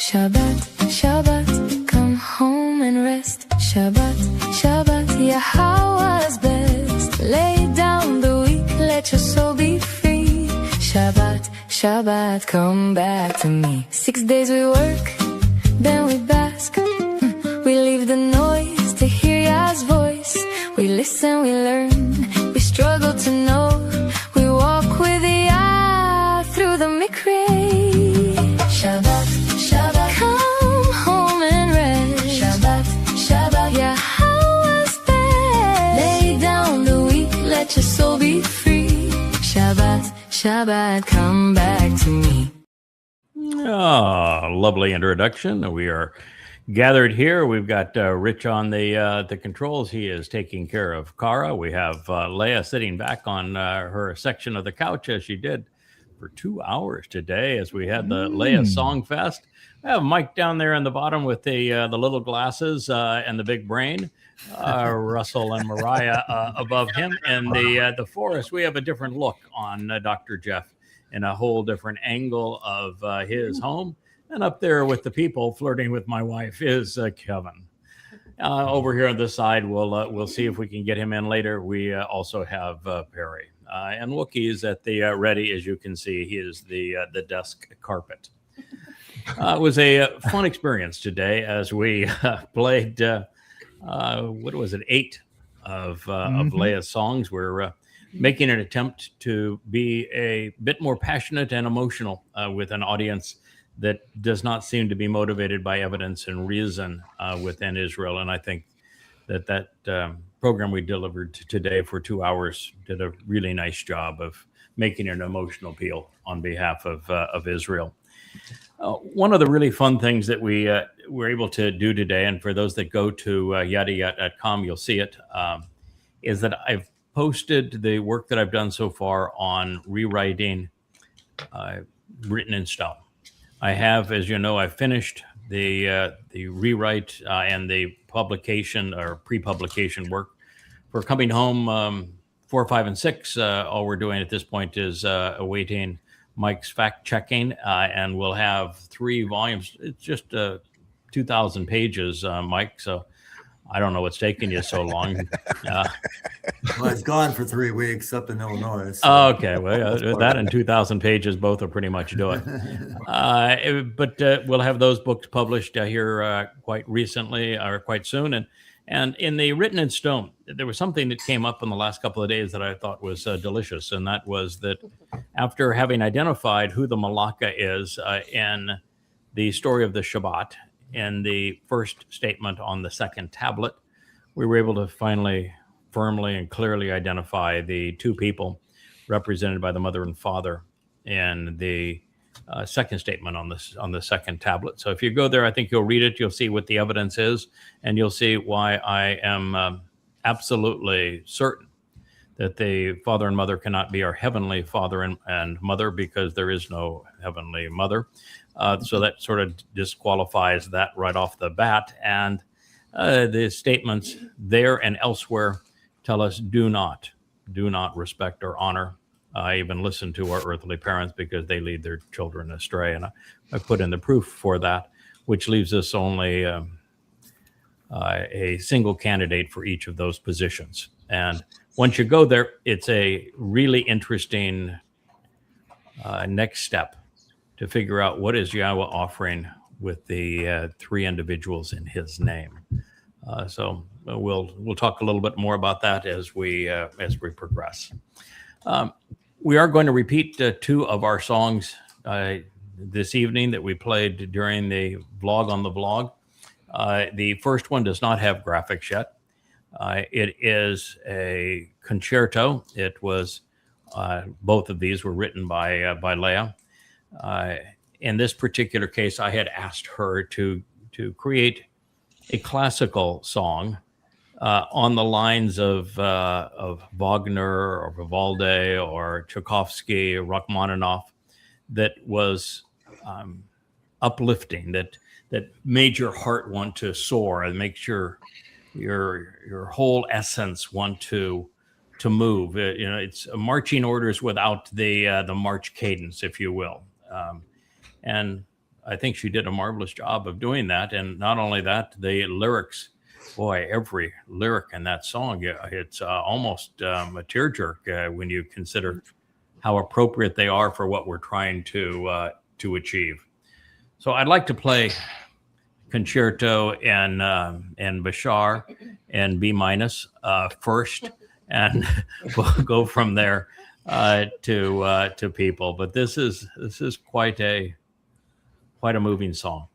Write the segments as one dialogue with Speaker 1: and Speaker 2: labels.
Speaker 1: Shabbat, Shabbat, come home and rest. Shabbat, Shabbat, Yahweh's best. Lay down the weak, let your soul be free. Shabbat, Shabbat, come back to me. 6 days we work, then we bask. We leave the noise to hear Yah's voice. We listen, we learn, we struggle to know. We walk with Yah through the Mikra. Shabbat, Shabbat, come home and rest. Shabbat, Shabbat, Yahweh's best. Lay down the weak, let your soul be free. Shabbat, Shabbat, come back to me.
Speaker 2: Oh, lovely introduction. We are gathered here. We've got Rich on the controls. He is taking care of Kara. We have Leah sitting back on her section of the couch as she did for 2 hours today as we had the Leah Song Fest. I have Mike down there in the bottom with the little glasses and the big brain. Russell and Mariah above him. And the forest, we have a different look on Dr. Jeff in a whole different angle of his home. And up there with the people flirting with my wife is Kevin. Over here on this side, we'll see if we can get him in later. We also have Perry. And Wookie's at the ready, as you can see. He is the desk carpet. It was a fun experience today as we played, what was it, 8 of Leah's songs. We're making an attempt to be a bit more passionate and emotional with an audience that does not seem to be motivated by evidence and reason within Israel. And I think that program we delivered today for 2 hours did a really nice job of making an emotional appeal on behalf of Israel. One of the really fun things that we were able to do today, and for those that go to yadayat.com, you'll see it, is that I've posted the work that I've done so far on rewriting Written in Stone. I have, as you know, I've finished the rewrite and the publication or pre-publication work for Coming Home 4, 5, and 6. All we're doing at this point is awaiting Mike's fact checking, and we'll have 3 volumes. It's just 2,000 pages, Mike. So I don't know what's taking you so long.
Speaker 3: Well, it's gone for 3 weeks up in Illinois. So.
Speaker 2: Okay, well, that and 2,000 pages both will pretty much do it. But we'll have those books published here quite recently or quite soon. And in the Written in Stone, there was something that came up in the last couple of days that I thought was delicious, and that was that after having identified who the Malaka is in the story of the Shabbat, in the first statement on the second tablet, we were able to finally, firmly, and clearly identify the 2 people represented by the mother and father in the second statement on the second tablet. So if you go there, I think you'll read it. You'll see what the evidence is, and you'll see why I am absolutely certain that the father and mother cannot be our heavenly father and mother, because there is no heavenly mother. So that sort of disqualifies that right off the bat. And the statements there and elsewhere tell us do not respect or honor, even listen to our earthly parents, because they lead their children astray. And I put in the proof for that, which leaves us only a single candidate for each of those positions. And once you go there, it's a really interesting next step to figure out what is Yahweh offering with the 3 individuals in his name. So we'll talk a little bit more about that as we progress. We are going to repeat 2 of our songs this evening that we played during the vlog on the vlog. The first one does not have graphics yet. It is a concerto. It was both of these were written by Leah. In this particular case, I had asked her to create a classical song on the lines of Wagner or Vivaldi or Tchaikovsky or Rachmaninoff, that was uplifting, that made your heart want to soar and makes your whole essence want to move. It's marching orders without the march cadence, if you will. And I think she did a marvelous job of doing that. And not only that, the lyrics, boy, every lyric in that song, it's almost a tearjerk when you consider how appropriate they are for what we're trying to achieve. So I'd like to play Concerto and Bashar and B minus first, and we'll go from there to people. But this is quite a moving song.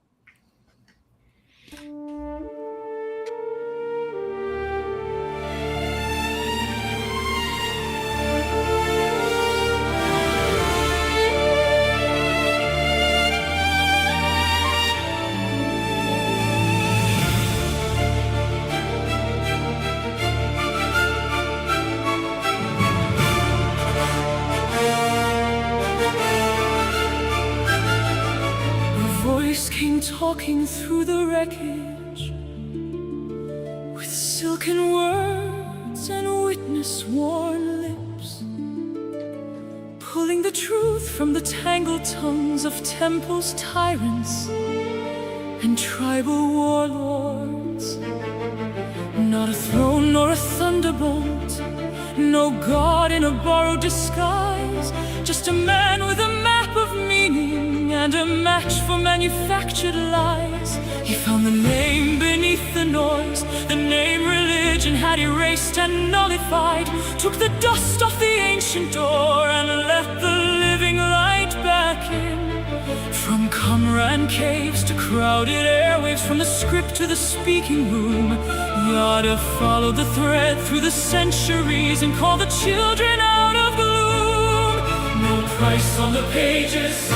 Speaker 1: Talking through the wreckage with silken words and witness-worn lips, pulling the truth from the tangled tongues of temples, tyrants, and tribal warlords. Not a throne nor a thunderbolt, no god in a borrowed disguise, just a man with a map of meaning and a match for manufactured lies. He found the name beneath the noise, the name religion had erased and nullified, took the dust off the ancient door and let the living light back in. From Qumran caves to crowded airwaves, from the script to the speaking room, Yada followed the thread through the centuries and called the children out of gloom. No price on the pages,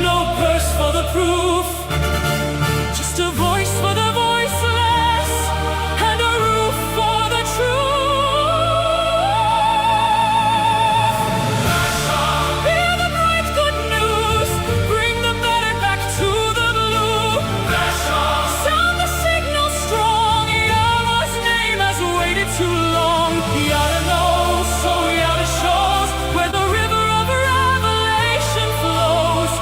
Speaker 1: no purse for the proof, just a voice for the voiceless and a roof for the truth. Hear the bright good news, bring the battered back to the blue. Sound the signal strong, Yahweh's name has waited too long. Yada knows, so Yada shows where the river of revelation flows.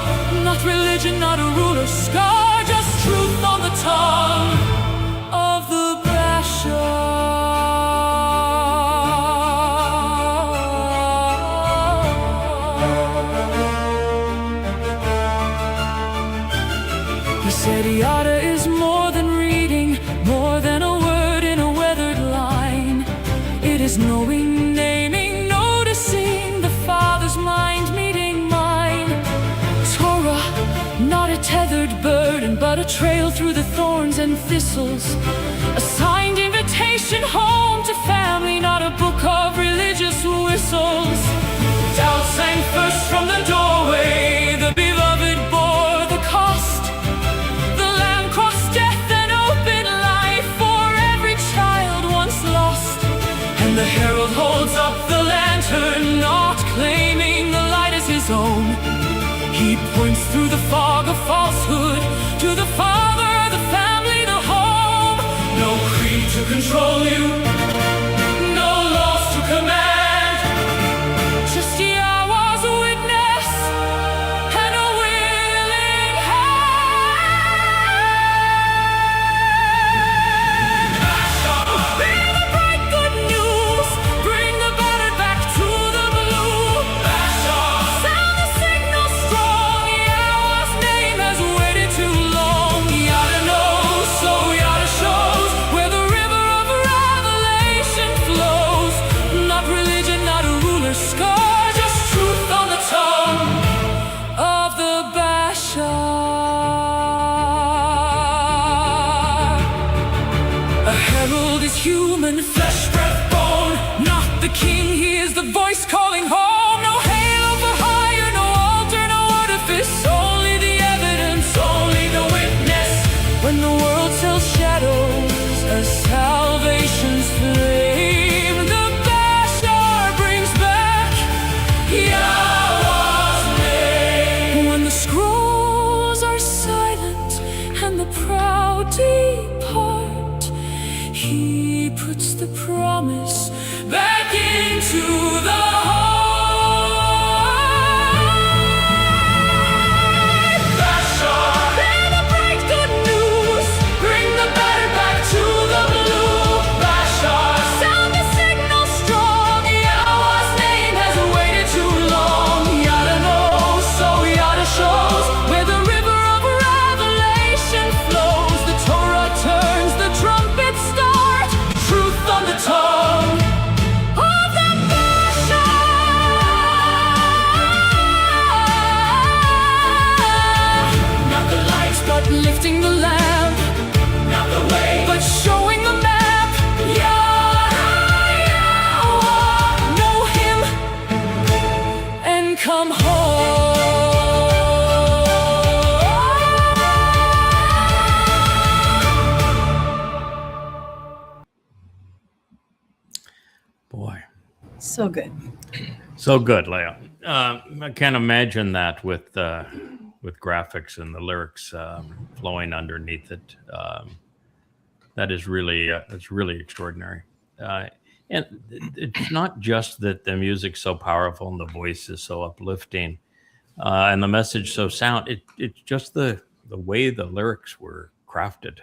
Speaker 1: Not religion, not a ruler's scar, just truth on the tongue of the Bashar. He said Yada is more than reading, more than a word in a weathered line. It is knowing, naming, noticing the Father's mind meeting mine. Torah, not a tethered burden, but a trail through the thorns and thistles. A signed invitation home to family, not a book of religious whistles. Doubt sang first from the doorway, the beloved bore the cost. The Lamb crossed death and opened life for every child once lost. And the herald holds up the lantern, not claiming the light as his own. He points through the fog of falsehood to the Father, the family, the home. No creed to control you, no laws to command, just Yahweh's witness and a willing hand. Bear the bright good news, bring the battered back to the blue. Sound the signal strong, Yahweh's name has waited too long. Yada knows, so Yada shows where the river of revelation flows. Not religion, not a ruler's scar, just truth on the tongue of the Bashar. A herald is human, flesh, breath, bone, not the king, he is the voice calling home. No halo for hire, no altar, no artifice, only the evidence, only the witness. When the world sells shadows as salvation's flame, the Bashar brings back Yahweh's name. When the scrolls are silent and the proud depart, he puts the promise back into the heart. Bashar.
Speaker 4: So good.
Speaker 2: So good, Leah. I can't imagine that with graphics and the lyrics flowing underneath it. That is really it's really extraordinary. And it's not just that the music's so powerful and the voice is so uplifting and the message so sound. It's just the way the lyrics were crafted.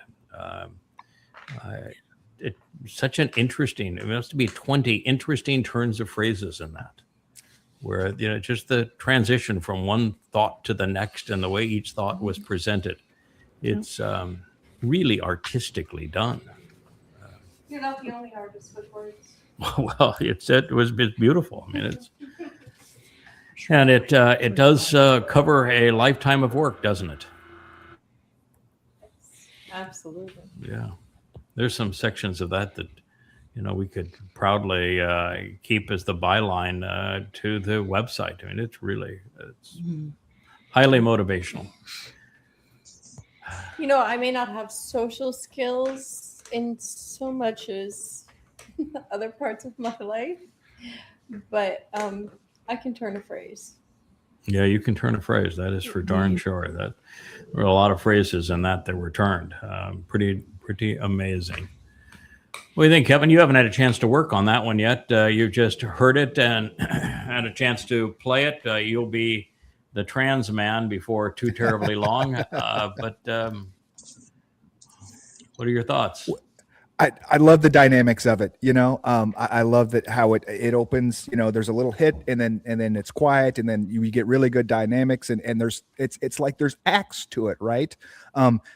Speaker 2: It's such an interesting. It must be 20 interesting turns of phrases in that, where just the transition from one thought to the next and the way each thought was presented. It's really artistically done.
Speaker 5: You're not the only artist with words.
Speaker 2: Well, it was beautiful. I mean, it does cover a lifetime of work, doesn't it?
Speaker 4: Absolutely.
Speaker 2: Yeah, there's some sections of that we could proudly keep as the byline to the website. I mean, it's highly motivational.
Speaker 5: I may not have social skills in so much as other parts of my life, but I can turn a phrase.
Speaker 2: Yeah, you can turn a phrase. That is for darn sure. That there were a lot of phrases in that were turned. Pretty amazing. What do you think, Kevin? You haven't had a chance to work on that one yet. You just heard it and had a chance to play it. You'll be the trans man before too terribly long. But what are your thoughts?
Speaker 6: I love the dynamics of it. I love that how it opens. There's a little hit and then it's quiet and then you get really good dynamics and it's like there's acts to it, right?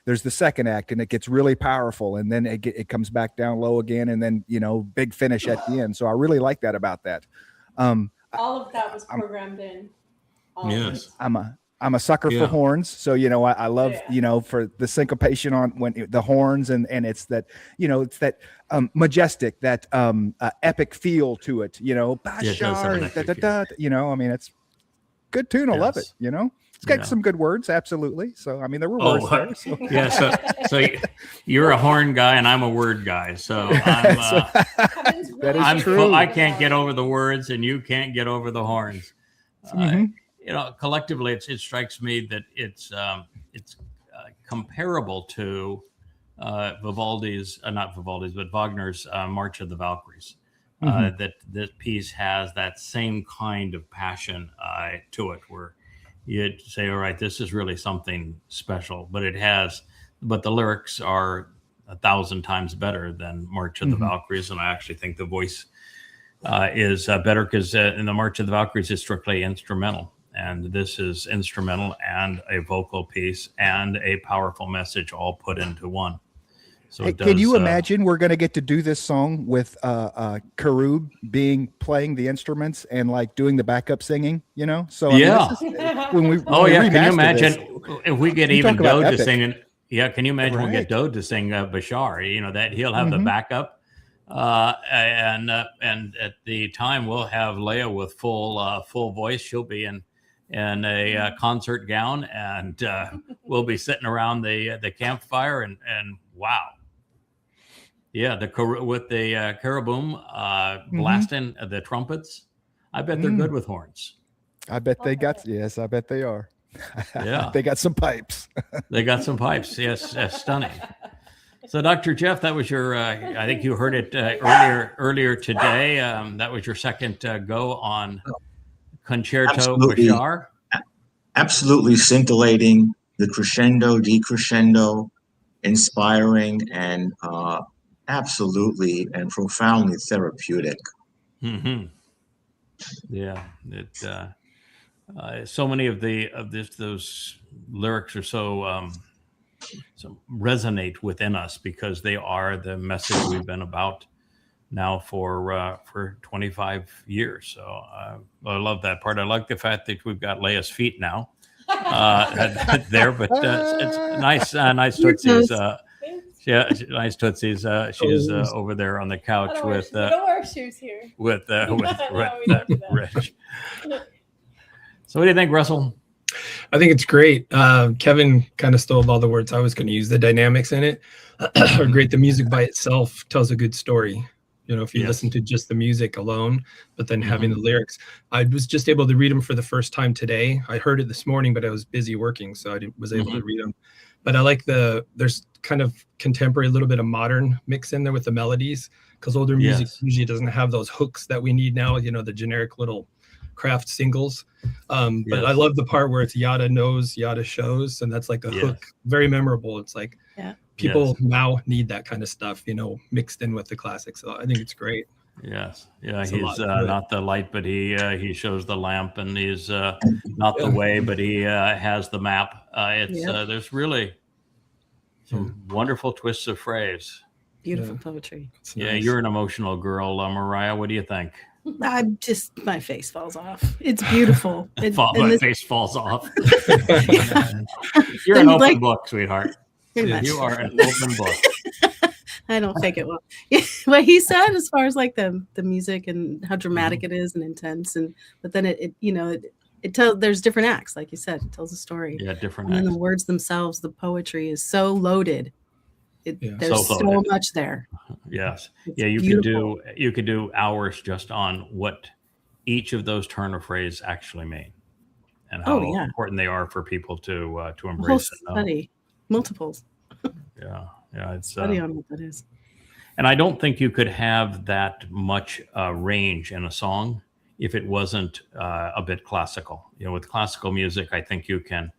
Speaker 6: There's the second act and it gets really powerful and then it comes back down low again and then big finish at the end. So I really like that about that.
Speaker 5: All of that was programmed in.
Speaker 2: Yes,
Speaker 6: I'm a sucker for horns, so I love for the syncopation on when the horns and it's that it's that majestic, that epic feel to it. Bashar, I mean, it's good tune. I love it. It's got some good words, absolutely. So I mean, there were words there. So.
Speaker 2: Yeah, so you're a horn guy and I'm a word guy. So I'm
Speaker 6: true.
Speaker 2: I can't get over the words and you can't get over the horns. Collectively, it strikes me that it's comparable to Wagner's March of the Valkyries. That this piece has that same kind of passion to it, where you'd say, "All right, this is really something special." But the lyrics are 1,000 times better than March of the Valkyries, and I actually think the voice is better because in the March of the Valkyries is strictly instrumental. And this is instrumental and a vocal piece and a powerful message all put into one. So
Speaker 6: hey, can you imagine we're going to get to do this song with Karub playing the instruments and like doing the backup singing? So
Speaker 2: yeah.
Speaker 6: Can you
Speaker 2: imagine if we get even Dode to sing? Yeah, can you imagine we'll get Dode to sing Bashar? That he'll have the backup. And at the time we'll have Leah with full voice. She'll be in a concert gown and we'll be sitting around the campfire and wow. Yeah. With the Karaboom blasting the trumpets. I bet they're good with horns.
Speaker 6: I bet they yes, I bet they are.
Speaker 2: Yeah.
Speaker 6: They got some pipes.
Speaker 2: They got some pipes. Yes. Stunning. So, Dr. Jeff, that was your, I think you heard it earlier today. That was your second go on Concerto Bashar.
Speaker 7: Absolutely scintillating, the crescendo, decrescendo, inspiring, and absolutely and profoundly therapeutic.
Speaker 2: Mm-hmm. Yeah. So many of those lyrics are so resonate within us because they are the message we've been about now for 25 years. So I love that part. I like the fact that we've got Leia's feet now there, but it's nice tootsies. Nice tootsies. She's over there on the couch with.
Speaker 5: We don't wear shoes here.
Speaker 2: With Rich. So what do you think, Russell?
Speaker 8: I think it's great. Kevin kind of stole all the words I was going to use. The dynamics in it are great. The music by itself tells a good story. If you
Speaker 2: Yes.
Speaker 8: listen to just the music alone, but then having the lyrics. I was just able to read them for the first time today. I heard it this morning, but I was busy working, so I was able to read them. But I like there's kind of contemporary, a little bit of modern mix in there with the melodies, because older music
Speaker 2: Yes.
Speaker 8: usually doesn't have those hooks that we need now, the generic little craft singles. But I love the part where it's yada knows, yada shows, and that's like a hook, very memorable. It's like people now need that kind of stuff, mixed in with the classics. So I think it's great.
Speaker 2: Yes. Yeah.
Speaker 8: It's a lot
Speaker 2: He's
Speaker 8: to it.
Speaker 2: not the light, but he shows the lamp, and he's not the way, but he has the map. There's really some wonderful twists of phrase.
Speaker 4: Beautiful poetry.
Speaker 8: It's
Speaker 2: Yeah.
Speaker 8: nice.
Speaker 2: You're an emotional girl, Mariah. What do you think?
Speaker 4: My face falls off. It's beautiful.
Speaker 2: My face falls off. You're
Speaker 4: And
Speaker 2: an open
Speaker 4: like-
Speaker 2: book, sweetheart.
Speaker 4: Pretty much.
Speaker 2: You are an open book.
Speaker 4: I don't fake it well. What he said, as far as like the music and how dramatic it is and intense, but then it tells, there's different acts, like you said, it tells a story.
Speaker 2: Yeah, different
Speaker 4: And then
Speaker 2: acts.
Speaker 4: the words themselves, the poetry is so loaded. There's
Speaker 2: So
Speaker 4: so
Speaker 2: loaded.
Speaker 4: much there.
Speaker 2: Yes.
Speaker 4: It's
Speaker 2: Yeah,
Speaker 4: beautiful.
Speaker 2: you could do hours just on what each of those turn of phrase actually mean, and how important they are for people to
Speaker 4: A whole
Speaker 2: embrace and know.
Speaker 4: study, multiples.
Speaker 2: Yeah, it's
Speaker 4: Study on what that is.
Speaker 2: and I don't think you could have that much range in a song if it wasn't a bit classical. With classical music, I think you can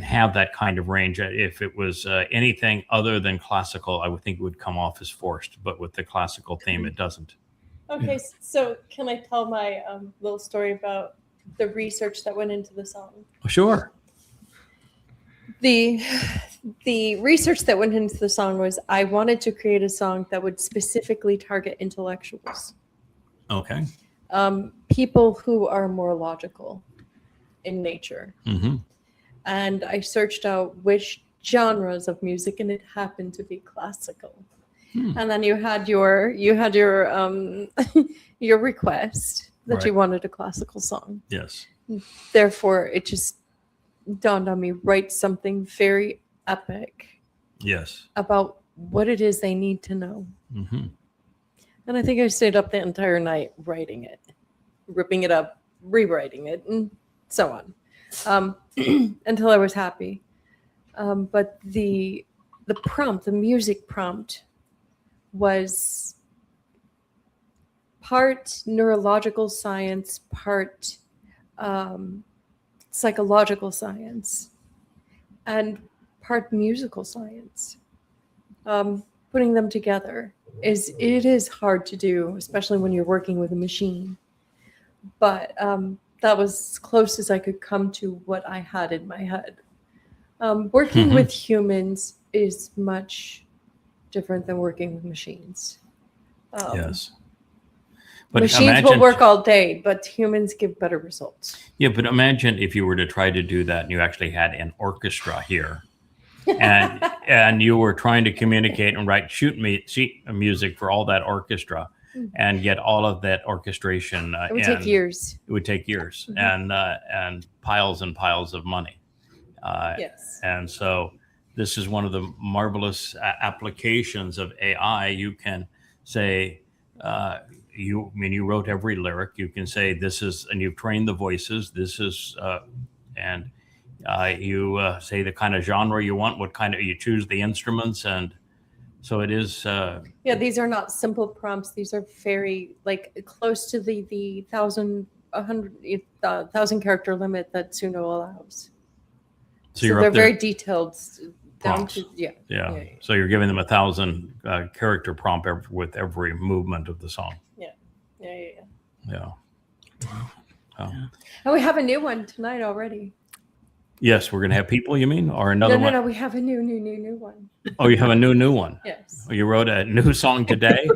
Speaker 2: have that kind of range. If it was anything other than classical, I would think it would come off as forced. But with the classical theme, it doesn't.
Speaker 5: Okay, so can I tell my little story about the research that went into the song?
Speaker 2: Sure.
Speaker 5: The research that went into the song was I wanted to create a song that would specifically target intellectuals,
Speaker 2: Okay.
Speaker 5: people who are more logical in nature.
Speaker 2: Mm-hmm.
Speaker 5: And I searched out which genres of music, and it happened to be classical. And then you had your your request that you wanted a classical song.
Speaker 2: Yes.
Speaker 5: Therefore, it just dawned on me, write something very epic
Speaker 2: Yes.
Speaker 5: about what it is they need to know.
Speaker 2: Mm-hmm.
Speaker 5: And I think I stayed up the entire night writing it, ripping it up, rewriting it, and so on, until I was happy. But the prompt, the music prompt, was part neurological science, part psychological science, and part musical science. Putting them together it is hard to do, especially when you're working with a machine. But that was as close as I could come to what I had in my head. Working with humans is much different than working with machines.
Speaker 2: Yes. But
Speaker 5: Machines will work all day, but humans give better results.
Speaker 2: Yeah, but imagine if you were to try to do that and you actually had an orchestra here, and you were trying to communicate and write sheet music for all that orchestra, and get all of that orchestration.
Speaker 5: It would take years.
Speaker 2: It would take years and piles and piles of money.
Speaker 5: Yes.
Speaker 2: And so this is one of the marvelous applications of AI. You can say, you wrote every lyric. You can say this is, and you've trained the voices. This is, and you say the kind of genre you want, what kind of, you choose the instruments. And so it is.
Speaker 5: Yeah, these are not simple prompts. These are very close to the 1,000 character limit that Suno allows.
Speaker 2: So you're
Speaker 5: they're
Speaker 2: up there.
Speaker 5: very detailed. Down
Speaker 2: Prompts.
Speaker 5: to,
Speaker 2: Yeah. So you're giving them 1,000 character prompt with every movement of the song.
Speaker 5: Yeah.
Speaker 2: Oh.
Speaker 5: And we have a new one tonight already.
Speaker 2: Yes, we're going to have people, you mean? Or another one?
Speaker 5: No, we have a new one.
Speaker 2: Oh, you have a new one?
Speaker 5: Yes.
Speaker 2: Oh, you wrote a new song today?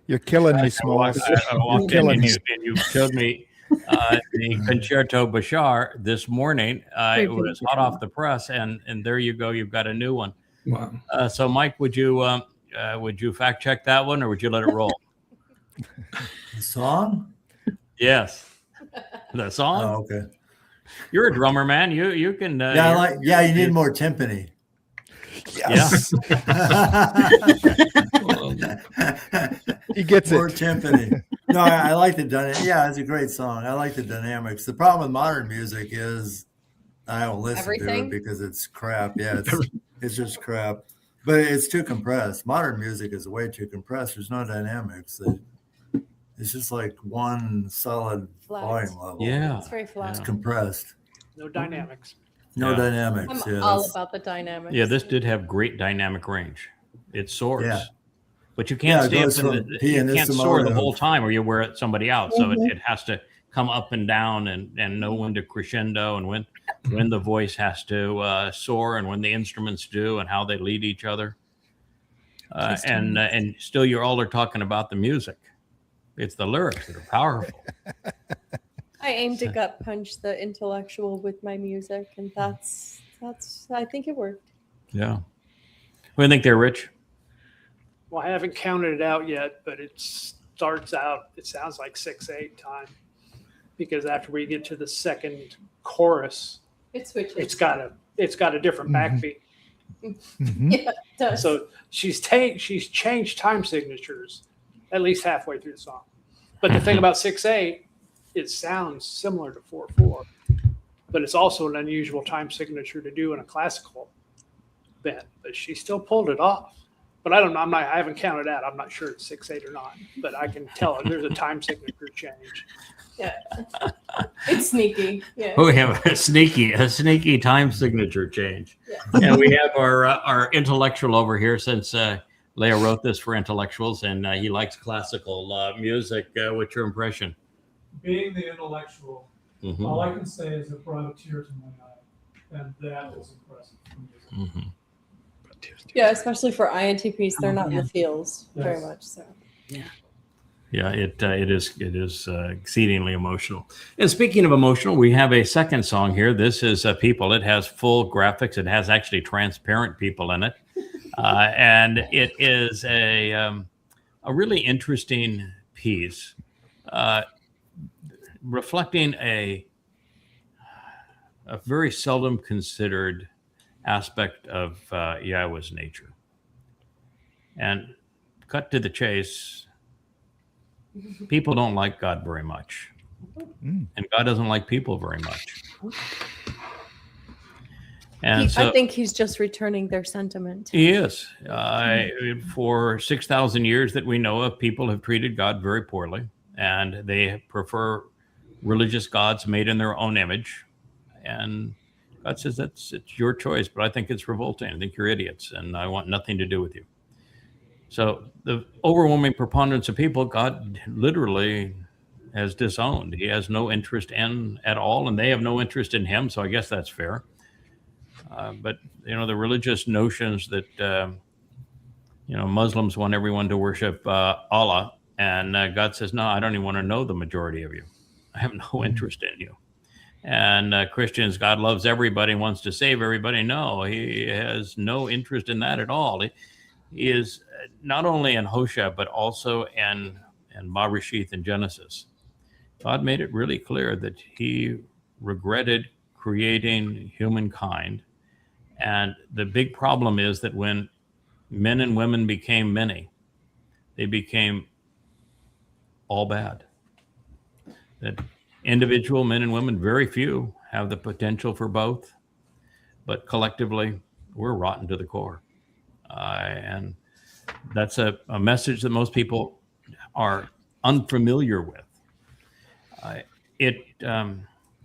Speaker 6: You're killing me,
Speaker 2: I
Speaker 6: Smalls.
Speaker 2: walked in and you showed me the Concerto Bashar this morning. It was hot off the press, and there you go. You've got a new one.
Speaker 8: Wow.
Speaker 2: So, Mike, would you fact check that one, or would you let it roll?
Speaker 3: The song?
Speaker 2: Yes, the song.
Speaker 3: Oh, okay.
Speaker 2: You're a drummer, man. You can.
Speaker 3: You need more timpani.
Speaker 6: Yes. He gets
Speaker 3: More
Speaker 6: it.
Speaker 3: timpani. No, I like the dynamic. Yeah, it's a great song. I like the dynamics. The problem with modern music is I don't listen to
Speaker 5: Everything?
Speaker 3: it because it's crap. Yeah, it's just crap. But it's too compressed. Modern music is way too compressed. There's no dynamics. It's just like one solid
Speaker 5: Flat.
Speaker 3: volume level.
Speaker 2: Yeah.
Speaker 5: It's very flat.
Speaker 3: It's compressed.
Speaker 9: No dynamics.
Speaker 3: No
Speaker 2: Yeah.
Speaker 3: dynamics.
Speaker 5: I'm all about the dynamics.
Speaker 2: Yeah, this did have great dynamic range. It soars.
Speaker 3: Yeah.
Speaker 2: But you can't stay up
Speaker 3: goes
Speaker 2: in
Speaker 3: from
Speaker 2: you can't soar the
Speaker 3: pianissimo
Speaker 2: whole
Speaker 3: to-
Speaker 2: time or you wear it somebody out. So it has to come up and down and know when to crescendo and when the voice has to soar and when the instruments do and how they lead each other. And still you all are talking about the music. It's the lyrics that are powerful.
Speaker 5: I aim to gut punch the intellectual with my music, and that's I think it worked.
Speaker 2: Yeah. What do you think there, Rich?
Speaker 9: Well, I haven't counted it out yet, but it starts out, it sounds like 6/8 time. Because after we get to the second chorus,
Speaker 5: It switches.
Speaker 9: it's got a different backbeat.
Speaker 5: Yeah, it does.
Speaker 9: So she's changed time signatures at least halfway through the song. But the thing about 6/8, it sounds similar to 4/4, but it's also an unusual time signature to do in a classical band. But she still pulled it off. But I don't know. I haven't counted out. I'm not sure it's 6/8 or not. But I can tell there's a time signature change.
Speaker 5: Yeah. It's sneaky. Yeah.
Speaker 2: We have a sneaky time signature change.
Speaker 5: Yeah.
Speaker 2: And we have our intellectual over here since Leah wrote this for intellectuals and he likes classical music. What's your impression?
Speaker 10: Being the intellectual, all I can say is it brought a tear to my eye, and that was impressive for me.
Speaker 5: Yeah, especially for INTPs, they're not in the feels very much. So.
Speaker 2: Yeah, it is exceedingly emotional. And speaking of emotional, we have a second song here. This is People. It has full graphics. It has actually transparent people in it, and it is a really interesting piece, reflecting a very seldom considered aspect of Yahweh's nature. And cut to the chase. People don't like God very much. And God doesn't like people very much. And
Speaker 5: I think he's just returning their sentiment.
Speaker 2: He is. For 6,000 years that we know of, people have treated God very poorly, and they prefer religious gods made in their own image. And God says it's your choice, but I think it's revolting. I think you're idiots, and I want nothing to do with you. So the overwhelming preponderance of people, God literally has disowned. He has no interest in at all, and they have no interest in him. So I guess that's fair. But the religious notions that Muslims want everyone to worship Allah, and God says, no, I don't even want to know the majority of you. I have no interest in you. And Christians, God loves everybody, wants to save everybody. No, he has no interest in that at all. He is not only in Hosea, but also in Bereshith in Genesis. God made it really clear that he regretted creating humankind. And the big problem is that when men and women became many, they became all bad. That individual men and women, very few, have the potential for both. But collectively, we're rotten to the core. And that's a message that most people are unfamiliar with. It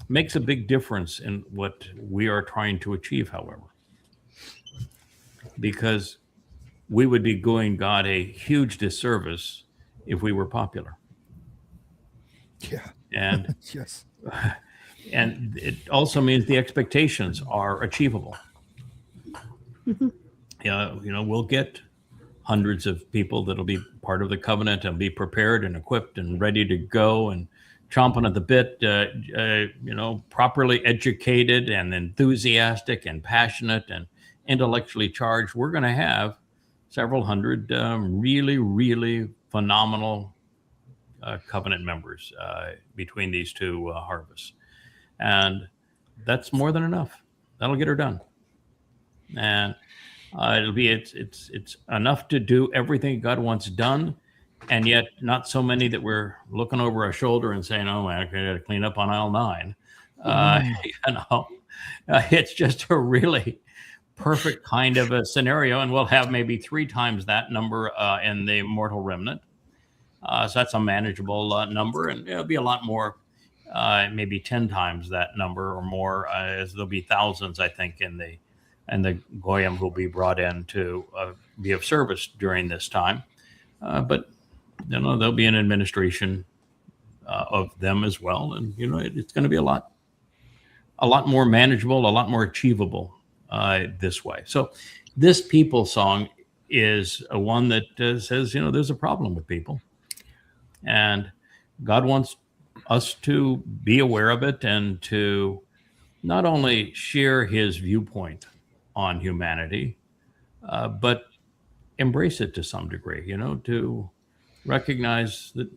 Speaker 2: makes a big difference in what we are trying to achieve, however, because we would be doing God a huge disservice if we were popular.
Speaker 6: Yeah.
Speaker 2: And
Speaker 6: yes.
Speaker 2: And it also means the expectations are achievable. We'll get hundreds of people that'll be part of the covenant and be prepared and equipped and ready to go and chomping at the bit, properly educated and enthusiastic and passionate and intellectually charged. We're going to have several hundred really, really phenomenal covenant members between these two harvests. And that's more than enough. That'll get her done. And It's enough to do everything God wants done, and yet not so many that we're looking over our shoulder and saying, "Oh man, I got to clean up on aisle 9." It's just a really perfect kind of a scenario, and we'll have maybe 3 times that number in the mortal remnant. So that's a manageable number, and it'll be a lot more, maybe 10 times that number or more, as there'll be thousands, I think, in the goyim who'll be brought in to be of service during this time. But there'll be an administration of them as well, and it's going to be a lot more manageable, a lot more achievable this way. So this people song is a one that says, there's a problem with people, and God wants us to be aware of it and to not only share his viewpoint on humanity, but embrace it to some degree, to recognize that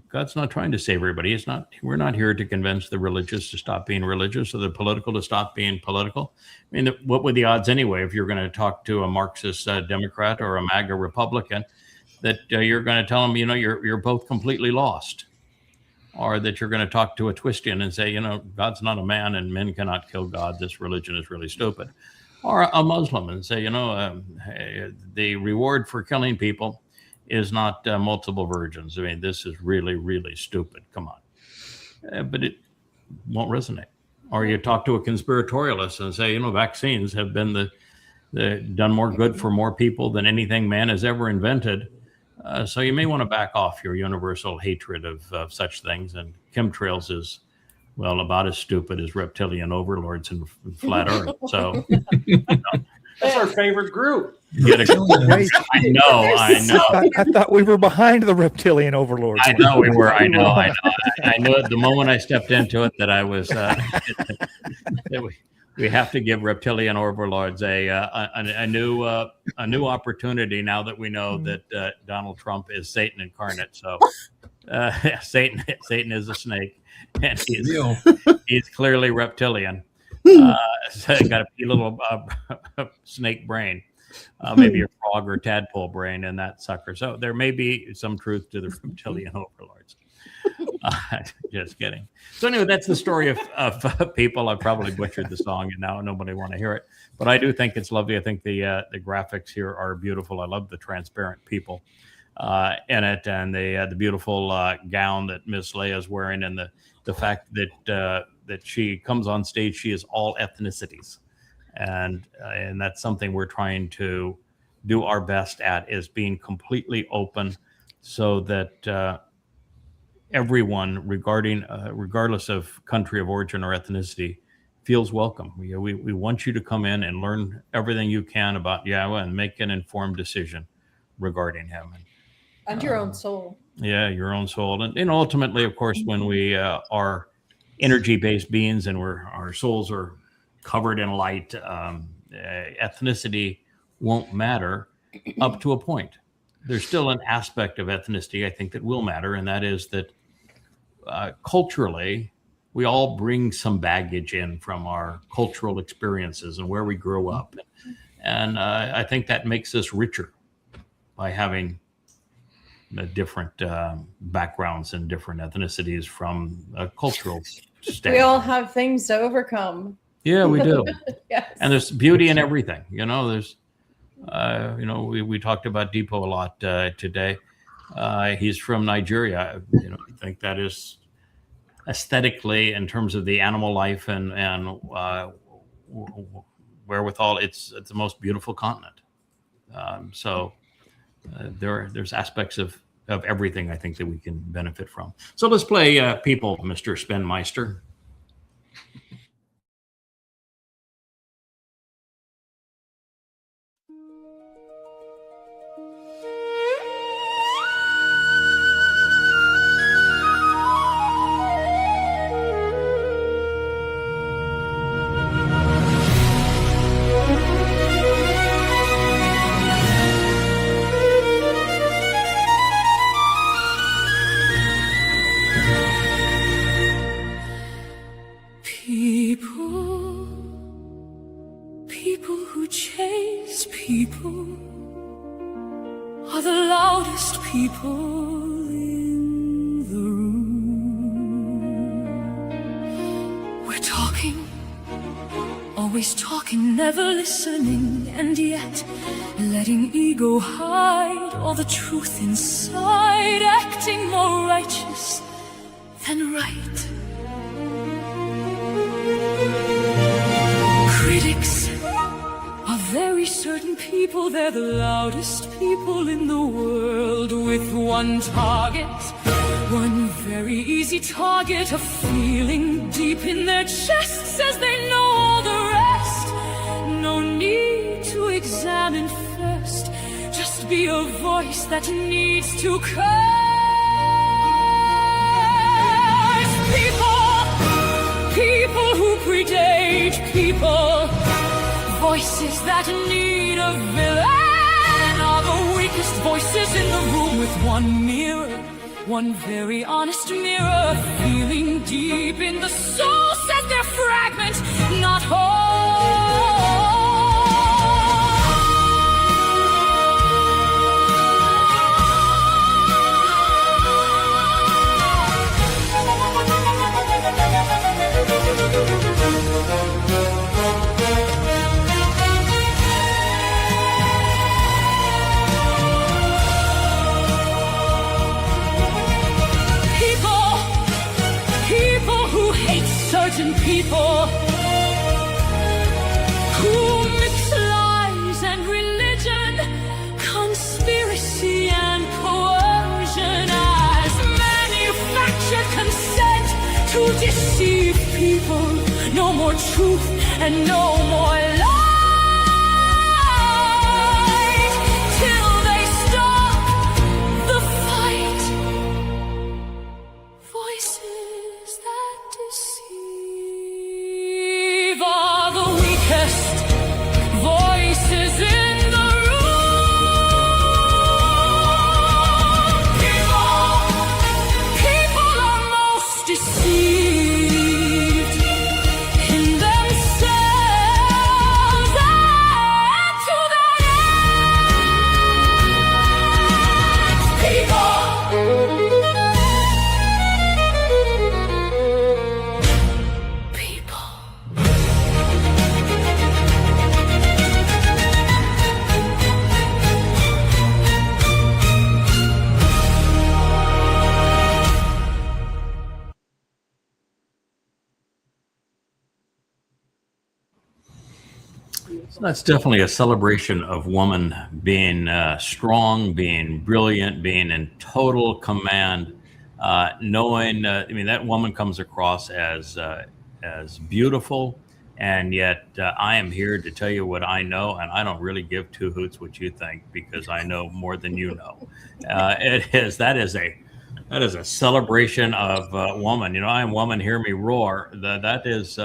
Speaker 2: God's not trying to save everybody. We're not here to convince the religious to stop being religious or the political to stop being political. I mean, what were the odds anyway, if you're going to talk to a Marxist Democrat or a MAGA Republican, that you're going to tell them, you're both completely lost, or that you're going to talk to a Twistian and say, God's not a man and men cannot kill God. This religion is really stupid. Or a Muslim and say, the reward for killing people is not multiple virgins. I mean, this is really, really stupid. Come on. But it won't resonate. Or you talk to a conspiratorialist and say, vaccines have been done more good for more people than anything man has ever invented. So you may want to back off your universal hatred of such things. And chemtrails is, well, about as stupid as reptilian overlords and flat Earth. So
Speaker 9: that's our favorite group.
Speaker 2: I know.
Speaker 6: I thought we were behind the reptilian overlords.
Speaker 2: I know we were. I know. I knew it the moment I stepped into it that I was. We have to give reptilian overlords a new opportunity now that we know that Donald Trump is Satan incarnate. So Satan is a snake, and he's clearly reptilian. So got a little snake brain, maybe a frog or tadpole brain in that sucker. So there may be some truth to the reptilian overlords. Just kidding. So anyway, that's the story of people. I probably butchered the song, and now nobody want to hear it. But I do think it's lovely. I think the graphics here are beautiful. I love the transparent people in it, and the beautiful gown that Miss Leia is wearing, and the fact that she comes on stage, she is all ethnicities, and that's something we're trying to do our best at, is being completely open, so that everyone, regardless of country of origin or ethnicity, feels welcome. We want you to come in and learn everything you can about Yahweh and make an informed decision regarding him.
Speaker 5: And your own soul.
Speaker 2: Yeah, your own soul. And ultimately, of course, when we are energy-based beings and our souls are covered in light, ethnicity won't matter up to a point. There's still an aspect of ethnicity, I think, that will matter, and that is that culturally, we all bring some baggage in from our cultural experiences and where we grew up. And I think that makes us richer by having different backgrounds and different ethnicities from a cultural standpoint.
Speaker 5: We all have things to overcome.
Speaker 2: Yeah, we do.
Speaker 5: Yes.
Speaker 2: And there's beauty in everything. There's, we talked about Deepo a lot today. He's from Nigeria. I think that is aesthetically, in terms of the animal life and wherewithal, it's the most beautiful continent. There's aspects of everything, I think, that we can benefit from. So let's play People, Mr. Spinmeister.
Speaker 1: Peace. people who chase people are the loudest people in the room. We're talking, always talking, never listening, and yet letting ego hide all the truth inside, acting more righteous than right. Critics are very certain people, they're the loudest people in the world, with one target, one very easy target, a feeling deep in their chests as they know all the rest. No need to examine first, just be a voice that needs to curse. People who predate people, voices that need a villain, are the weakest voices in the room, with one mirror, one very honest mirror, feeling deep in the soul, says they're fragment, not whole. People who hate certain people, who mix lies and religion, conspiracy and coercion as manufactured consent to deceive people. No more truth and no more light, till they stop the fight. Voices that deceive are the weakest voices in the room. People are most deceived in themselves and to their ends. People.
Speaker 2: So that's definitely a celebration of woman being strong, being brilliant, being in total command, knowing, I mean, that woman comes across as beautiful, and yet I am here to tell you what I know, and I don't really give two hoots what you think, because I know more than you know. That is a celebration of woman. You know, I am woman, hear me roar. That is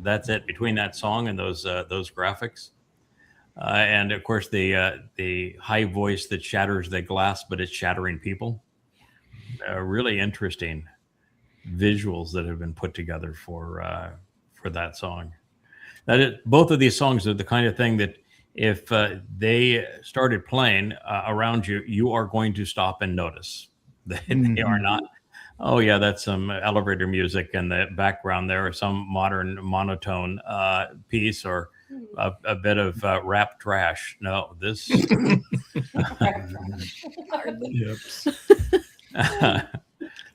Speaker 2: that's it, between that song and those graphics, and of course the high voice that shatters the glass, but it's shattering people. Really interesting visuals that have been put together for that song. That is, both of these songs are the kind of thing that if they started playing around you, you are going to stop and notice. They are not, oh yeah, that's some elevator music in the background there, or some modern monotone piece, or a bit of rap trash. No, this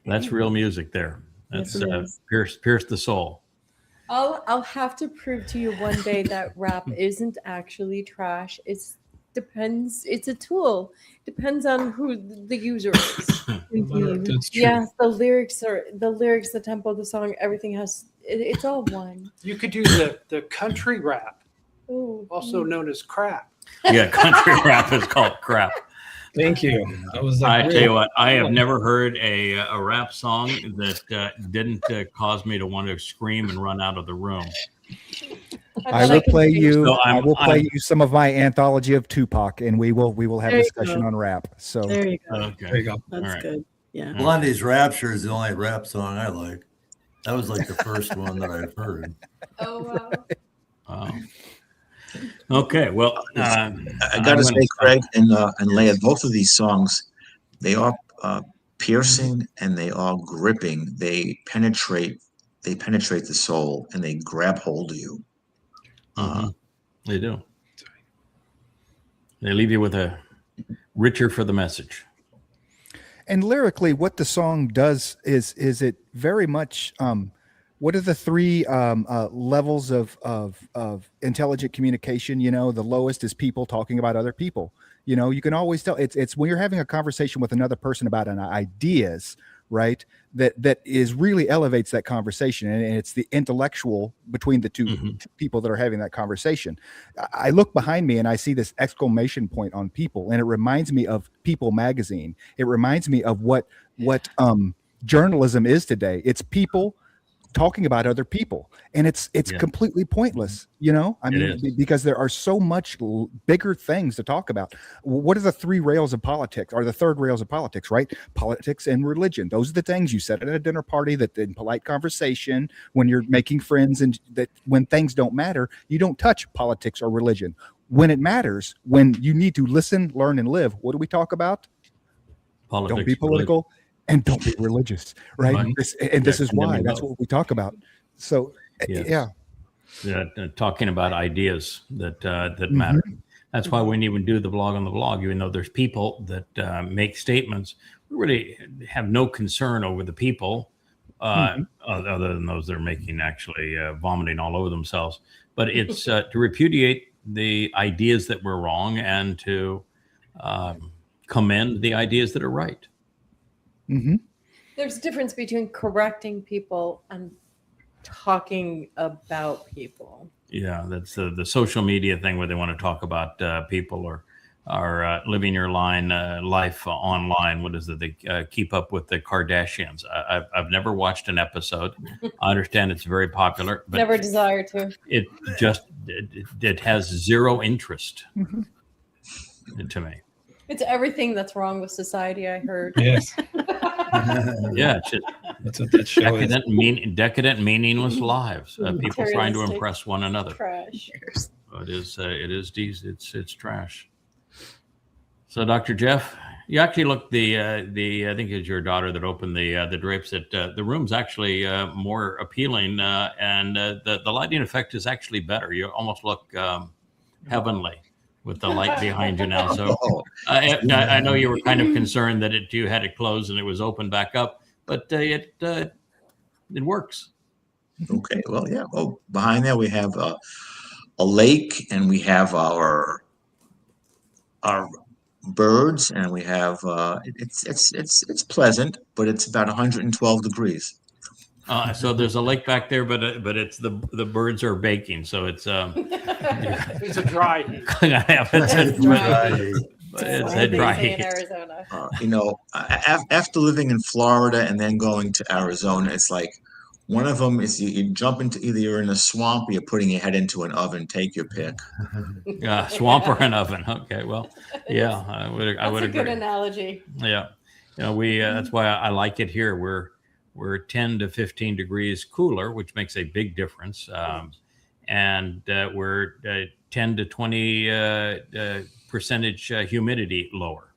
Speaker 2: that's real music there. That's pierce the soul.
Speaker 5: I'll have to prove to you one day that rap isn't actually trash. It's a tool. Depends on who the user is.
Speaker 8: That's true.
Speaker 5: Yeah, the lyrics, the tempo, the song, everything it's all one.
Speaker 9: You could do the country rap, also known as crap.
Speaker 2: Yeah, country rap is called crap.
Speaker 8: Thank you. That was
Speaker 2: I tell you what, I have never heard a rap song that didn't cause me to want to scream and run out of the room.
Speaker 6: I will play you. So I will play you some of my anthology of Tupac, and we will have a discussion on rap. So
Speaker 4: there you go.
Speaker 2: Okay.
Speaker 8: There you go.
Speaker 4: That's good. Yeah.
Speaker 3: Blondie's Rapture is the only rap song I like. That was like the first one that I've heard.
Speaker 5: Oh wow.
Speaker 2: Wow. Okay, well,
Speaker 7: I got to say, Craig and Leah, both of these songs, they are piercing and they are gripping. They penetrate the soul and they grab hold of you.
Speaker 2: They do. They leave you with a richer for the message.
Speaker 6: And lyrically, what the song does is it very much. What are the three levels of intelligent communication? You know, the lowest is people talking about other people. You know, you can always tell it's when you're having a conversation with another person about an ideas, right? That is really elevates that conversation, and it's the intellectual between the two people that are having that conversation. I look behind me and I see this exclamation point on People, and it reminds me of People magazine. It reminds me of what journalism is today. It's people talking about other people, and it's completely pointless, you know. I mean, because there are so much bigger things to talk about. What are the three rails of politics, or the third rails of politics, right? Politics and religion. Those are the things you said at a dinner party, that in polite conversation, when you're making friends, and that when things don't matter, you don't touch politics or religion. When it matters, when you need to listen, learn, and live, what do we talk about?
Speaker 2: Politics,
Speaker 6: don't be political. And don't be religious, right? This is why. That's what we talk about. So, yeah,
Speaker 2: talking about ideas that matter. That's why we even do the blog on the blog. Even though there's people that make statements, we really have no concern over the people, other than those that are making actually vomiting all over themselves. But it's to repudiate the ideas that were wrong and to commend the ideas that are right.
Speaker 5: There's a difference between correcting people and talking about people.
Speaker 2: Yeah, that's the social media thing where they want to talk about people or living your life online. What is it? They keep up with the Kardashians. I've never watched an episode. I understand it's very popular, but
Speaker 5: never desire to.
Speaker 2: It just it has zero interest to me.
Speaker 5: It's everything that's wrong with society, I heard.
Speaker 8: Yes.
Speaker 2: Yeah, it's just,
Speaker 8: that's what that show is.
Speaker 2: Decadent, meaningless lives. People trying to impress one another.
Speaker 5: Trash.
Speaker 2: It is trash. So, Dr. Jeff, you actually looked I think it's your daughter that opened the drapes. The room's actually more appealing, and the lighting effect is actually better. You almost look heavenly with the light behind you now. So I know you were kind of concerned that you had it closed and it was open back up, but it works.
Speaker 7: Okay, well, yeah. Oh, behind there we have a lake, and we have our birds, and we have it's pleasant, but it's about 112 degrees.
Speaker 2: So there's a lake back there, but it's the birds are baking, so it's
Speaker 9: it's a dry heat.
Speaker 2: It's a dry heat.
Speaker 5: In Arizona.
Speaker 7: After living in Florida and then going to Arizona, it's like one of them is you jump into either you're in a swamp or you're putting your head into an oven. Take your pick.
Speaker 2: Yeah, swamp or an oven. Okay, well, yeah, I would agree.
Speaker 5: That's a good analogy.
Speaker 2: Yeah, that's why I like it here. We're 10 to 15 degrees cooler, which makes a big difference. And we're 10 to 20 percentage humidity lower.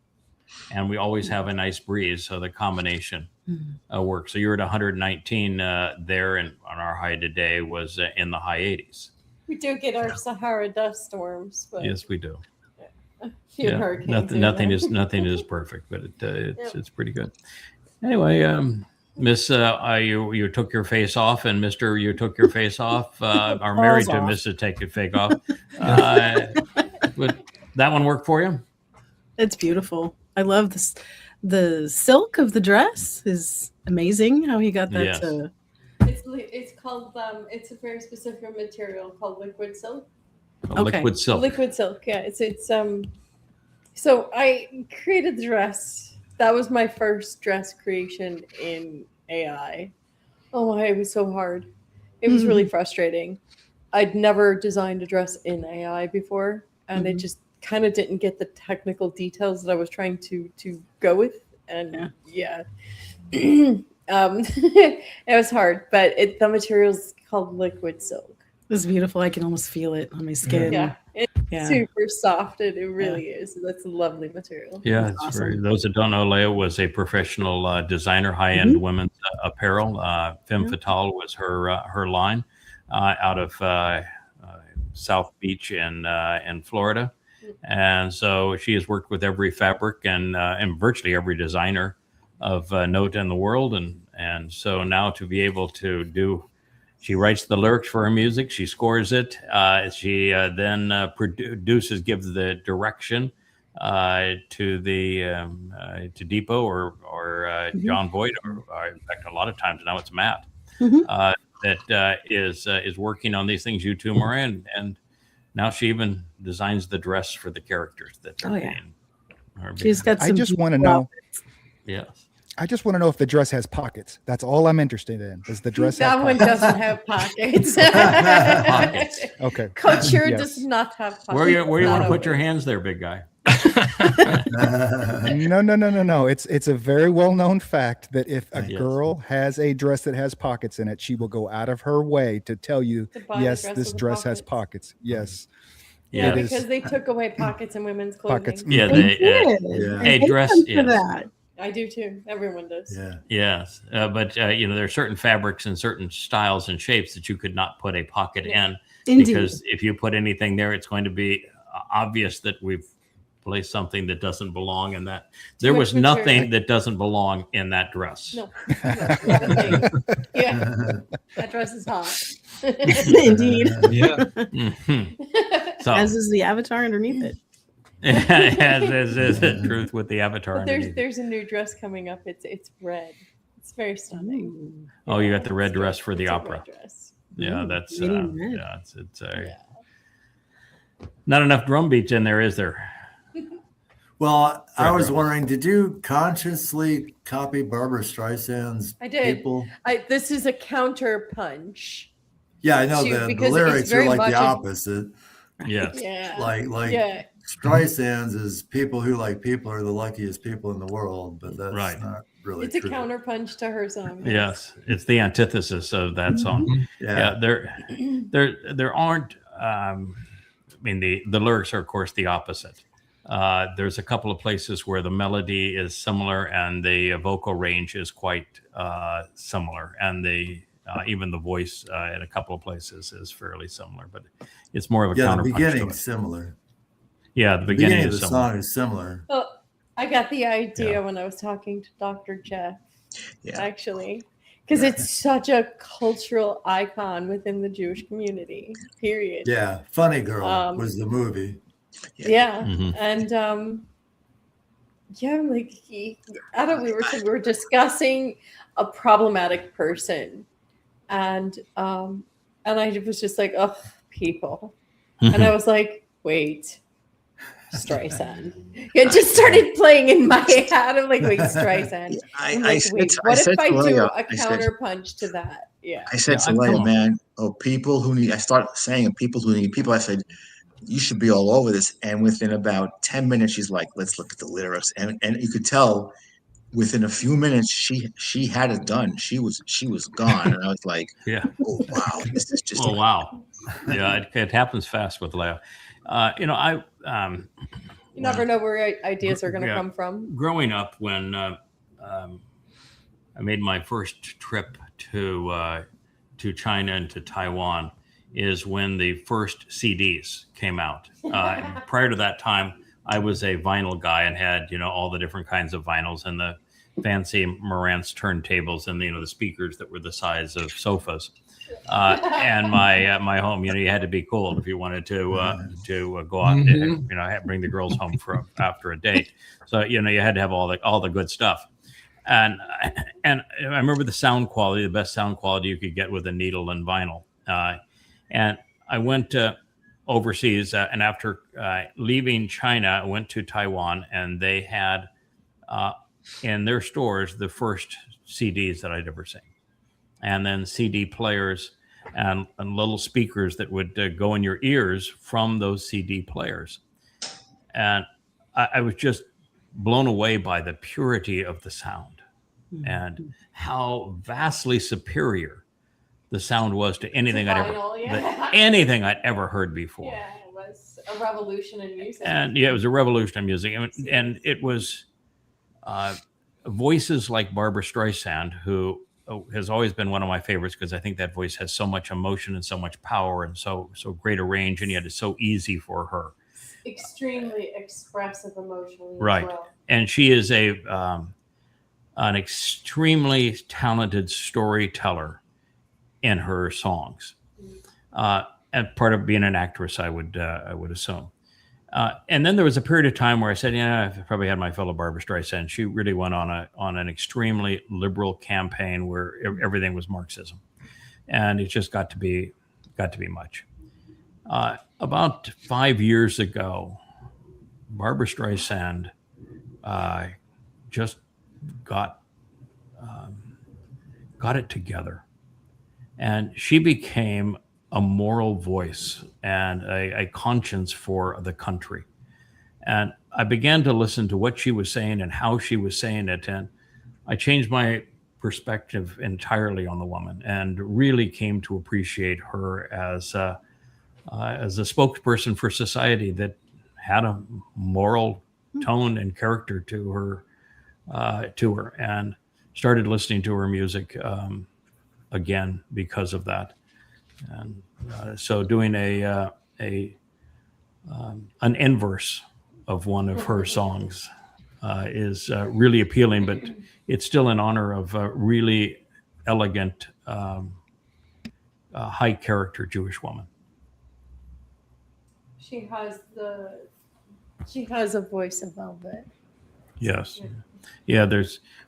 Speaker 2: And we always have a nice breeze. So the combination works. So you're at 119 there, and on our high today was in the high 80s.
Speaker 5: We do get our Sahara dust storms. But
Speaker 2: yes, we do.
Speaker 5: Hurricanes.
Speaker 2: Nothing is perfect, but it's pretty good. Anyway, Miss, you took your face off, and Mr., you took your face off. Are married to Mrs. Take Your Fake Off. Would that one work for you?
Speaker 4: It's beautiful. I love this. The silk of the dress is amazing. How he got that.
Speaker 2: Yes.
Speaker 5: It's called. It's a very specific material called liquid silk.
Speaker 2: Liquid silk.
Speaker 5: Liquid silk. Yeah. It's. So I created the dress. That was my first dress creation in AI. Oh my, it was so hard. It was really frustrating. I'd never designed a dress in AI before, and it just kind of didn't get the technical details that I was trying to go with. And it was hard, but the material's called liquid silk.
Speaker 4: was beautiful. I can almost feel it on my skin.
Speaker 5: Yeah, it's
Speaker 4: Yeah.
Speaker 5: super soft. It really is. That's a lovely material.
Speaker 2: Yeah, it's
Speaker 4: awesome.
Speaker 2: very, those that don't know, Leah was a professional designer, high-end women's apparel. Femme Fatale was her line out of South Beach in Florida. And so she has worked with every fabric and virtually every designer of note in the world. And so now to be able to do, she writes the lyrics for her music, she scores it, she then produces, gives the direction to to Depot or John Boyd, or in fact, a lot of times now it's Matt that is working on these things. You too, Maria, and now she even designs the dress for the characters that are being.
Speaker 4: She's got some.
Speaker 6: I just want to know.
Speaker 2: Yes.
Speaker 6: I just want to know if the dress has pockets. That's all I'm interested in. Does the dress
Speaker 5: that
Speaker 6: have
Speaker 5: one
Speaker 6: pockets?
Speaker 5: doesn't have pockets.
Speaker 2: Pockets.
Speaker 6: Okay.
Speaker 5: Couture does not have pockets.
Speaker 2: Where you want to put your hands there, big guy?
Speaker 6: No. It's a very well-known fact that if a girl has a dress that has pockets in it, she will go out of her way to tell you, yes, this dress has pockets. Yes.
Speaker 2: Yeah,
Speaker 5: because they took away pockets in women's clothing.
Speaker 6: Pockets.
Speaker 2: Yeah,
Speaker 4: They did.
Speaker 2: a dress.
Speaker 4: For that.
Speaker 5: I do too. Everyone does.
Speaker 3: Yeah.
Speaker 2: Yes, but there are certain fabrics and certain styles and shapes that you could not put a pocket in.
Speaker 4: Indeed.
Speaker 2: Because if you put anything there, it's going to be obvious that we've placed something that doesn't belong in that. There was nothing that doesn't belong in that dress.
Speaker 5: No. Yeah, that dress is hot.
Speaker 4: Indeed.
Speaker 8: Yeah.
Speaker 2: So,
Speaker 4: As is the avatar underneath it.
Speaker 2: as is the truth with the avatar.
Speaker 5: But there's a new dress coming up. It's red. It's very stunning.
Speaker 2: Oh, you got the red dress for the opera.
Speaker 5: Red dress.
Speaker 2: Yeah, that's
Speaker 4: red.
Speaker 2: it's not enough drum beats in there, is there?
Speaker 3: Well, I was wondering, did you consciously copy Barbara Streisand's
Speaker 5: I did.
Speaker 3: people?
Speaker 5: This is a counter punch.
Speaker 3: Yeah, I know the
Speaker 5: because
Speaker 3: lyrics
Speaker 5: it's
Speaker 3: are
Speaker 5: very
Speaker 3: like
Speaker 5: much
Speaker 3: the opposite.
Speaker 2: Yes.
Speaker 5: Yeah.
Speaker 3: Like
Speaker 5: yeah.
Speaker 3: Streisand's is people who like people are the luckiest people in the world, but that's
Speaker 2: Right.
Speaker 3: not really
Speaker 5: It's a
Speaker 3: true.
Speaker 5: counterpunch to her song.
Speaker 2: Yes, it's the antithesis of that song.
Speaker 3: Yeah.
Speaker 2: There aren't. I mean, the lyrics are, of course, the opposite. There's a couple of places where the melody is similar and the vocal range is quite similar, and even the voice in a couple of places is fairly similar, but it's more of a
Speaker 3: the
Speaker 2: counterpunch.
Speaker 3: beginning's similar.
Speaker 2: Yeah, the beginning
Speaker 3: of the
Speaker 2: is similar.
Speaker 3: song is similar.
Speaker 5: Well, I got the idea when I was talking to Dr. Jeff, actually, because it's such a cultural icon within the Jewish community, period.
Speaker 3: Yeah, Funny Girl was the movie.
Speaker 5: Yeah.
Speaker 2: Mhm.
Speaker 5: And like we were discussing a problematic person, and I was just like, oh, people, and I was like, wait, Streisand. It just started playing in my head. I'm like, wait, Streisand. What if I do a counterpunch to that? Yeah.
Speaker 7: I said to Leah, man, people who need. I started saying people who need people. I said, you should be all over this. And within about 10 minutes, she's like, let's look at the lyrics. And you could tell within a few minutes, she had it done. She was gone. And I was like,
Speaker 2: yeah.
Speaker 7: Oh, wow. This is just.
Speaker 2: Oh, wow. Yeah, it happens fast with Leah. You
Speaker 5: never know where ideas are going to come from.
Speaker 2: Growing up, when I made my first trip to China and to Taiwan, is when the first CDs came out. Prior to that time, I was a vinyl guy and had, all the different kinds of vinyls and the fancy Marantz turntables and, the speakers that were the size of sofas. And my home, you had to be cool if you wanted to go out and, bring the girls home after a date. So, you had to have all the good stuff. And I remember the sound quality, the best sound quality you could get with a needle and vinyl. And I went overseas, and after leaving China, I went to Taiwan, and they had in their stores the first CDs that I'd ever seen, and then CD players and little speakers that would go in your ears from those CD players. And I was just blown away by the purity of the sound and how vastly superior the sound was to anything
Speaker 5: Vinyl,
Speaker 2: anything I'd ever heard before.
Speaker 5: Yeah, it was a revolution in music.
Speaker 2: And yeah, it was a revolution in music, and it was voices like Barbara Streisand, who has always been one of my favorites because I think that voice has so much emotion and so much power and so great a range, and yet it's so easy for her.
Speaker 5: Extremely expressive emotionally,
Speaker 2: right?
Speaker 5: As well.
Speaker 2: And she is an extremely talented storyteller in her songs, and part of being an actress, I would assume. And then there was a period of time where I said, yeah, I've probably had my fill of Barbara Streisand. She really went on an extremely liberal campaign where everything was Marxism, and it just got to be much. About 5 years ago, Barbara Streisand just got it together, and she became a moral voice and a conscience for the country. And I began to listen to what she was saying and how she was saying it, and I changed my perspective entirely on the woman and really came to appreciate her as a spokesperson for society that had a moral tone and character to her, and started listening to her music again because of that. And so doing an inverse of one of her songs is really appealing, but it's still in honor of a really elegant, high character Jewish woman.
Speaker 5: She has a voice of velvet.
Speaker 2: Yes. Yeah,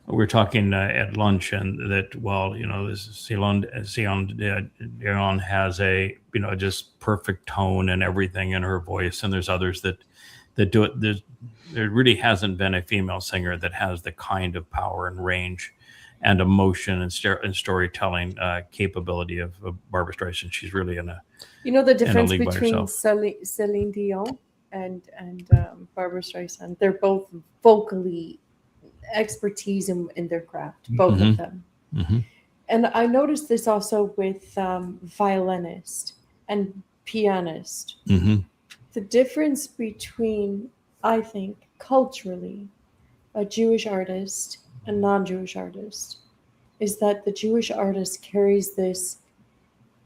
Speaker 2: we're talking at lunch, and that, well, this Sion Dion has a, just perfect tone and everything in her voice, and there's others that do it. There really hasn't been a female singer that has the kind of power and range and emotion and storytelling capability of Barbara Streisand. She's really in a
Speaker 5: the difference
Speaker 2: in a league
Speaker 5: between Celine Dion and Barbara Streisand. They're both vocally expertise in their craft, both of them.
Speaker 2: Mm-hmm.
Speaker 5: And I noticed this also with violinist and pianist.
Speaker 2: Mm-hmm.
Speaker 5: The difference between, I think, culturally, a Jewish artist and non-Jewish artist is that the Jewish artist carries this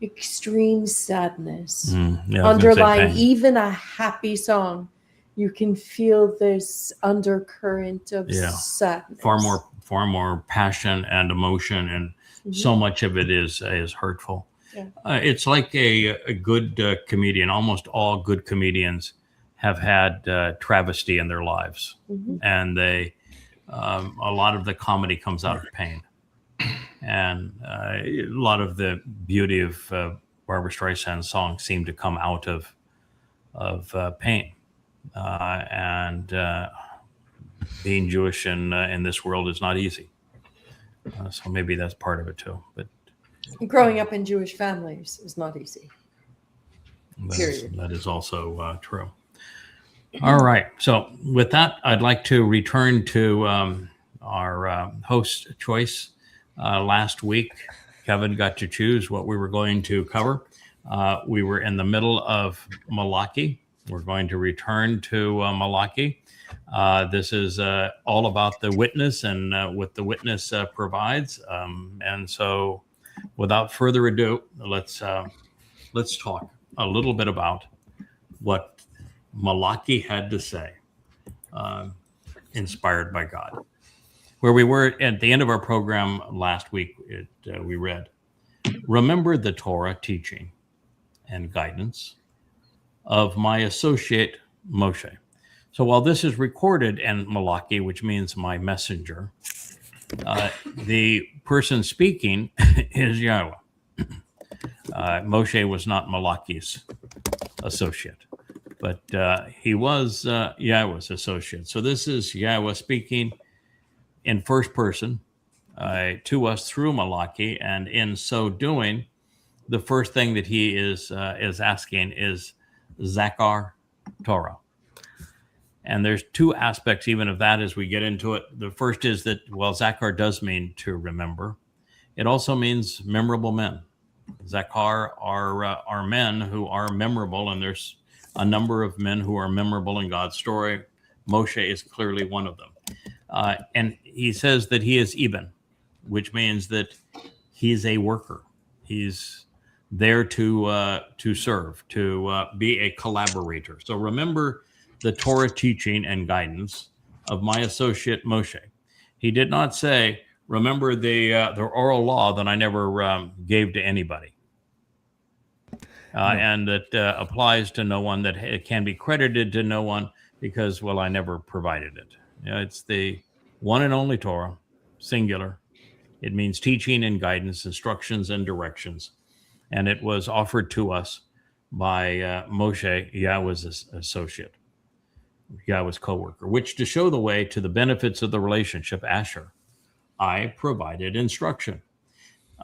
Speaker 5: extreme sadness underlying even a happy song. You can feel this undercurrent of sadness.
Speaker 2: Far more passion and emotion, and so much of it is hurtful.
Speaker 5: Yeah.
Speaker 2: It's like a good comedian. Almost all good comedians have had travesty in their lives, and they a lot of the comedy comes out of pain, and a lot of the beauty of Barbara Streisand's songs seem to come out of pain. And being Jewish in this world is not easy. So maybe that's part of it too. But
Speaker 5: growing up in Jewish families is not easy.
Speaker 2: That is also true. All right. So with that, I'd like to return to our host choice. Last week, Kevin got to choose what we were going to cover. We were in the middle of Malachi. We're going to return to Malachi. This is all about the witness and what the witness provides. And so, without further ado, let's talk a little bit about what Malachi had to say, inspired by God. Where we were at the end of our program last week, we read, "Remember the Torah teaching and guidance of my associate Moshe." So while this is recorded in Malachi, which means my messenger, the person speaking is Yahweh. Moshe was not Malachi's associate, but he was Yahweh's associate. So this is Yahweh speaking in first person to us through Malachi, and in so doing, the first thing that he is asking is Zakar Torah. And there's two aspects even of that as we get into it. The first is that, well, Zakar does mean to remember. It also means memorable men. Zakar are men who are memorable, and there's a number of men who are memorable in God's story. Moshe is clearly one of them. And he says that he is Eben, which means that he's a worker. He's there to serve, to be a collaborator. So remember the Torah teaching and guidance of my associate Moshe. He did not say, remember the oral law that I never gave to anybody. And that applies to no one, that it can be credited to no one because, well, I never provided it. It's the one and only Torah, singular. It means teaching and guidance, instructions and directions. And it was offered to us by Moshe, Yahweh's associate, Yahweh's co-worker, which to show the way to the benefits of the relationship, Asher, I provided instruction.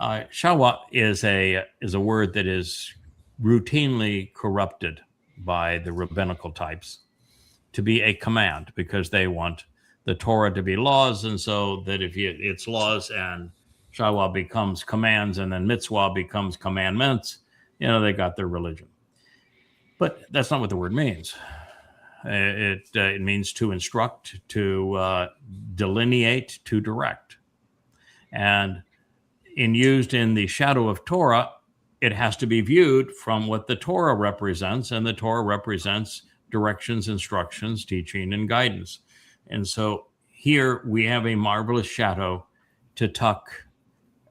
Speaker 2: Shawa is a word that is routinely corrupted by the rabbinical types to be a command, because they want the Torah to be laws, and so that if it's laws and Shawa becomes commands and then mitzvah becomes commandments, they got their religion. But that's not what the word means. It means to instruct, to delineate, to direct. And used in the shadow of Torah, it has to be viewed from what the Torah represents, and the Torah represents directions, instructions, teaching, and guidance. And so here we have a marvelous shadow to tuck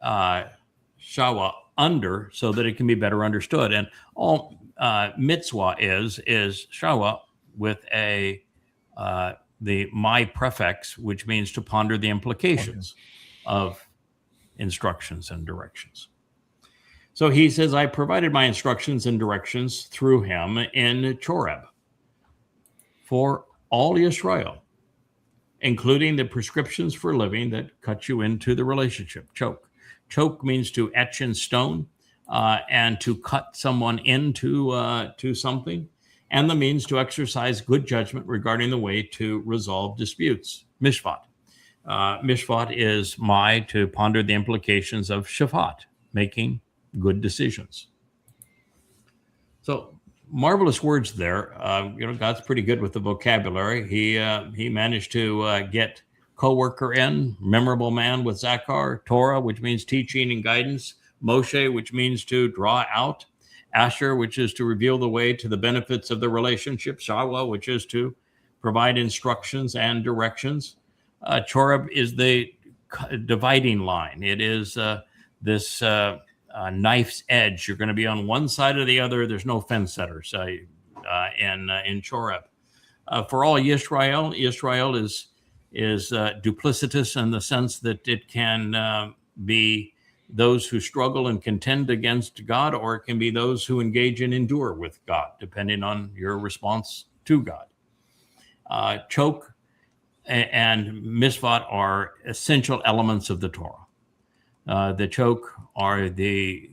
Speaker 2: Shawa under so that it can be better understood. And all mitzvah is Shawa with the my prefix, which means to ponder the implications of instructions and directions. So he says, I provided my instructions and directions through him in Choreb for all Israel, including the prescriptions for living that cut you into the relationship. Choke. Choke means to etch in stone and to cut someone into to something, and the means to exercise good judgment regarding the way to resolve disputes. Mishpat. Mishpat is to ponder the implications of Shaphat, making good decisions. So marvelous words there. God's pretty good with the vocabulary. He managed to get co-worker in, memorable man with Zakar, Torah, which means teaching and guidance, Moshe, which means to draw out, Asher, which is to reveal the way to the benefits of the relationship, Shawa, which is to provide instructions and directions. Choreb is the dividing line. It is this knife's edge. You're going to be on one side or the other. There's no fence setters in Choreb. For all Yisrael, Israel is duplicitous in the sense that it can be those who struggle and contend against God, or it can be those who engage and endure with God, depending on your response to God. Choke and misvat are essential elements of the Torah. The choke are the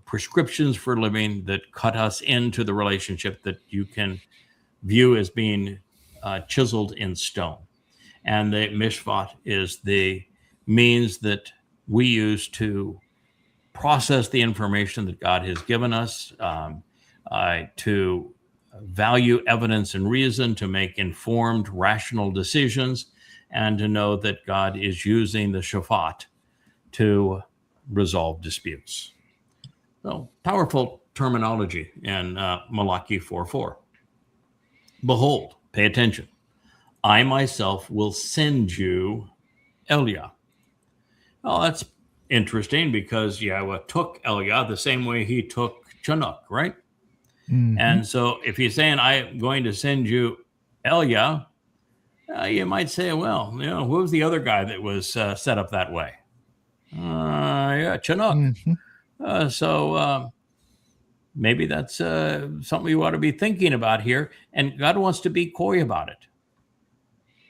Speaker 2: prescriptions for living that cut us into the relationship that you can view as being chiseled in stone. And the mishvat is the means that we use to process the information that God has given us, to value evidence and reason, to make informed, rational decisions, and to know that God is using the shaphat to resolve disputes. So powerful terminology in Malachi 4:4. Behold, pay attention. I myself will send you Eliah. Well, that's interesting because Yahweh took Eliah the same way he took Chinook, right? Mm-hmm. And so if he's saying, I'm going to send you Eliah, you might say, well, who was the other guy that was set up that way? Chinook. Mm-hmm. So maybe that's something you ought to be thinking about here. And God wants to be coy about it.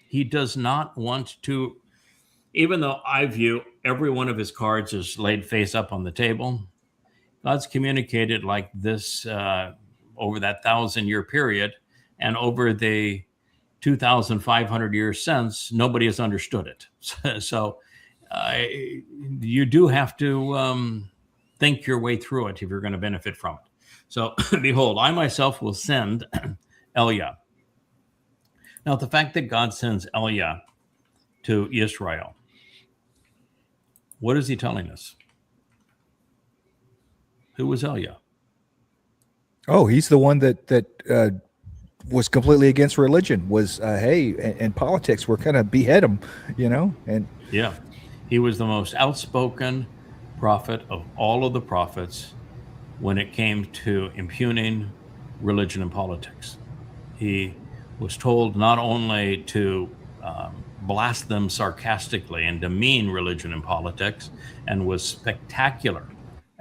Speaker 2: He does not want to, even though I view every one of his cards is laid face up on the table, God's communicated like this over that 1,000-year period, and over the 2,500 years since, nobody has understood it. So you do have to think your way through it if you're going to benefit from it. So, behold, I myself will send Elia. Now, the fact that God sends Elia to Israel, what is he telling us? Who was Elia?
Speaker 6: Oh, he's the one that was completely against religion. Was and politics. We're kind of behead him, And
Speaker 2: yeah, he was the most outspoken prophet of all of the prophets when it came to impugning religion and politics. He was told not only to blast them sarcastically and demean religion and politics, and was spectacular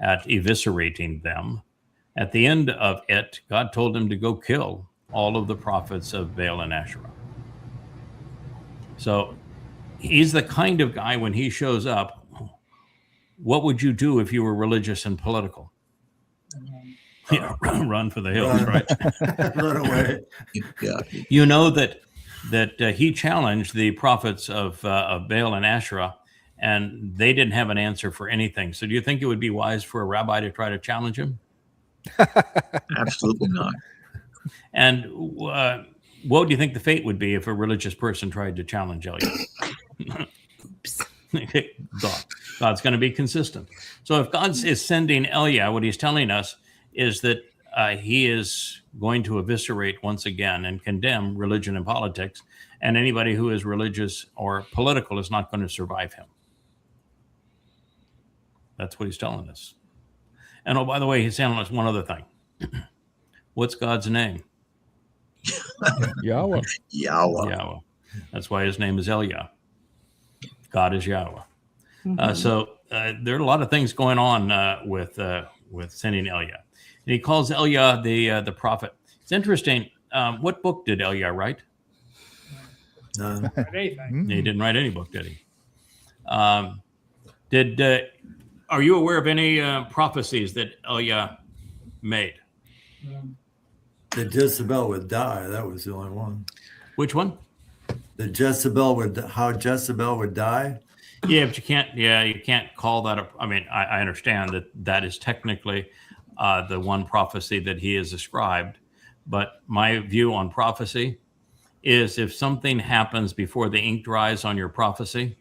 Speaker 2: at eviscerating them. At the end of it, God told him to go kill all of the prophets of Baal and Asherah. So he's the kind of guy, when he shows up, what would you do if you were religious and political? Run for the hills, right?
Speaker 3: Run away.
Speaker 7: Yeah.
Speaker 2: You know that he challenged the prophets of Baal and Asherah, and they didn't have an answer for anything. So do you think it would be wise for a rabbi to try to challenge him?
Speaker 7: Absolutely not.
Speaker 2: And what do you think the fate would be if a religious person tried to challenge Elia? God's going to be consistent. So if God is sending Elia, what he's telling us is that he is going to eviscerate once again and condemn religion and politics, and anybody who is religious or political is not going to survive him. That's what he's telling us. And oh, by the way, he's telling us one other thing. What's God's name?
Speaker 6: Yahweh.
Speaker 2: Yahweh. That's why his name is Elia. God is Yahweh.
Speaker 4: Mhm.
Speaker 2: So there are a lot of things going on with sending Elia. And he calls Elia the prophet. It's interesting. What book did Elia write?
Speaker 3: None.
Speaker 9: Anything.
Speaker 2: He didn't write any book, did he? Are you aware of any prophecies that Elia made?
Speaker 3: That Jezebel would die. That was the only one.
Speaker 2: Which one?
Speaker 3: That how Jezebel would die.
Speaker 2: Yeah, but you can't call that I understand that is technically the one prophecy that he has ascribed. But my view on prophecy is if something happens before the ink dries on your prophecy,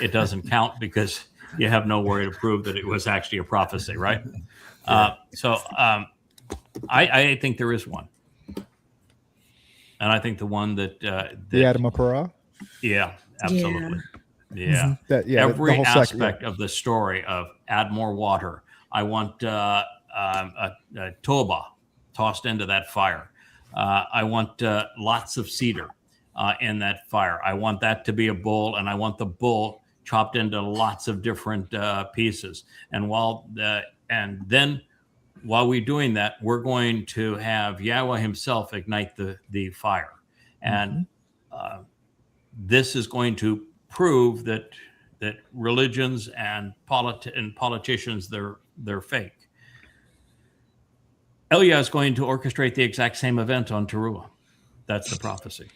Speaker 2: it doesn't count because you have no way to prove that it was actually a prophecy, right? So I think there is one. And I think the one that
Speaker 6: the Adam of Parah.
Speaker 2: Yeah, absolutely. Yeah.
Speaker 6: Mm-hmm.
Speaker 2: Every aspect of the story of add more water. I want Toba tossed into that fire. I want lots of cedar in that fire. I want that to be a bull, and I want the bull chopped into lots of different pieces. And then while we're doing that, we're going to have Yahweh himself ignite the fire. And this is going to prove that religions and politicians, they're fake. Elia is going to orchestrate the exact same event on Teruah. That's the prophecy.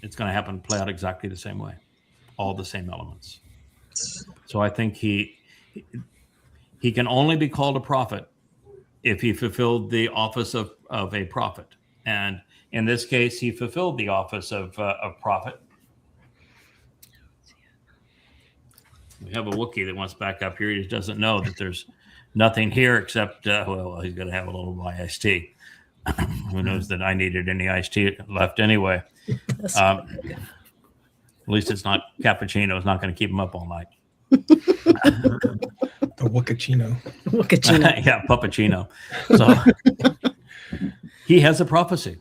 Speaker 2: It's going to happen, play out exactly the same way. All the same elements. So I think he can only be called a prophet if he fulfilled the office of a prophet. And in this case, he fulfilled the office of prophet. We have a Wookiee that wants back up here. He doesn't know that there's nothing here except, he's going to have a little of my iced tea. Who knows that I needed any iced tea left anyway. At least it's not cappuccino. It's not going to keep him up all night.
Speaker 8: The Wookachino.
Speaker 2: Yeah, Puppuccino. So he has a prophecy,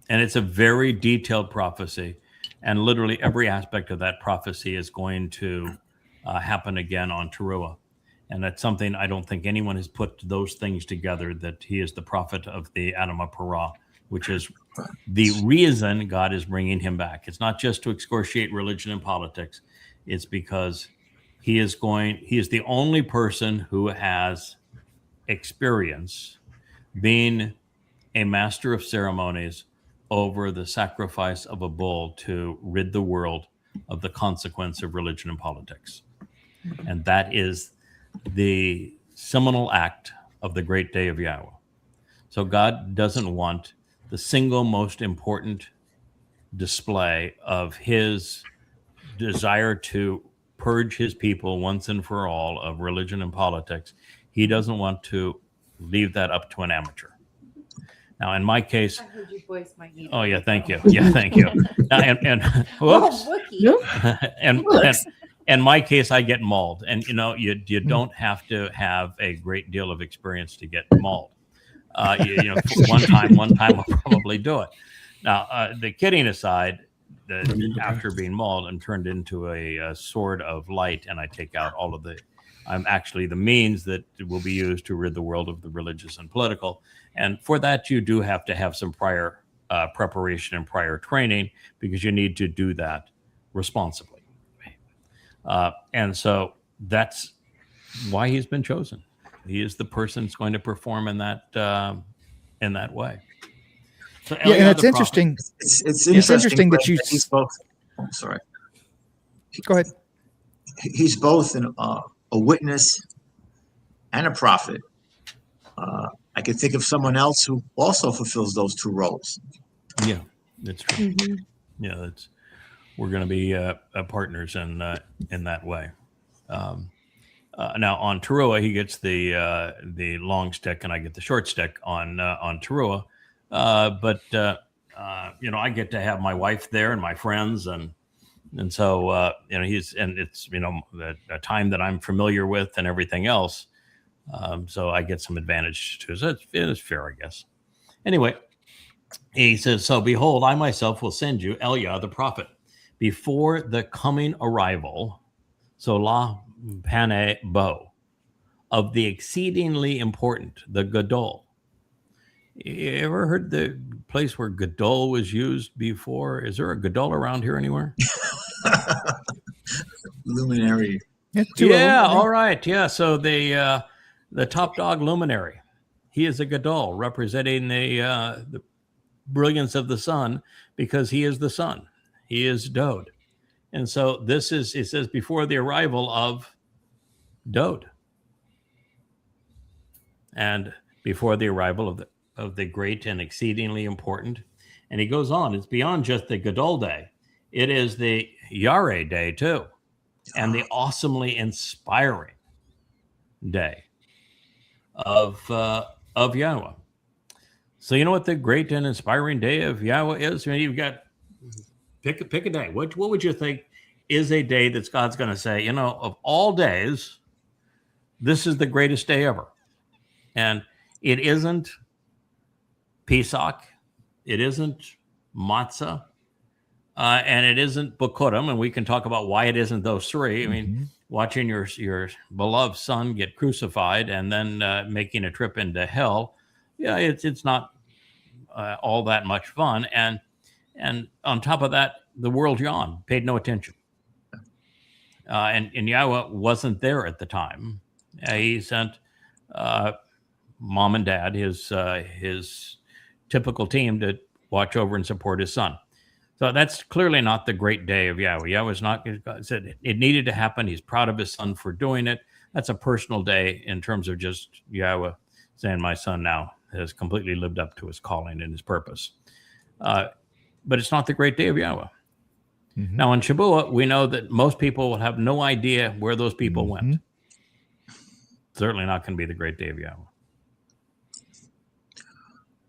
Speaker 2: and it's a very detailed prophecy, and literally every aspect of that prophecy is going to happen again on Teruah. And that's something I don't think anyone has put those things together, that he is the prophet of the Adam of Parah, which is the reason God is bringing him back. It's not just to excoriate religion and politics. It's because he is the only person who has experience being a master of ceremonies over the sacrifice of a bull to rid the world of the consequence of religion and politics. And that is the seminal act of the great day of Yahweh. So God doesn't want the single most important display of his desire to purge his people once and for all of religion and politics. He doesn't want to leave that up to an amateur. Now, in my case,
Speaker 5: I heard you voice my need.
Speaker 2: oh yeah, thank you. Yeah, thank you. Now, and whoops. and in my case, I get mauled, and you don't have to have a great deal of experience to get mauled. One time will probably do it. Now, the kidding aside, after being mauled, I'm turned into a sword of light, and I take out all of the. I'm actually the means that will be used to rid the world of the religious and political. And for that, you do have to have some prior preparation and prior training, because you need to do that responsibly. And so that's why he's been chosen. He is the person that's going to perform in that way. So,
Speaker 6: yeah, and it's interesting.
Speaker 7: It's
Speaker 6: interesting that you.
Speaker 7: He's both. Oh, sorry.
Speaker 6: Go ahead.
Speaker 7: He's both a witness and a prophet. I can think of someone else who also fulfills those two roles.
Speaker 2: Yeah, that's true. Mm-hmm. Yeah, we're going to be partners in that way. Now on Teruah, he gets the long stick, and I get the short stick on Teruah. But I get to have my wife there and my friends, and so it's a time that I'm familiar with and everything else. So I get some advantage too. So it's fair, I guess. Anyway, he says, "So behold, I myself will send you Eliah the prophet before the coming arrival, so la pane bo, of the exceedingly important, the Gadol." You ever heard the place where Gadol was used before? Is there a Gadol around here anywhere?
Speaker 7: Luminary.
Speaker 2: Yeah, all right. Yeah, so the top dog luminary, he is a Gadol, representing the brilliance of the sun, because he is the sun. He is Dode. And so it says before the arrival of Dode, and before the arrival of the great and exceedingly important. And he goes on, it's beyond just the Gadol day. It is the Yare day too, and the awesomely inspiring day of Yahweh. So you know what the great and inspiring day of Yahweh is? I mean, you've got, pick a day. What would you think is a day that God's going to say, of all days, this is the greatest day ever? And it isn't Pesach, it isn't Matzah, and it isn't Bokurim, and we can talk about why it isn't those three. I mean, watching your beloved son get crucified and then making a trip into hell, yeah, it's not all that much fun. And on top of that, the world yawned, paid no attention, and Yahweh wasn't there at the time. He sent mom and dad, his typical team, to watch over and support his son. So that's clearly not the great day of Yahweh. Yahweh's not, God said it needed to happen. He's proud of his son for doing it. That's a personal day in terms of just Yahweh saying, my son now has completely lived up to his calling and his purpose. But it's not the great day of Yahweh. Mm-hmm. Now on Shabuah, we know that most people will have no idea where those people went. Certainly not going to be the great day of Yahweh.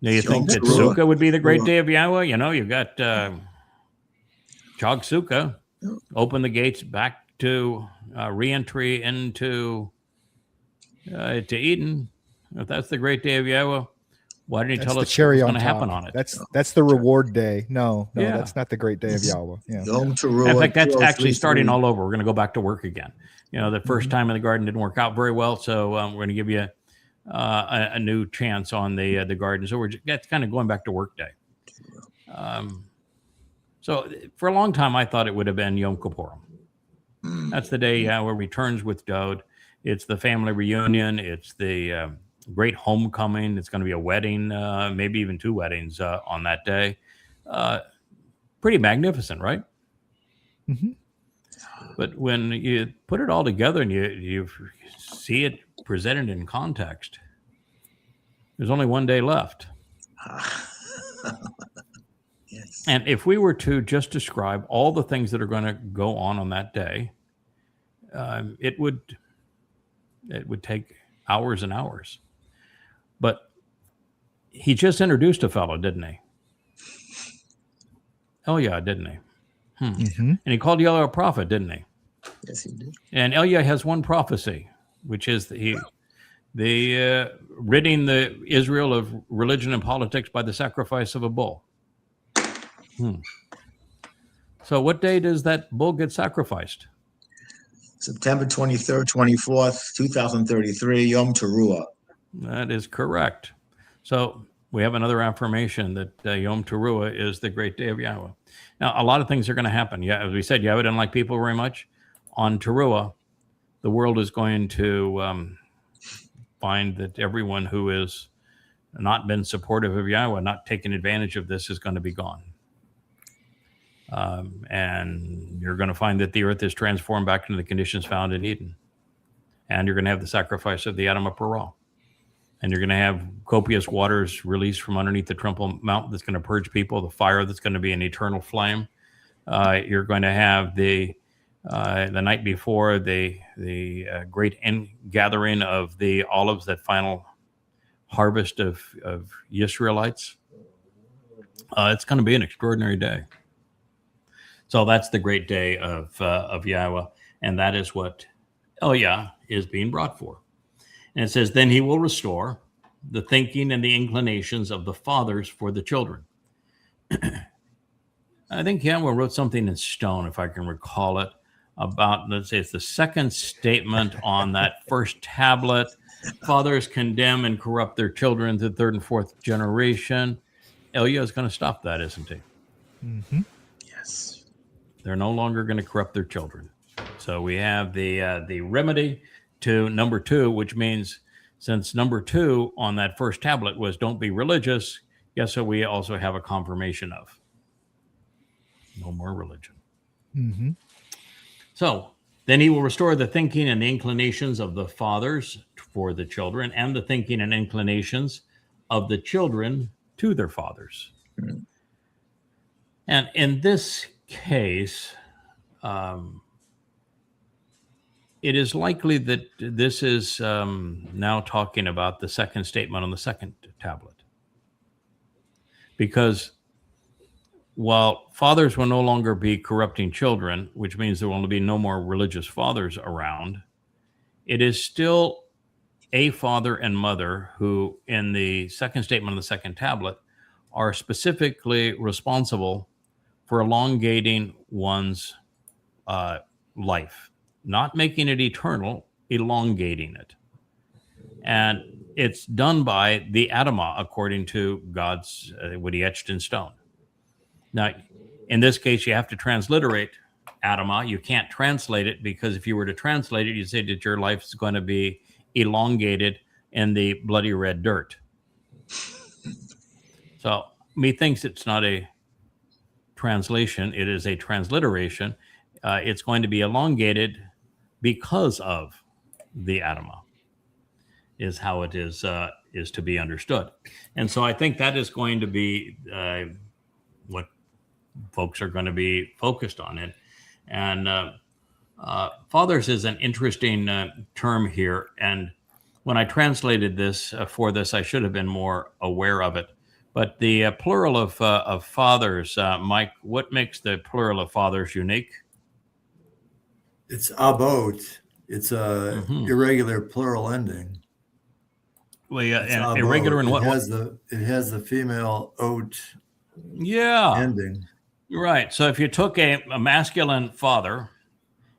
Speaker 2: Now, you think that Sukkah would be the great day of Yahweh? You've got Chag Sukkah, open the gates back to re-entry into to Eden. If that's the great day of Yahweh, why didn't you tell us what's going to happen on it?
Speaker 6: That's the reward day. No, that's not the great day of Yahweh. Yeah.
Speaker 2: In fact, that's actually starting all over. We're going to go back to work again. The first time in the garden didn't work out very well, so we're going to give you a new chance on the garden. So that's kind of going back to work day. So for a long time, I thought it would have been Yom Kippurim. That's the day Yahweh returns with Dode. It's the family reunion. It's the great homecoming. It's going to be a wedding, maybe even two weddings on that day. Pretty magnificent, right?
Speaker 6: Mm-hmm.
Speaker 2: But when you put it all together and you see it presented in context, there's only one day left.
Speaker 7: Yes.
Speaker 2: And if we were to just describe all the things that are going to go on that day, it would take hours and hours. But he just introduced a fellow, didn't he? Oh yeah, didn't he?
Speaker 6: Mm-hmm.
Speaker 2: And he called Eliah a prophet, didn't he?
Speaker 7: Yes, he did.
Speaker 2: And Eliah has one prophecy, which is the ridding the Israel of religion and politics by the sacrifice of a bull. So what day does that bull get sacrificed?
Speaker 7: September 23rd, 24th, 2033, Yom Teruah.
Speaker 2: That is correct. So we have another affirmation that Yom Teruah is the great day of Yahweh. Now, a lot of things are going to happen. Yeah, as we said, Yahweh doesn't like people very much. On Teruah, the world is going to find that everyone who has not been supportive of Yahweh, not taking advantage of this, is going to be gone. And you're going to find that the earth is transformed back into the conditions found in Eden. And you're going to have the sacrifice of the Adam of Perah. And you're going to have copious waters released from underneath the Temple Mount that's going to purge people, the fire that's going to be an eternal flame. You're going to have the night before the great gathering of the olives, that final harvest of Israelites. It's going to be an extraordinary day. So that's the great day of Yahweh, and that is what Eliah is being brought for. And it says, then he will restore the thinking and the inclinations of the fathers for the children. I think Yahweh wrote something in stone, if I can recall it, about, let's say it's the second statement on that first tablet. Fathers condemn and corrupt their children to the third and fourth generation. Eliah is going to stop that, isn't he?
Speaker 6: Mm-hmm.
Speaker 7: Yes.
Speaker 2: They're no longer going to corrupt their children. So we have the remedy to number 2, which means since number 2 on that first tablet was don't be religious, guess what we also have a confirmation of? No more religion.
Speaker 6: Mm-hmm.
Speaker 2: So then he will restore the thinking and the inclinations of the fathers for the children, and the thinking and inclinations of the children to their fathers.
Speaker 7: Mm-hmm.
Speaker 2: And in this case, it is likely that this is now talking about the second statement on the second tablet. Because while fathers will no longer be corrupting children, which means there will be no more religious fathers around, it is still a father and mother who, in the second statement on the second tablet, are specifically responsible for elongating one's life. Not making it eternal, elongating it. And it's done by the Adamah, according to God's, what he etched in stone. Now, in this case, you have to transliterate Adamah. You can't translate it, because if you were to translate it, you'd say that your life is going to be elongated in the bloody red dirt. So, methinks it's not a translation, it is a transliteration. It's going to be elongated because of the Adamah, is how it is to be understood. And so I think that is going to be what folks are going to be focused on. And fathers is an interesting term here. And when I translated this for this, I should have been more aware of it. But the plural of fathers, Mike, what makes the plural of fathers unique?
Speaker 3: It's abot. It's a irregular plural ending.
Speaker 2: Well, yeah, and irregular in what?
Speaker 3: It has the female oat.
Speaker 2: Yeah.
Speaker 3: Ending.
Speaker 2: Right. So if you took a masculine father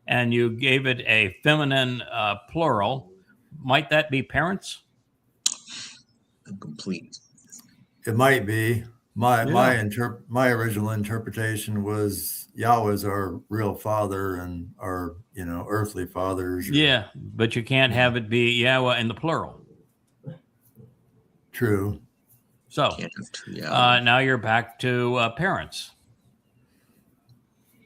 Speaker 2: and you gave it a feminine plural, might that be parents?
Speaker 7: Complete.
Speaker 3: It might be. My original interpretation was Yahweh's our real father and our earthly fathers.
Speaker 2: Yeah, but you can't have it be Yahweh in the plural.
Speaker 3: True.
Speaker 2: So now you're back to parents,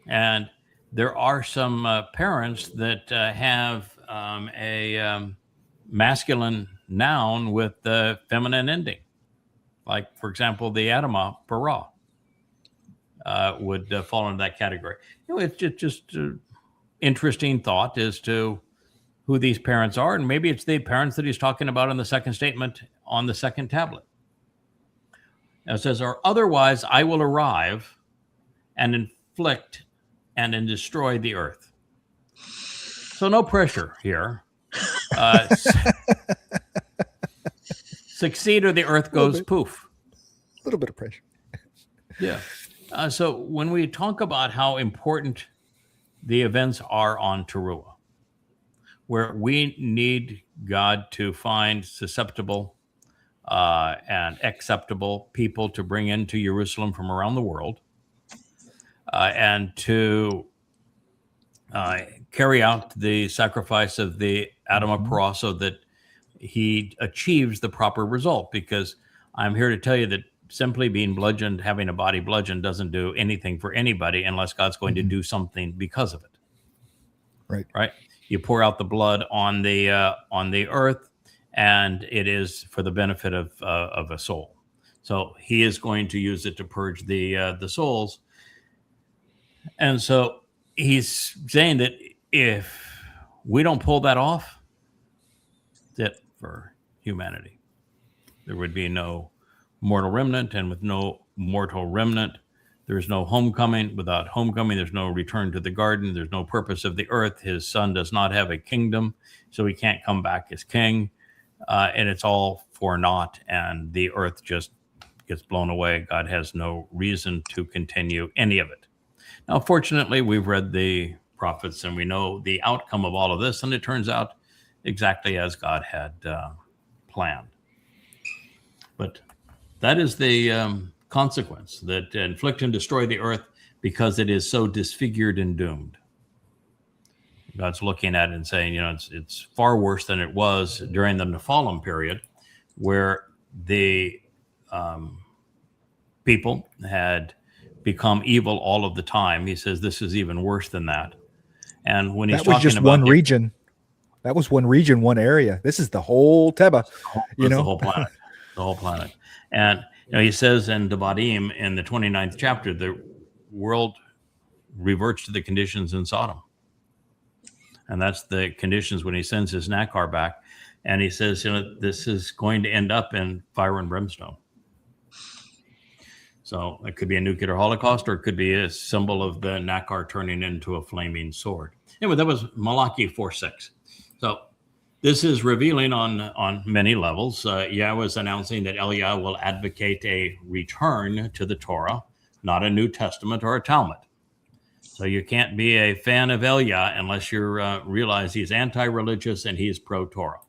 Speaker 2: and there are some parents that have a masculine noun with the feminine ending. Like, for example, the Adamah Parah would fall into that category. It's just interesting thought as to who these parents are, and maybe it's the parents that he's talking about in the second statement on the second tablet. Now it says, or otherwise I will arrive and inflict and then destroy the earth. So no pressure here. Succeed or the earth goes poof.
Speaker 6: A little bit of pressure.
Speaker 2: Yeah. So when we talk about how important the events are on Teruah, where we need God to find susceptible and acceptable people to bring into Jerusalem from around the world, and to carry out the sacrifice of the Adamah Parah so that he achieves the proper result. Because I'm here to tell you that simply being bludgeoned, having a body bludgeoned, doesn't do anything for anybody unless God's going to do something because of it. Right. You pour out the blood on the earth, and it is for the benefit of a soul. So he is going to use it to purge the souls. And so he's saying that if we don't pull that off, that's it for humanity. There would be no mortal remnant, and with no mortal remnant, there's no homecoming. Without homecoming, there's no return to the garden. There's no purpose of the earth. His son does not have a kingdom, so he can't come back as king. And it's all for naught, and the earth just gets blown away. God has no reason to continue any of it. Now, fortunately, we've read the prophets, and we know the outcome of all of this, and it turns out exactly as God had planned. But that is the consequence, that inflict and destroy the earth because it is so disfigured and doomed. God's looking at it and saying, it's far worse than it was during the Nephilim period, where the people had become evil all of the time. He says this is even worse than that. And when he's
Speaker 6: that was
Speaker 2: talking
Speaker 6: just
Speaker 2: about
Speaker 6: one region, that was one region, one area. This is the whole Teba,
Speaker 2: the whole planet. And he says in Devarim in the 29th chapter, the world reverts to the conditions in Sodom. And that's the conditions when he sends his Nakar back. And he says, this is going to end up in fire and brimstone. So it could be a nuclear holocaust, or it could be a symbol of the Nakar turning into a flaming sword. Anyway, that was Malachi 4:6. So this is revealing on many levels. Yahweh is announcing that Eliah will advocate a return to the Torah, not a New Testament or a Talmud. So you can't be a fan of Eliah unless you realize he's anti-religious and he's pro-Torah.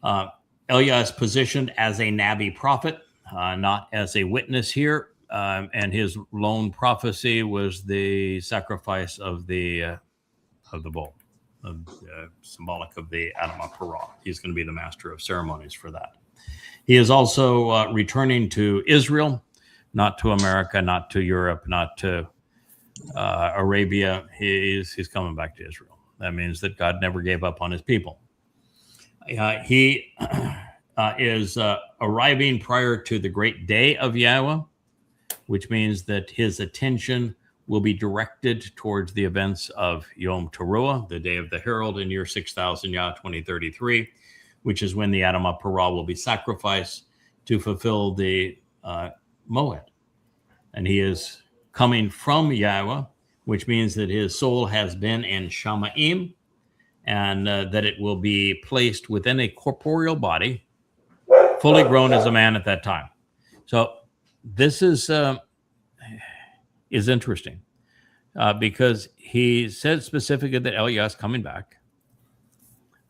Speaker 2: Eliah is positioned as a Nabi prophet, not as a witness here. And his lone prophecy was the sacrifice of the bull. Symbolic of the Adamah Parah. He's going to be the master of ceremonies for that. He is also returning to Israel, not to America, not to Europe, not to Arabia. He's coming back to Israel. That means that God never gave up on his people. He is arriving prior to the great day of Yahweh, which means that his attention will be directed towards the events of Yom Teruah, the day of the herald in year 6000 Yah 2033, which is when the Adamah Parah will be sacrificed to fulfill the Moed. And he is coming from Yahweh, which means that his soul has been in Shamaim, and that it will be placed within a corporeal body, fully grown as a man at that time. So this is interesting because he said specifically that Eliah is coming back.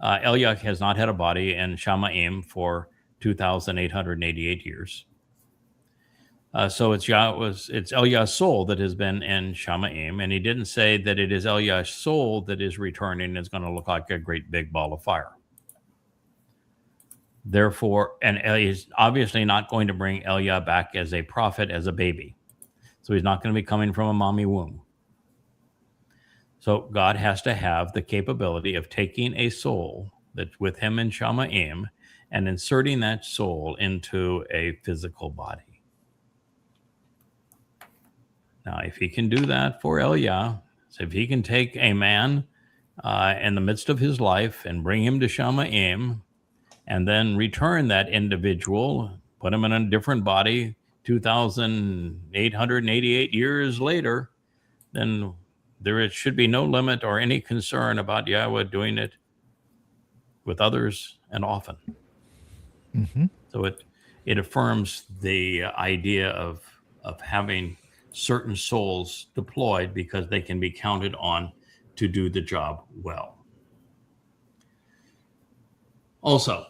Speaker 2: Eliah has not had a body in Shamaim for 2,888 years. So it's Eliah's soul that has been in Shamaim, and he didn't say that it is Eliah's soul that is returning and is going to look like a great big ball of fire. Therefore, and he's obviously not going to bring Eliah back as a prophet, as a baby. So he's not going to be coming from a mommy womb. So God has to have the capability of taking a soul that's with him in Shamayim and inserting that soul into a physical body. Now, if he can do that for Elia, so if he can take a man in the midst of his life and bring him to Shamayim and then return that individual, put him in a different body 2,888 years later, then there should be no limit or any concern about Yahweh doing it with others and often.
Speaker 6: Mm-hmm.
Speaker 2: So it affirms the idea of having certain souls deployed because they can be counted on to do the job well. Also,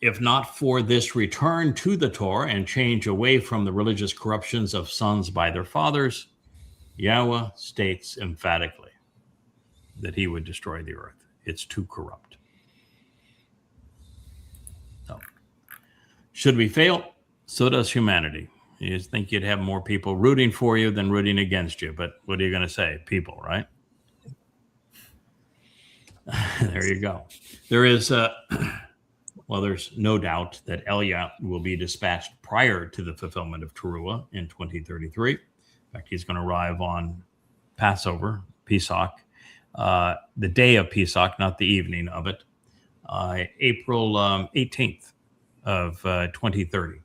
Speaker 2: if not for this return to the Torah and change away from the religious corruptions of sons by their fathers, Yahweh states emphatically that he would destroy the earth. It's too corrupt. So, should we fail, so does humanity. You just think you'd have more people rooting for you than rooting against you. But what are you going to say? People, right? There you go. There is, there's no doubt that Elia will be dispatched prior to the fulfillment of Teruah in 2033. In fact, he's going to arrive on Passover, Pesach, the day of Pesach, not the evening of it, April 18th of 2030.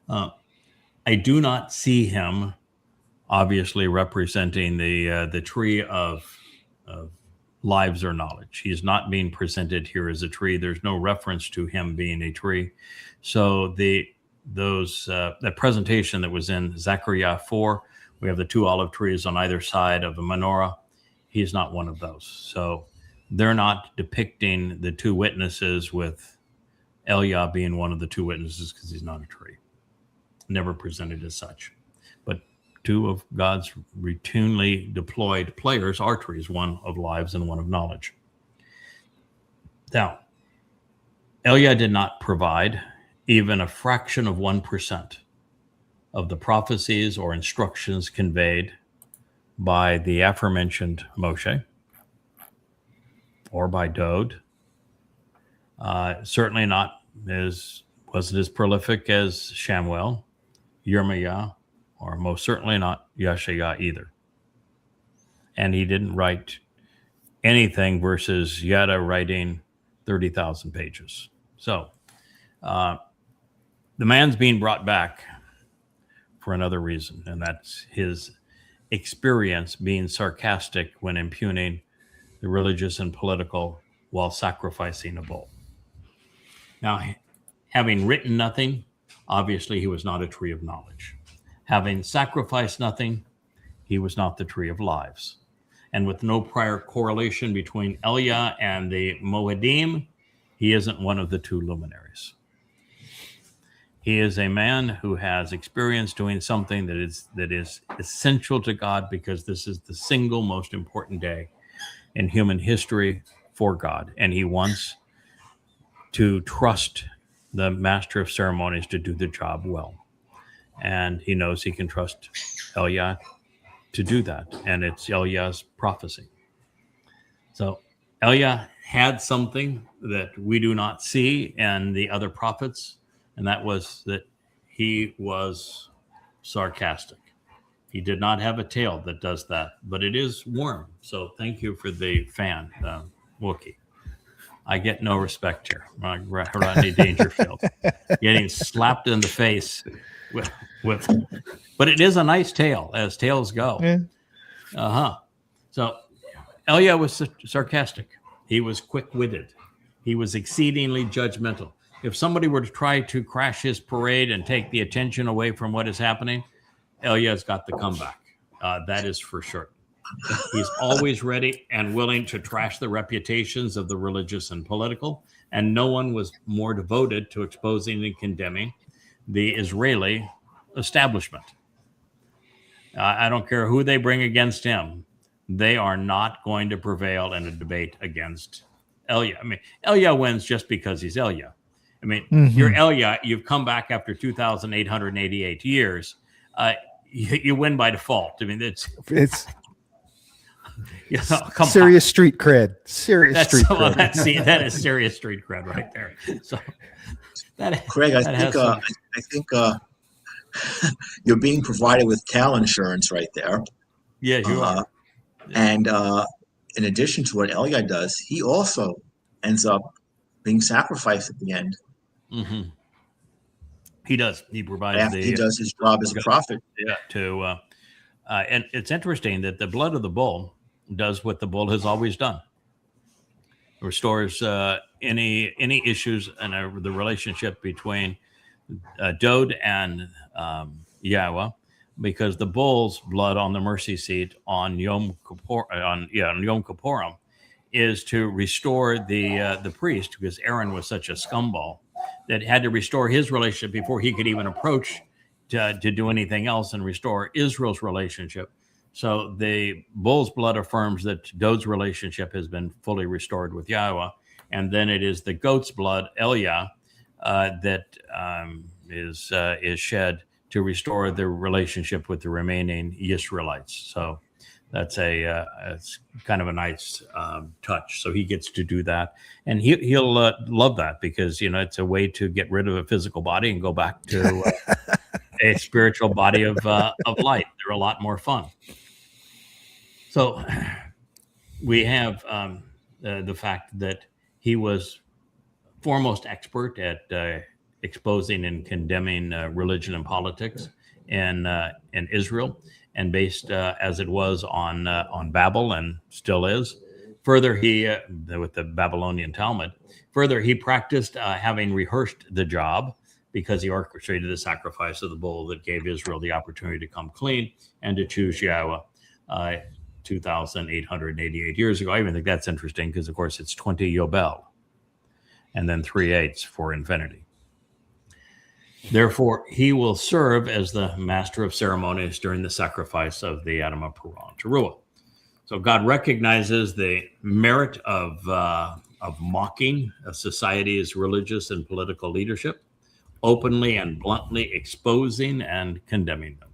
Speaker 2: I do not see him obviously representing the tree of lives or knowledge. He's not being presented here as a tree. There's no reference to him being a tree. So that presentation that was in Zechariah 4, we have the two olive trees on either side of a menorah. He's not one of those. So they're not depicting the two witnesses with Elia being one of the two witnesses because he's not a tree. Never presented as such. But two of God's routinely deployed players are trees, one of lives and one of knowledge. Now, Elia did not provide even a fraction of 1% of the prophecies or instructions conveyed by the aforementioned Moshe or by Dode. Certainly wasn't as prolific as Shamuel, Yirmiah, or most certainly not Yeshaya either. And he didn't write anything versus Yada writing 30,000 pages. So the man's being brought back for another reason, and that's his experience being sarcastic when impugning the religious and political while sacrificing a bull. Now, having written nothing, obviously he was not a tree of knowledge. Having sacrificed nothing, he was not the tree of lives. And with no prior correlation between Elia and the Moedim, he isn't one of the two luminaries. He is a man who has experience doing something that is essential to God, because this is the single most important day in human history for God. And he wants to trust the master of ceremonies to do the job well. And he knows he can trust Elia to do that. And it's Eliah's prophecy. So Elia had something that we do not see in the other prophets, and that was that he was sarcastic. He did not have a tail that does that, but it is warm. So thank you for the fan, Wookie. I get no respect here. Rodney Dangerfield getting slapped in the face with, but it is a nice tail, as tails go. Yeah. So Elia was sarcastic. He was quick-witted. He was exceedingly judgmental. If somebody were to try to crash his parade and take the attention away from what is happening, Elia's got the comeback. That is for sure. He's always ready and willing to trash the reputations of the religious and political, and no one was more devoted to exposing and condemning the Israeli establishment. I don't care who they bring against him. They are not going to prevail in a debate against Elia. I mean, Elia wins just because he's Elia. I mean, you're Elia. You've come back after 2,888 years. You win by default. I mean, it's You know, come
Speaker 6: serious
Speaker 2: on.
Speaker 6: street cred. Serious
Speaker 2: That's,
Speaker 6: street
Speaker 2: well,
Speaker 6: cred.
Speaker 2: that is serious street cred right there. So that,
Speaker 7: Craig, I
Speaker 2: that
Speaker 7: think
Speaker 2: has some,
Speaker 7: I think you're being provided with CAL insurance right there.
Speaker 2: yes, you are.
Speaker 7: And in addition to what Elia does, he also ends up being sacrificed at the end.
Speaker 2: Mm-hmm. He does. He provides
Speaker 7: After he does his job as a prophet.
Speaker 2: Yeah. And it's interesting that the blood of the bull does what the bull has always done. It restores any issues in the relationship between Dode and Yahweh, because the bull's blood on the mercy seat on Yom Kippur, on Yom Kippurim, is to restore the priest, because Aaron was such a scumball that had to restore his relationship before he could even approach to do anything else and restore Israel's relationship. So the bull's blood affirms that Dode's relationship has been fully restored with Yahweh, and then it is the goat's blood, Elia, that is shed to restore the relationship with the remaining Israelites. So that's it's kind of a nice touch. So he gets to do that, and he'll love that, because it's a way to get rid of a physical body and go back to a spiritual body of light. They're a lot more fun. So we have the fact that he was foremost expert at exposing and condemning religion and politics in Israel, and based as it was on Babel and still is. Further, he with the Babylonian Talmud. Further, he practiced having rehearsed the job, because he orchestrated the sacrifice of the bull that gave Israel the opportunity to come clean and to choose Yahweh 2,888 years ago. I even think that's interesting, because, of course, it's 20 Yobel and then 3/8 for infinity. Therefore, he will serve as the master of ceremonies during the sacrifice of the Adam of Puran Teruah. So God recognizes the merit of mocking a society's religious and political leadership, openly and bluntly exposing and condemning them.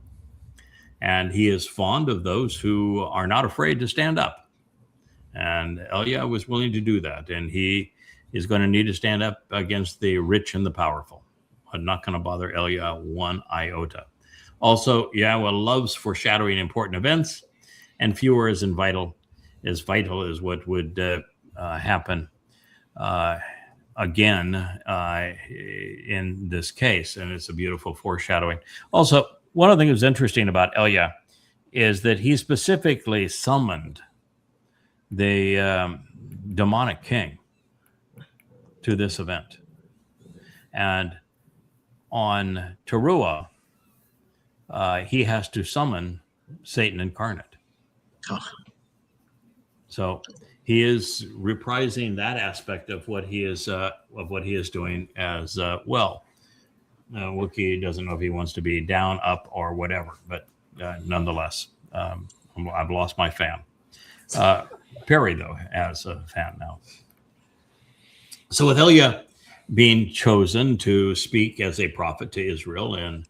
Speaker 2: And he is fond of those who are not afraid to stand up. And Elia was willing to do that. And he is going to need to stand up against the rich and the powerful. I'm not going to bother Elia one iota. Also, Yahweh loves foreshadowing important events, and fewer is vital as what would happen again in this case. And it's a beautiful foreshadowing. Also, one of the things that's interesting about Elia is that he specifically summoned the demonic king to this event. And on Teruah, he has to summon Satan incarnate. So he is reprising that aspect of what he is doing as well. Wookiee doesn't know if he wants to be down, up, or whatever, but nonetheless, I've lost my fan. Perry, though, has a fan now. So with Elia being chosen to speak as a prophet to Israel in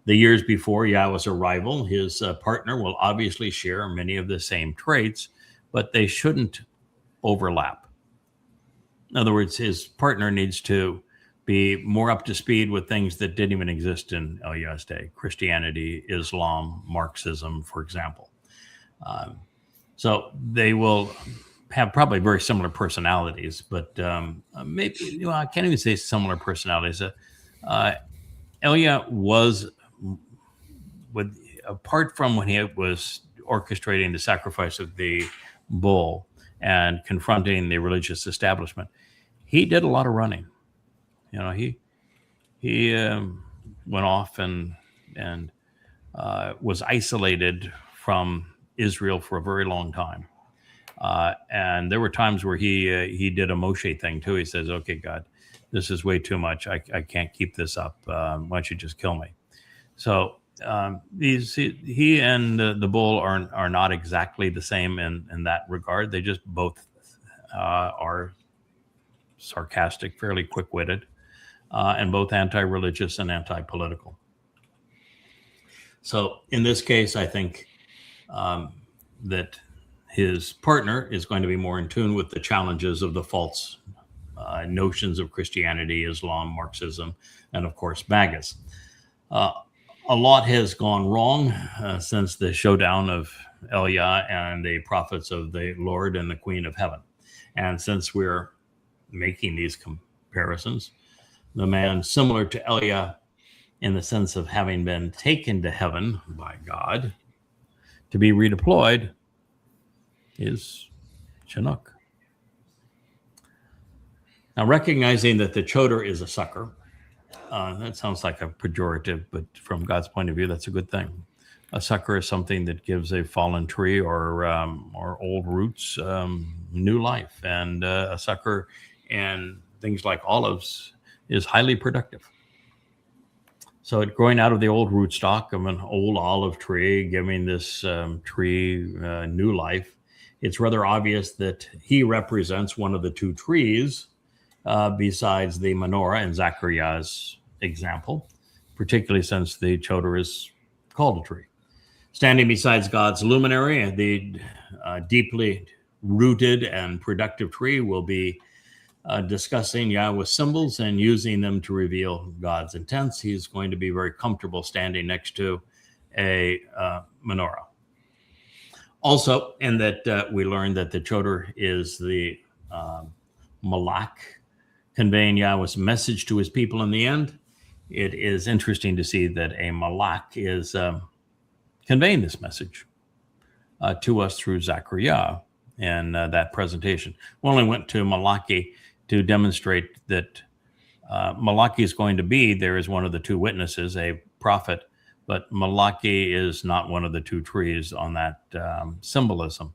Speaker 2: the years before Yahweh's arrival, his partner will obviously share many of the same traits, but they shouldn't overlap. In other words, his partner needs to be more up to speed with things that didn't even exist in Eliah's day: Christianity, Islam, Marxism, for example. So they will have probably very similar personalities, but maybe, I can't even say similar personalities. Elia was, apart from when he was orchestrating the sacrifice of the bull and confronting the religious establishment, he did a lot of running. He went off and was isolated from Israel for a very long time. And there were times where he did a Moshe thing too. He says, "Okay, God, this is way too much. I can't keep this up. Why don't you just kill me?" So he and the bull are not exactly the same in that regard. They just both are sarcastic, fairly quick-witted, and both anti-religious and anti-political. So in this case, I think that his partner is going to be more in tune with the challenges of the false notions of Christianity, Islam, Marxism, and of course, MAGAs. A lot has gone wrong since the showdown of Elia and the prophets of the Lord and the Queen of Heaven. And since we're making these comparisons, the man similar to Elia in the sense of having been taken to heaven by God to be redeployed is Chinook. Now, recognizing that the choder is a sucker, that sounds like a pejorative, but from God's point of view, that's a good thing. A sucker is something that gives a fallen tree or old roots new life, and a sucker in things like olives is highly productive. So it growing out of the old rootstock of an old olive tree, giving this tree new life, it's rather obvious that he represents one of the two trees besides the menorah in Zechariah's example, particularly since the choder is called a tree. Standing beside God's luminary, the deeply rooted and productive tree will be discussing Yahweh's symbols and using them to reveal God's intents. He's going to be very comfortable standing next to a menorah. Also, in that we learned that the choder is the malak, conveying Yahweh's message to his people in the end. It is interesting to see that a malak is conveying this message to us through Zechariah and that presentation. We only went to Malachi to demonstrate that Malachi is going to be there as one of the two witnesses, a prophet, but Malachi is not one of the two trees on that symbolism.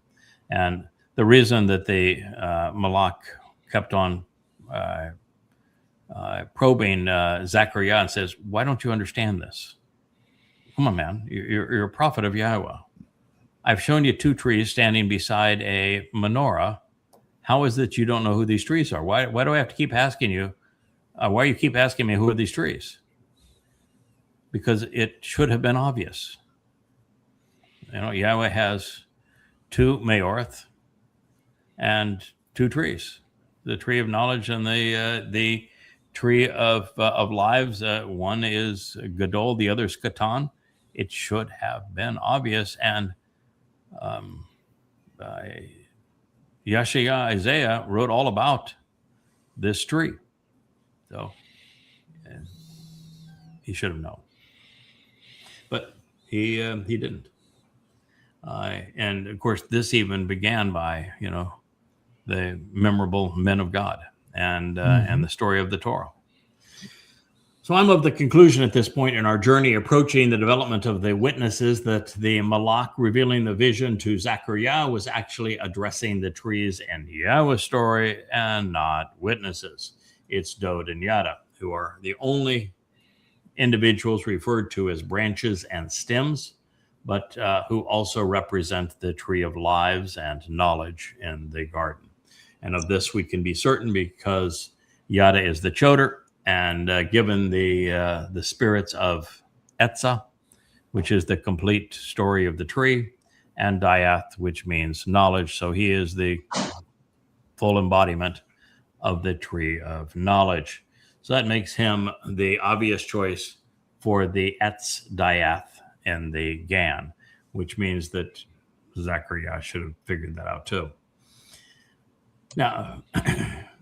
Speaker 2: And the reason that the Malak kept on probing Zechariah and says, why don't you understand this? Come on, man, you're a prophet of Yahweh. I've shown you two trees standing beside a menorah. How is it you don't know who these trees are? Why do I have to keep asking you? Why you keep asking me who are these trees? Because it should have been obvious. You know, Yahweh has two Maorith and two trees: the tree of knowledge and the tree of lives. One is Gadol, the other is Katan. It should have been obvious, and Yeshaya, Isaiah wrote all about this tree. So he should have known. But he didn't. And of course, this even began by, the memorable men of God and the story of the Torah. So I'm of the conclusion at this point in our journey approaching the development of the witnesses that the Malak revealing the vision to Zechariah was actually addressing the trees and Yahweh's story and not witnesses. It's Dod and Yada, who are the only individuals referred to as branches and stems, but who also represent the tree of lives and knowledge in the garden. And of this we can be certain because Yada is the choder, and given the spirits of Etzah, which is the complete story of the tree, and Diath, which means knowledge. So he is the full embodiment of the tree of knowledge. So that makes him the obvious choice for the Etz Diath and the Gan, which means that Zechariah should have figured that out too. Now,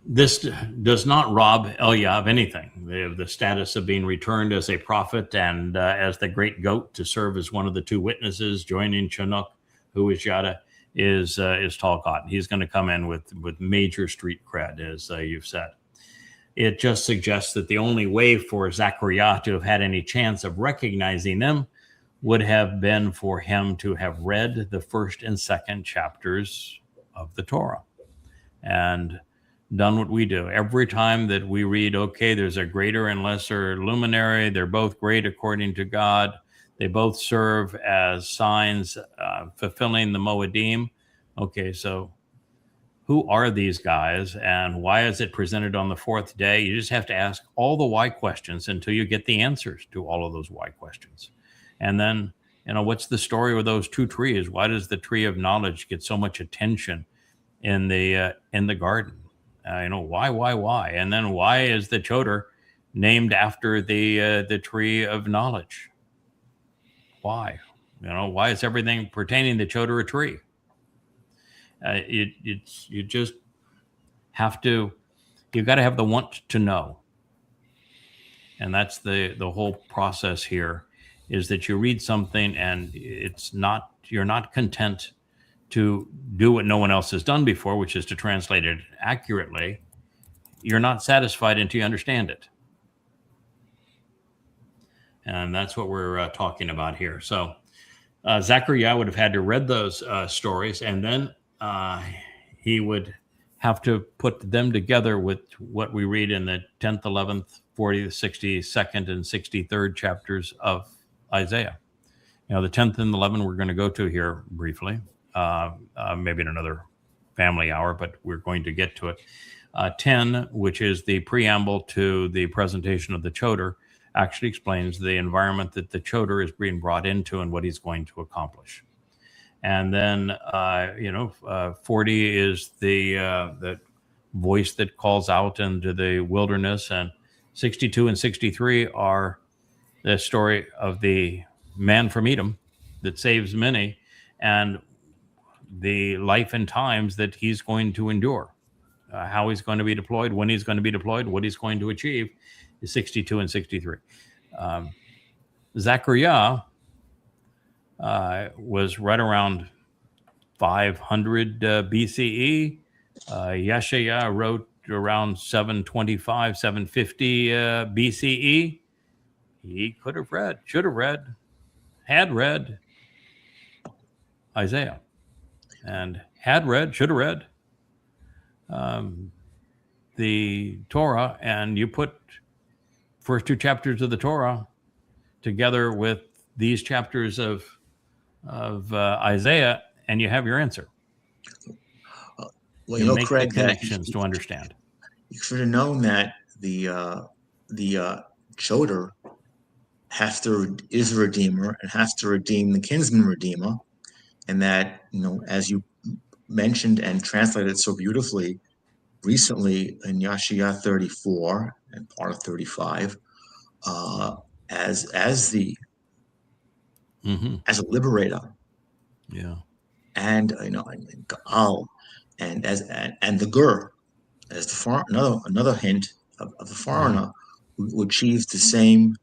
Speaker 2: this does not rob Elia of anything. They have the status of being returned as a prophet and as the great goat to serve as one of the two witnesses, joining Chinook, who is Yada, is Tall Cotton. He's going to come in with major street cred, as you've said. It just suggests that the only way for Zechariah to have had any chance of recognizing them would have been for him to have read the first and second chapters of the Torah and done what we do. Every time that we read, okay, there's a greater and lesser luminary, they're both great according to God, they both serve as signs fulfilling the Moedim. Okay, so who are these guys and why is it presented on the fourth day? You just have to ask all the why questions until you get the answers to all of those why questions. And then what's the story with those two trees? Why does the tree of knowledge get so much attention in the garden? Why? And then why is the chodar named after the tree of knowledge? Why? Why is everything pertaining to chodar a tree? You just have to. You've got to have the want to know, and that's the whole process here. Is that you read something and you're not content to do what no one else has done before, which is to translate it accurately. You're not satisfied until you understand it. And that's what we're talking about here. So Zechariah would have had to read those stories, and then he would have to put them together with what we read in the 10th, 11th, 40th, 62nd, and 63rd chapters of Isaiah. The 10th and 11th we're going to go to here briefly, maybe in another family hour, but we're going to get to it. 10, which is the preamble to the presentation of the chodar, actually explains the environment that the chodar is being brought into and what he's going to accomplish. And then, 40 is the voice that calls out into the wilderness, and 62 and 63 are the story of the man from Edom that saves many and the life and times that he's going to endure, how he's going to be deployed, when he's going to be deployed, what he's going to achieve is 62 and 63. Zechariah was right around 500 BCE. Yeshaya wrote around 725, 750 BCE. He could have read, should have read, had read Isaiah, and had read, should have read the Torah, and you put first two chapters of the Torah together with these chapters of Isaiah, and you have your answer.
Speaker 7: Well, you make Craig,
Speaker 2: the connections to understand.
Speaker 7: You should have known that the chodar is a redeemer and has to redeem the kinsman redeemer, and that, as you mentioned and translated so beautifully recently in Yeshaya 34 and part of 35, as a liberator, and and Gaal, and the Gur, as the another hint of the foreigner who achieves the same,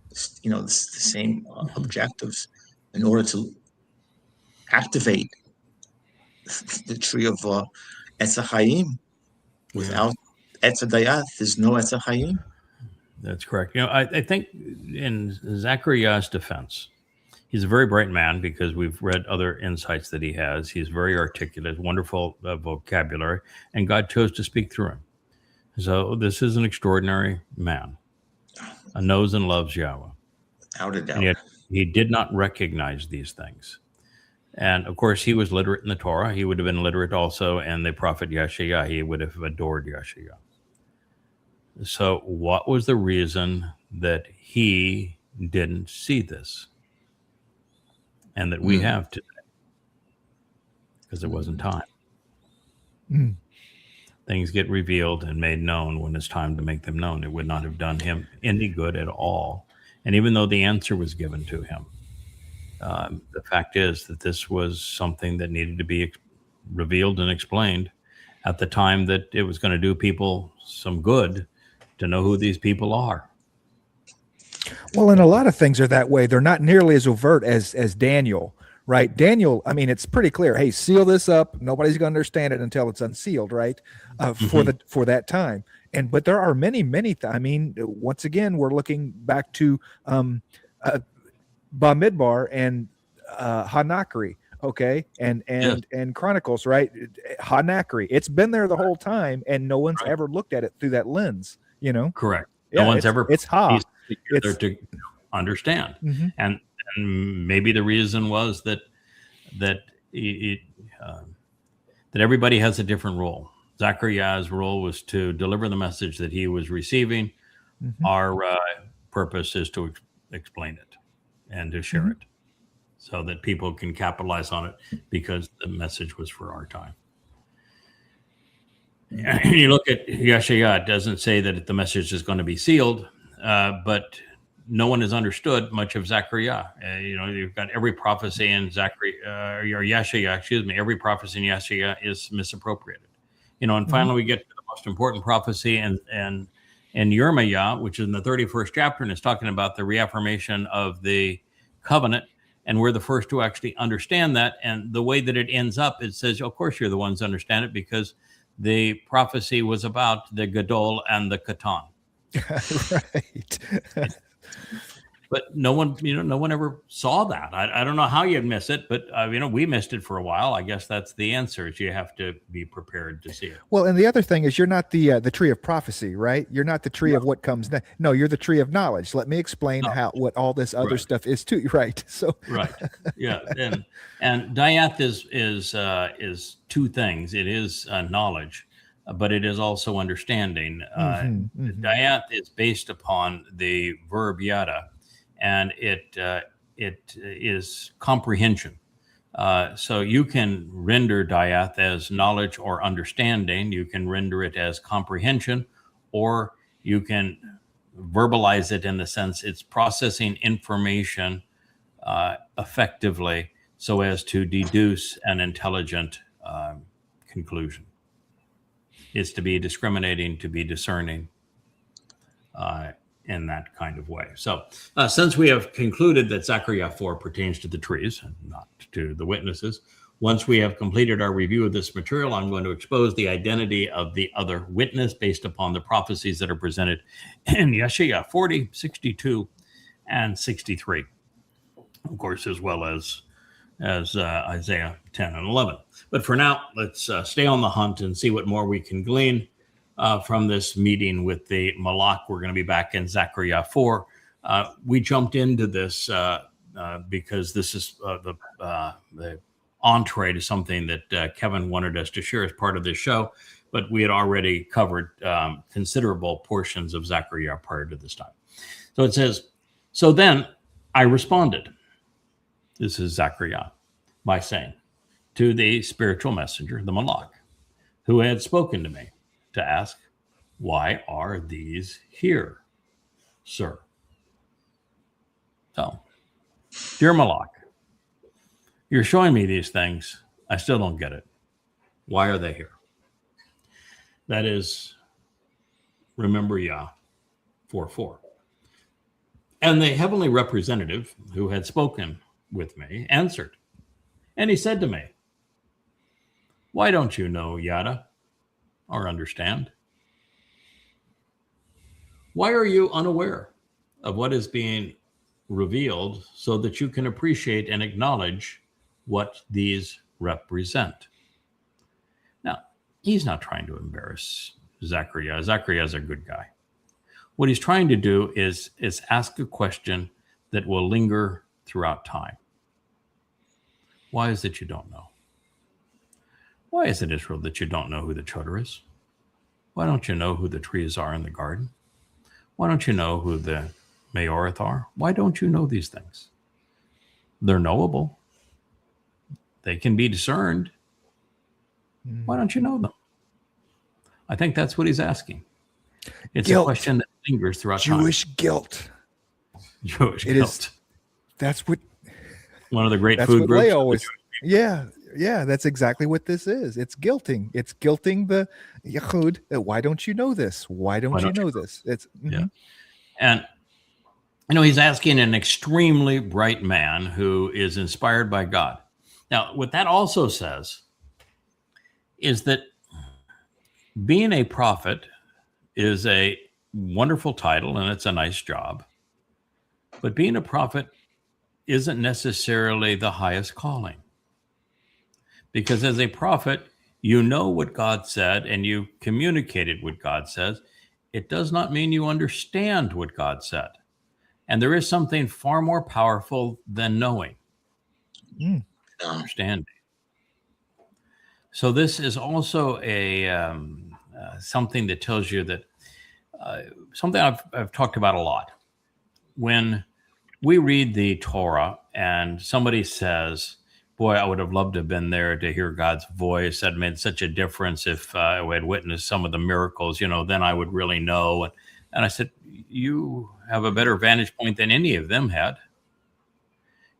Speaker 7: the same objectives in order to activate the tree of Etz HaChaim. Without Etz HaDayat, there's no Etz HaChaim.
Speaker 2: That's correct. I think in Zechariah's defense, he's a very bright man because we've read other insights that he has. He's very articulate, wonderful vocabulary, and God chose to speak through him. So this is an extraordinary man, knows and loves Yahweh.
Speaker 7: Without a doubt.
Speaker 2: And yet he did not recognize these things. And of course, he was literate in the Torah. He would have been literate also in the prophet Yeshaya. He would have adored Yeshaya. So what was the reason that he didn't see this and that we have today? Because it wasn't time. Things get revealed and made known when it's time to make them known. It would not have done him any good at all. And even though the answer was given to him, the fact is that this was something that needed to be revealed and explained at the time that it was going to do people some good to know who these people are.
Speaker 6: Well, and a lot of things are that way. They're not nearly as overt as Daniel, right? Daniel, I mean, it's pretty clear. Hey, seal this up. Nobody's going to understand it until it's unsealed, right? For that time. But there are many. I mean, once again, we're looking back to Bamidbar and Hanakri, okay, and Chronicles, right? Hanakri. It's been there the whole time, and no one's ever looked at it through that lens.
Speaker 2: Correct. No one's ever
Speaker 6: it's hot
Speaker 2: together to understand, and maybe the reason was that everybody has a different role. Zechariah's role was to deliver the message that he was receiving. Our purpose is to explain it. and to share it so that people can capitalize on it, because the message was for our time. You look at Yeshaya, it doesn't say that the message is going to be sealed, but no one has understood much of Zechariah. You've got every prophecy in Yeshaya, every prophecy in Yeshaya is misappropriated. And finally we get to the most important prophecy and Yirmiyah, which is in the 31st chapter, and it's talking about the reaffirmation of the covenant. And we're the first to actually understand that. And the way that it ends up, it says, of course, you're the ones to understand it, because the prophecy was about the Gadol and the Katan.
Speaker 6: Right.
Speaker 2: But no one ever saw that. I don't know how you'd miss it, but we missed it for a while. I guess that's the answer, is you have to be prepared to see it.
Speaker 6: Well, and the other thing is, you're not the tree of prophecy, right? You're not the tree of what comes next. No, you're the tree of knowledge. Let me explain what all this other stuff is too. Right. So
Speaker 2: right. Yeah. And Dayath is two things. It is knowledge, but it is also understanding. Dayath is based upon the verb yada, and it is comprehension. So you can render Dayath as knowledge or understanding. You can render it as comprehension, or you can verbalize it in the sense it's processing information effectively so as to deduce an intelligent conclusion. It's to be discriminating, to be discerning in that kind of way. So since we have concluded that Zechariah 4 pertains to the trees and not to the witnesses, once we have completed our review of this material, I'm going to expose the identity of the other witness based upon the prophecies that are presented in Yeshaya 40, 62, and 63, of course, as well as Isaiah 10 and 11. But for now, let's stay on the hunt and see what more we can glean from this meeting with the Malach. We're going to be back in Zechariah 4. We jumped into this because this is the entree to something that Kevin wanted us to share as part of this show, but we had already covered considerable portions of Zechariah prior to this time. So it says, "So then I responded," this is Zechariah, "by saying to the spiritual messenger, the Malach, who had spoken to me, to ask, 'Why are these here, sir?'" So, dear Malach, you're showing me these things. I still don't get it. Why are they here? That is, remember Yah 4:4. And the heavenly representative who had spoken with me answered, and he said to me, "Why don't you know Yada or understand? Why are you unaware of what is being revealed so that you can appreciate and acknowledge what these represent?" Now, he's not trying to embarrass Zechariah. Zechariah is a good guy. What he's trying to do is ask a question that will linger throughout time. Why is it you don't know? Why is it, Israel, that you don't know who the Chodar is? Why don't you know who the trees are in the garden? Why don't you know who the Manowrah are? Why don't you know these things? They're knowable. They can be discerned. Why don't you know them? I think that's what he's asking. It's guilt. A question that lingers throughout
Speaker 6: Jewish
Speaker 2: time.
Speaker 6: Guilt.
Speaker 2: Jewish
Speaker 6: it
Speaker 2: guilt.
Speaker 6: Is, that's what
Speaker 2: one of the great food groups.
Speaker 6: Always, yeah, that's exactly what this is. It's guilting. It's guilting the Yehud. Why don't you know this? Why don't you know this? It's
Speaker 2: yeah. And he's asking an extremely bright man who is inspired by God. Now, what that also says is that being a prophet is a wonderful title and it's a nice job. But being a prophet isn't necessarily the highest calling. Because as a prophet, you know what God said and you communicated what God says. It does not mean you understand what God said. And there is something far more powerful than knowing. Understanding. So this is also a something that tells you that something I've talked about a lot. When we read the Torah and somebody says, boy, I would have loved to have been there to hear God's voice. That made such a difference. If I had witnessed some of the miracles, then I would really know. And I said, you have a better vantage point than any of them had.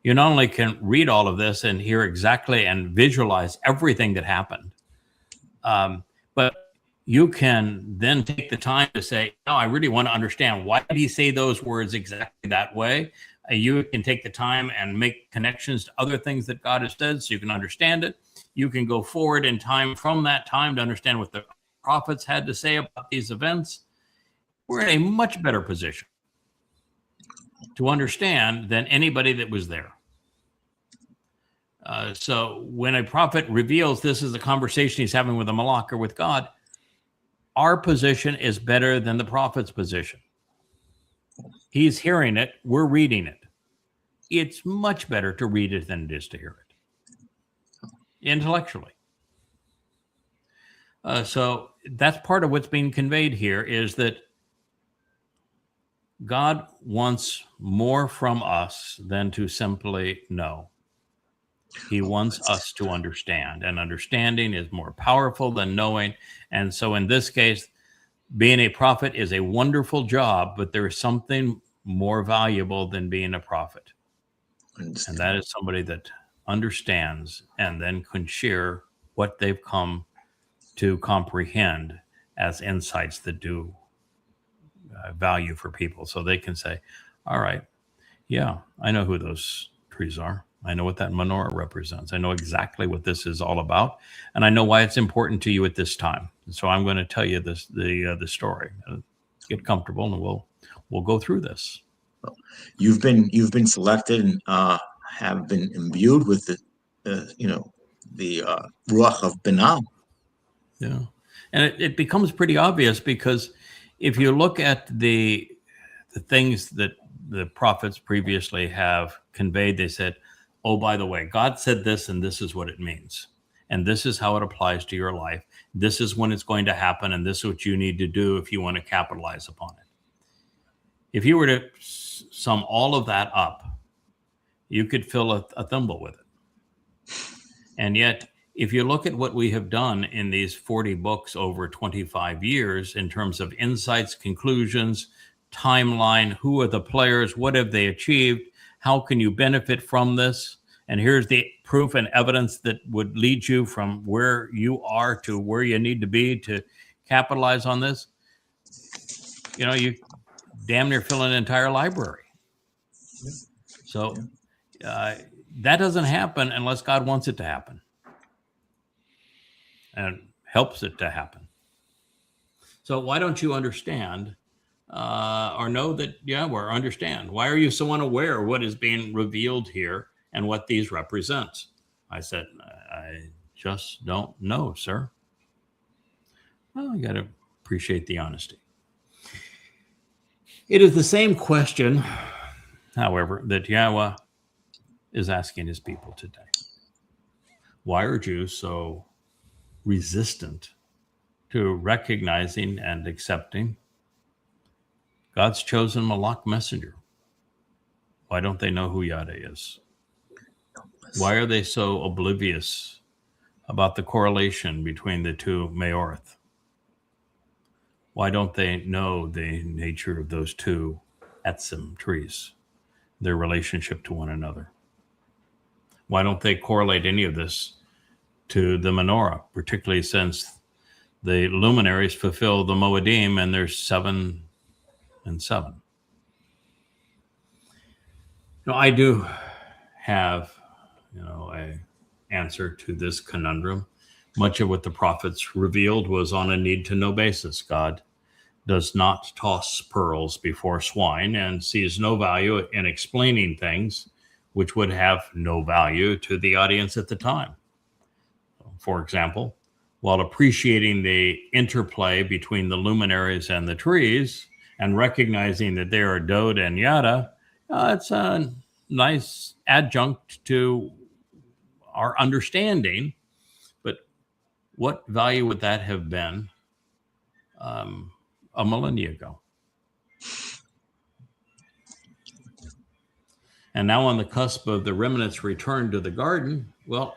Speaker 2: You not only can read all of this and hear exactly and visualize everything that happened, but you can then take the time to say, no, I really want to understand, why did he say those words exactly that way? You can take the time and make connections to other things that God has said so you can understand it. You can go forward in time from that time to understand what the prophets had to say about these events. We're in a much better position to understand than anybody that was there. So when a prophet reveals this is a conversation he's having with a malach or with God, our position is better than the prophet's position. He's hearing it, we're reading it. It's much better to read it than it is to hear it, intellectually. So that's part of what's being conveyed here, is that God wants more from us than to simply know. He wants us to understand, and understanding is more powerful than knowing. And so in this case, being a prophet is a wonderful job, but there is something more valuable than being a prophet. And that is somebody that understands and then can share what they've come to comprehend as insights that do value for people. So they can say, all right, yeah, I know who those trees are. I know what that menorah represents. I know exactly what this is all about, and I know why it's important to you at this time. And so I'm going to tell you the story. Get comfortable, and we'll go through this.
Speaker 7: You've been selected and have been imbued with the ruach of Binah.
Speaker 2: Yeah, and it becomes pretty obvious, because if you look at the things that the prophets previously have conveyed, they said, oh, by the way, God said this, and this is what it means. And this is how it applies to your life. This is when it's going to happen, and this is what you need to do if you want to capitalize upon it. If you were to sum all of that up, you could fill a thimble with it. And yet, if you look at what we have done in these 40 books over 25 years in terms of insights, conclusions, timeline, who are the players, what have they achieved, how can you benefit from this? And here's the proof and evidence that would lead you from where you are to where you need to be to capitalize on this. You damn near fill an entire library. So that doesn't happen unless God wants it to happen and helps it to happen. So why don't you understand or know that, or understand? Why are you so unaware of what is being revealed here and what these represent? I said, I just don't know, sir. Well, you got to appreciate the honesty. It is the same question, however, that Yahweh is asking his people today. Why are Jews so resistant to recognizing and accepting God's chosen malach messenger? Why don't they know who Yada is? Why are they so oblivious about the correlation between the two Maorith? Why don't they know the nature of those two Etzim trees, their relationship to one another? Why don't they correlate any of this to the menorah, particularly since the luminaries fulfill the Moedim and there's 7 and 7? I do have, an answer to this conundrum. Much of what the prophets revealed was on a need-to-know basis. God does not toss pearls before swine and sees no value in explaining things which would have no value to the audience at the time. For example, while appreciating the interplay between the luminaries and the trees and recognizing that they are Dod and Yada, it's a nice adjunct to our understanding. But what value would that have been a millennia ago? and now on the cusp of the remnant's return to the garden, well,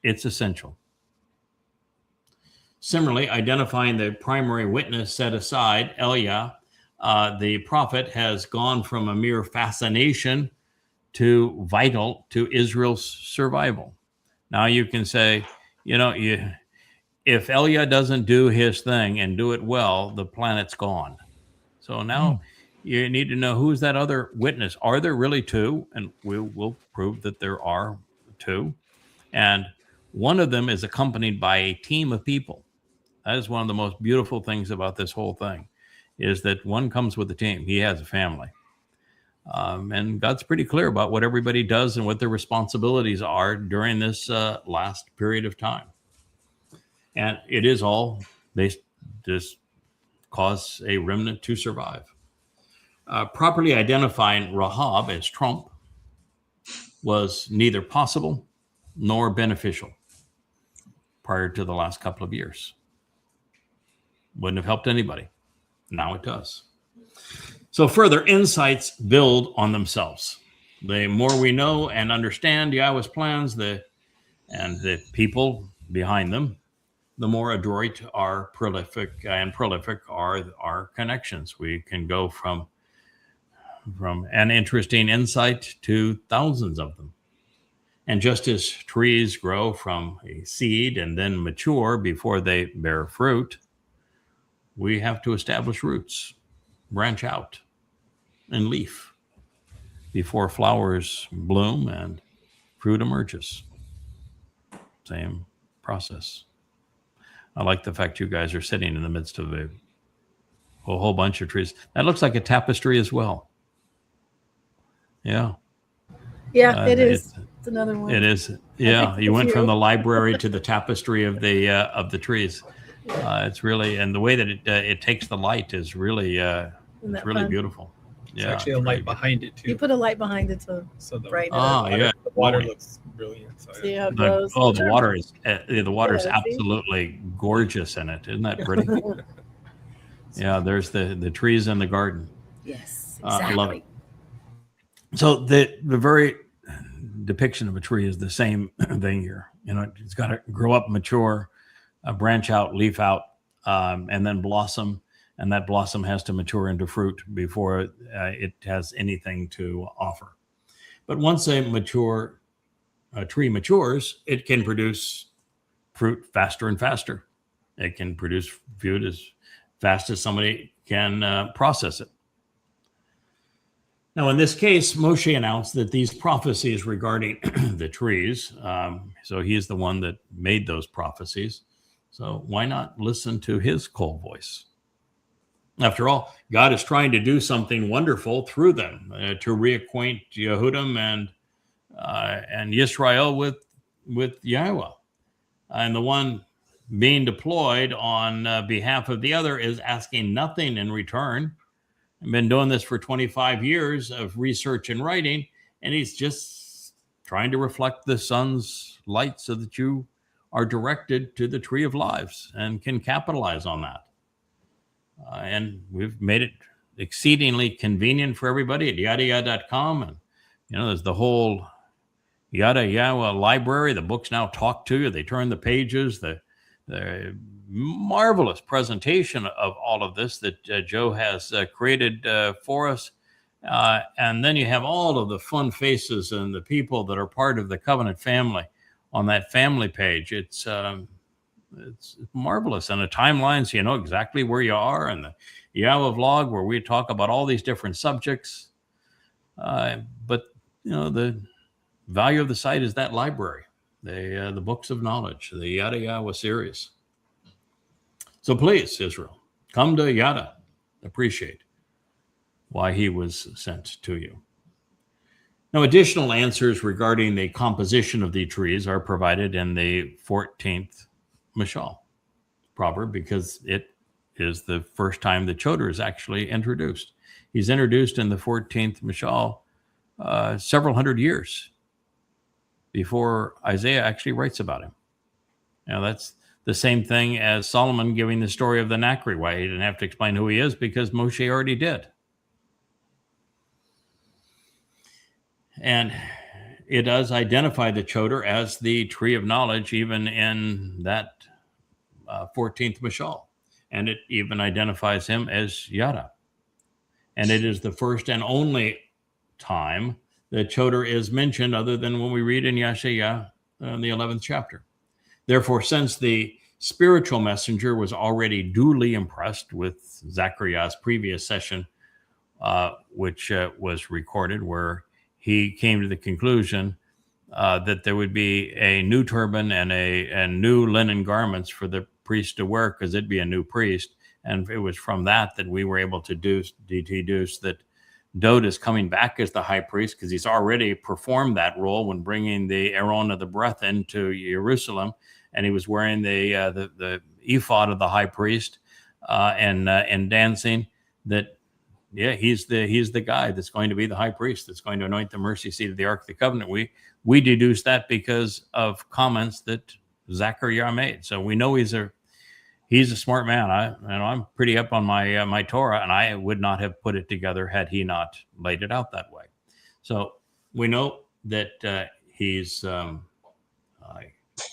Speaker 2: it's essential. Similarly, identifying the primary witness set aside, Elia, the prophet, has gone from a mere fascination to vital to Israel's survival. Now you can say, if Elia doesn't do his thing and do it well, the planet's gone. So now you need to know, who's that other witness? Are there really two? And we will prove that there are two. And one of them is accompanied by a team of people. That is one of the most beautiful things about this whole thing, is that one comes with a team. He has a family. And God's pretty clear about what everybody does and what their responsibilities are during this last period of time. And it is all based just cause a remnant to survive. Properly identifying Rahab as Trump was neither possible nor beneficial prior to the last couple of years. Wouldn't have helped anybody. Now it does. So further insights build on themselves. The more we know and understand Yahweh's plans and the people behind them, the more adroit are prolific are our connections. We can go from an interesting insight to thousands of them. And just as trees grow from a seed and then mature before they bear fruit, we have to establish roots, branch out, and leaf before flowers bloom and fruit emerges. Same process. I like the fact you guys are sitting in the midst of a whole bunch of trees. That looks like a tapestry as well. Yeah.
Speaker 4: Yeah, it is. It's another one.
Speaker 2: It is. Yeah, you went from the library to the tapestry of the trees. It's really, and the way that it takes the light is really it's really beautiful.
Speaker 8: It's actually a light behind it too.
Speaker 4: You put a light behind it to brighten it up.
Speaker 2: Yeah.
Speaker 8: The water looks brilliant. So
Speaker 4: see how it glows.
Speaker 2: The water is absolutely gorgeous in it. Isn't that pretty? Yeah, there's the trees in the garden.
Speaker 4: Yes, exactly.
Speaker 2: I love it. So the very depiction of a tree is the same thing here. It's got to grow up, mature, branch out, leaf out, and then blossom. And that blossom has to mature into fruit before it has anything to offer. But once a tree matures, it can produce fruit faster and faster. It can produce fruit as fast as somebody can process it. Now, in this case, Moshe announced that these prophecies regarding the trees, so he is the one that made those prophecies. So why not listen to his call voice? After all, God is trying to do something wonderful through them to reacquaint Yehudim and Yisrael with Yahweh. And the one being deployed on behalf of the other is asking nothing in return. I've been doing this for 25 years of research and writing, and he's just trying to reflect the sun's light so that you are directed to the tree of lives and can capitalize on that. And we've made it exceedingly convenient for everybody at yadayah.com. And, there's the whole Yada Yahweh library. The books now talk to you. They turn the pages. The marvelous presentation of all of this that Joe has created for us. And then you have all of the fun faces and the people that are part of the covenant family on that family page. It's marvelous. And the timelines, so you know exactly where you are, and the Yahweh vlog where we talk about all these different subjects. But the value of the site is that library, the books of knowledge, the Yada Yahweh series. So please, Israel, come to Yada. Appreciate why he was sent to you. Now, additional answers regarding the composition of the trees are provided in the 14th Mashal proverb, because it is the first time the Choder is actually introduced. He's introduced in the 14th Mashal several hundred years before Isaiah actually writes about him. Now, that's the same thing as Solomon giving the story of the Nakri. Why he didn't have to explain who he is, because Moshe already did. And it does identify the Choder as the tree of knowledge, even in that 14th Mashal. And it even identifies him as Yada. And it is the first and only time that Choder is mentioned, other than when we read in Yashaya in the 11th chapter. Therefore, since the spiritual messenger was already duly impressed with Zechariah's previous session, which was recorded, where he came to the conclusion that there would be a new turban and new linen garments for the priest to wear, because it'd be a new priest. And it was from that we were able to deduce that Dode is coming back as the high priest, because he's already performed that role when bringing the Aaron of the breath into Jerusalem, and he was wearing the ephod of the high priest and dancing. That he's the guy that's going to be the high priest, that's going to anoint the mercy seat of the Ark of the Covenant. We deduce that because of comments that Zechariah made. So we know he's a smart man. I'm pretty up on my Torah, and I would not have put it together had he not laid it out that way. So we know that he's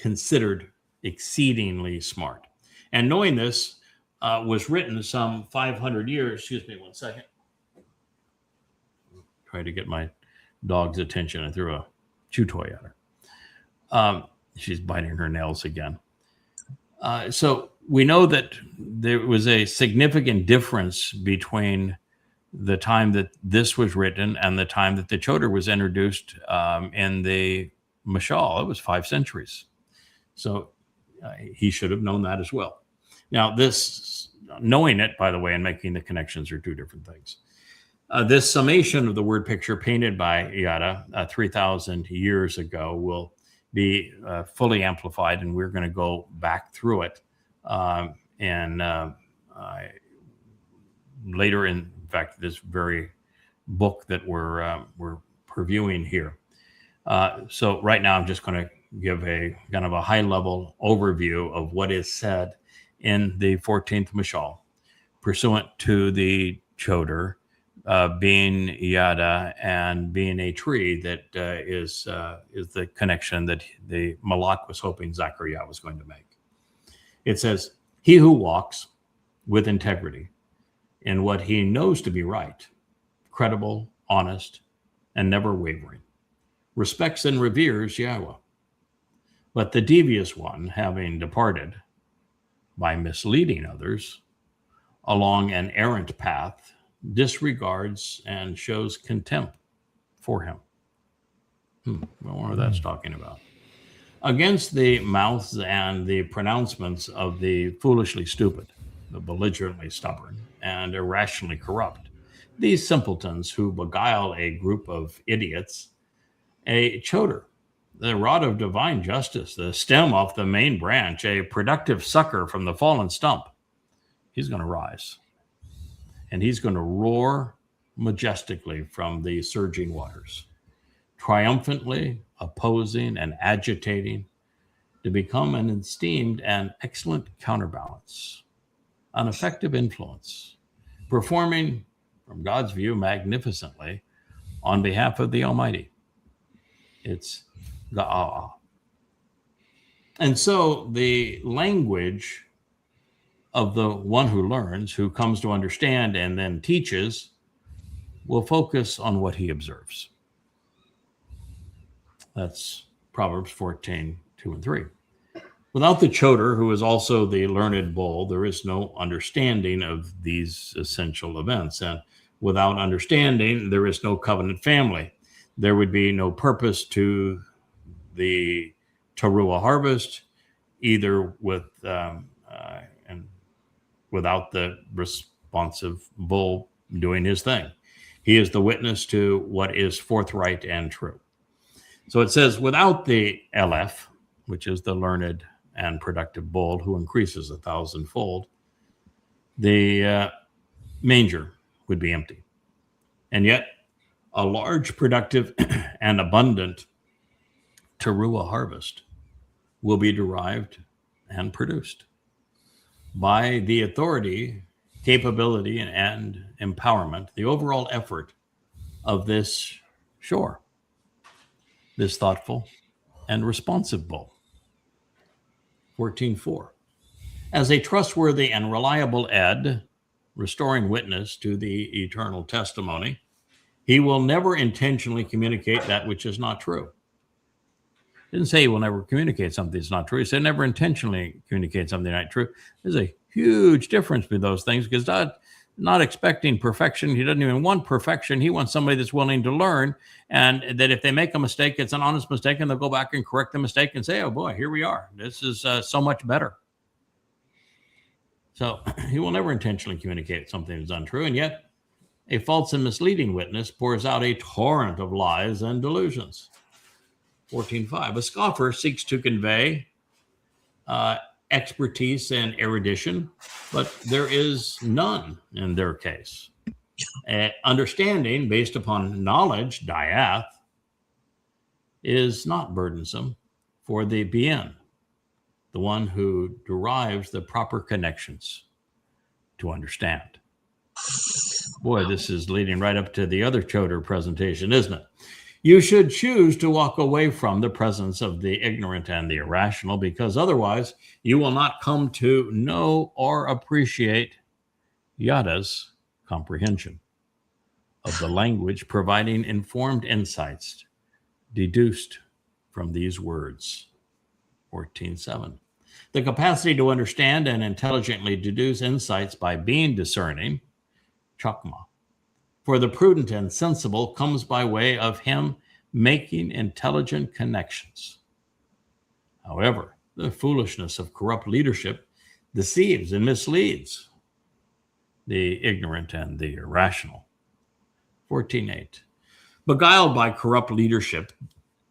Speaker 2: considered exceedingly smart. And knowing this was written some 500 years. Excuse me 1 second. Try to get my dog's attention. I threw a chew toy at her. She's biting her nails again. So we know that there was a significant difference between the time that this was written and the time that the Choder was introduced in the Mashal. It was 5 centuries. So he should have known that as well. Now, knowing it, by the way, and making the connections are two different things. This summation of the word picture painted by Yada 3,000 years ago will be fully amplified, and we're going to go back through it later. In fact, this very book that we're previewing here. So right now, I'm just going to give a kind of a high-level overview of what is said in the 14th Mashal, pursuant to the Choder being Yada and being a tree that is the connection that the Malak was hoping Zechariah was going to make. It says, he who walks with integrity in what he knows to be right, credible, honest, and never wavering, respects and reveres Yahweh. But the devious one, having departed by misleading others along an errant path, disregards and shows contempt for him. I wonder what that's talking about. Against the mouths and the pronouncements of the foolishly stupid, the belligerently stubborn, and irrationally corrupt, these simpletons who beguile a group of idiots, a Choder, the rod of divine justice, the stem off the main branch, a productive sucker from the fallen stump, he's going to rise. And he's going to roar majestically from the surging waters, triumphantly opposing and agitating, to become an esteemed and excellent counterbalance, an effective influence, performing, from God's view, magnificently on behalf of the Almighty. It's Ga'ah. And so the language of the one who learns, who comes to understand and then teaches, will focus on what he observes. That's Proverbs 14, 2 and 3. Without the Choder, who is also the learned bull, there is no understanding of these essential events. And without understanding, there is no covenant family. There would be no purpose to the Teruah harvest, either with and without the responsive bull doing his thing. He is the witness to what is forthright and true. So it says, without the Eleph, which is the learned and productive bull who increases 1,000-fold, the manger would be empty. And yet, a large, productive, and abundant Teruah harvest will be derived and produced by the authority, capability, and empowerment, the overall effort of this shore. this thoughtful and responsive bull. 14:4. As a trustworthy and reliable ed, restoring witness to the eternal testimony, he will never intentionally communicate that which is not true. He didn't say he will never communicate something that's not true. He said never intentionally communicate something not true. There's a huge difference between those things, because God not expecting perfection. He doesn't even want perfection. He wants somebody that's willing to learn, and that if they make a mistake, it's an honest mistake, and they'll go back and correct the mistake and say, oh boy, here we are. This is so much better. So he will never intentionally communicate something that's untrue, and yet a false and misleading witness pours out a torrent of lies and delusions. 14:5. A scoffer seeks to convey expertise and erudition, but there is none in their case. Understanding based upon knowledge, diath, is not burdensome for the bien, the one who derives the proper connections to understand. Boy, this is leading right up to the other Choder presentation, isn't it? You should choose to walk away from the presence of the ignorant and the irrational, because otherwise you will not come to know or appreciate Yada's comprehension of the language, providing informed insights deduced from these words. 14:7. The capacity to understand and intelligently deduce insights by being discerning, chakma, for the prudent and sensible comes by way of him making intelligent connections. However, the foolishness of corrupt leadership deceives and misleads the ignorant and the irrational. 14:8. Beguiled by corrupt leadership,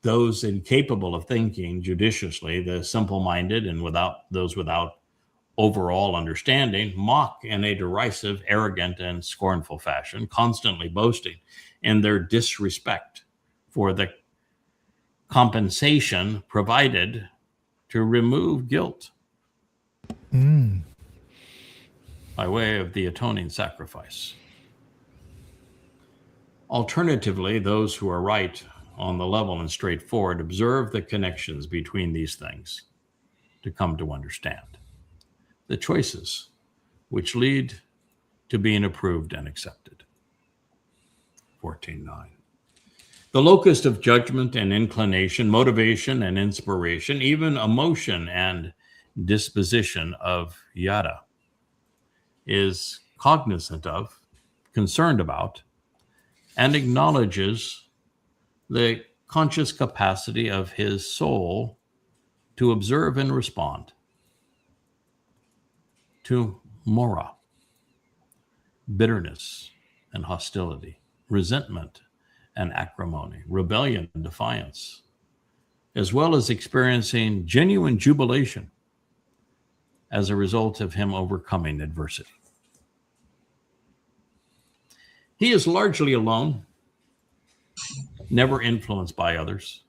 Speaker 2: those incapable of thinking judiciously, the simple-minded and those without overall understanding, mock in a derisive, arrogant, and scornful fashion, constantly boasting in their disrespect for the compensation provided to remove guilt by way of the atoning sacrifice. Alternatively, those who are right on the level and straightforward observe the connections between these things to come to understand the choices which lead to being approved and accepted. 14:9. The locus of judgment and inclination, motivation and inspiration, even emotion and disposition of Yada is cognizant of, concerned about, and acknowledges the conscious capacity of his soul to observe and respond to mora, bitterness and hostility, resentment and acrimony, rebellion and defiance, as well as experiencing genuine jubilation as a result of him overcoming adversity. He is largely alone, never influenced by others,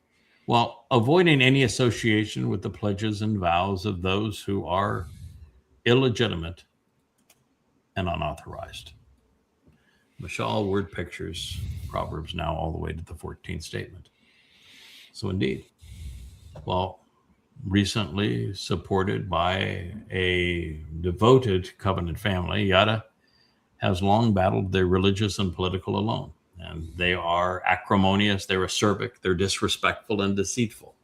Speaker 2: while avoiding any association with the pledges and vows of those who are illegitimate and unauthorized. Mashal, word pictures, Proverbs now all the way to the 14th statement. So indeed, while recently supported by a devoted covenant family, Yada has long battled the religious and political alone. And they are acrimonious, they're acerbic, they're disrespectful and deceitful.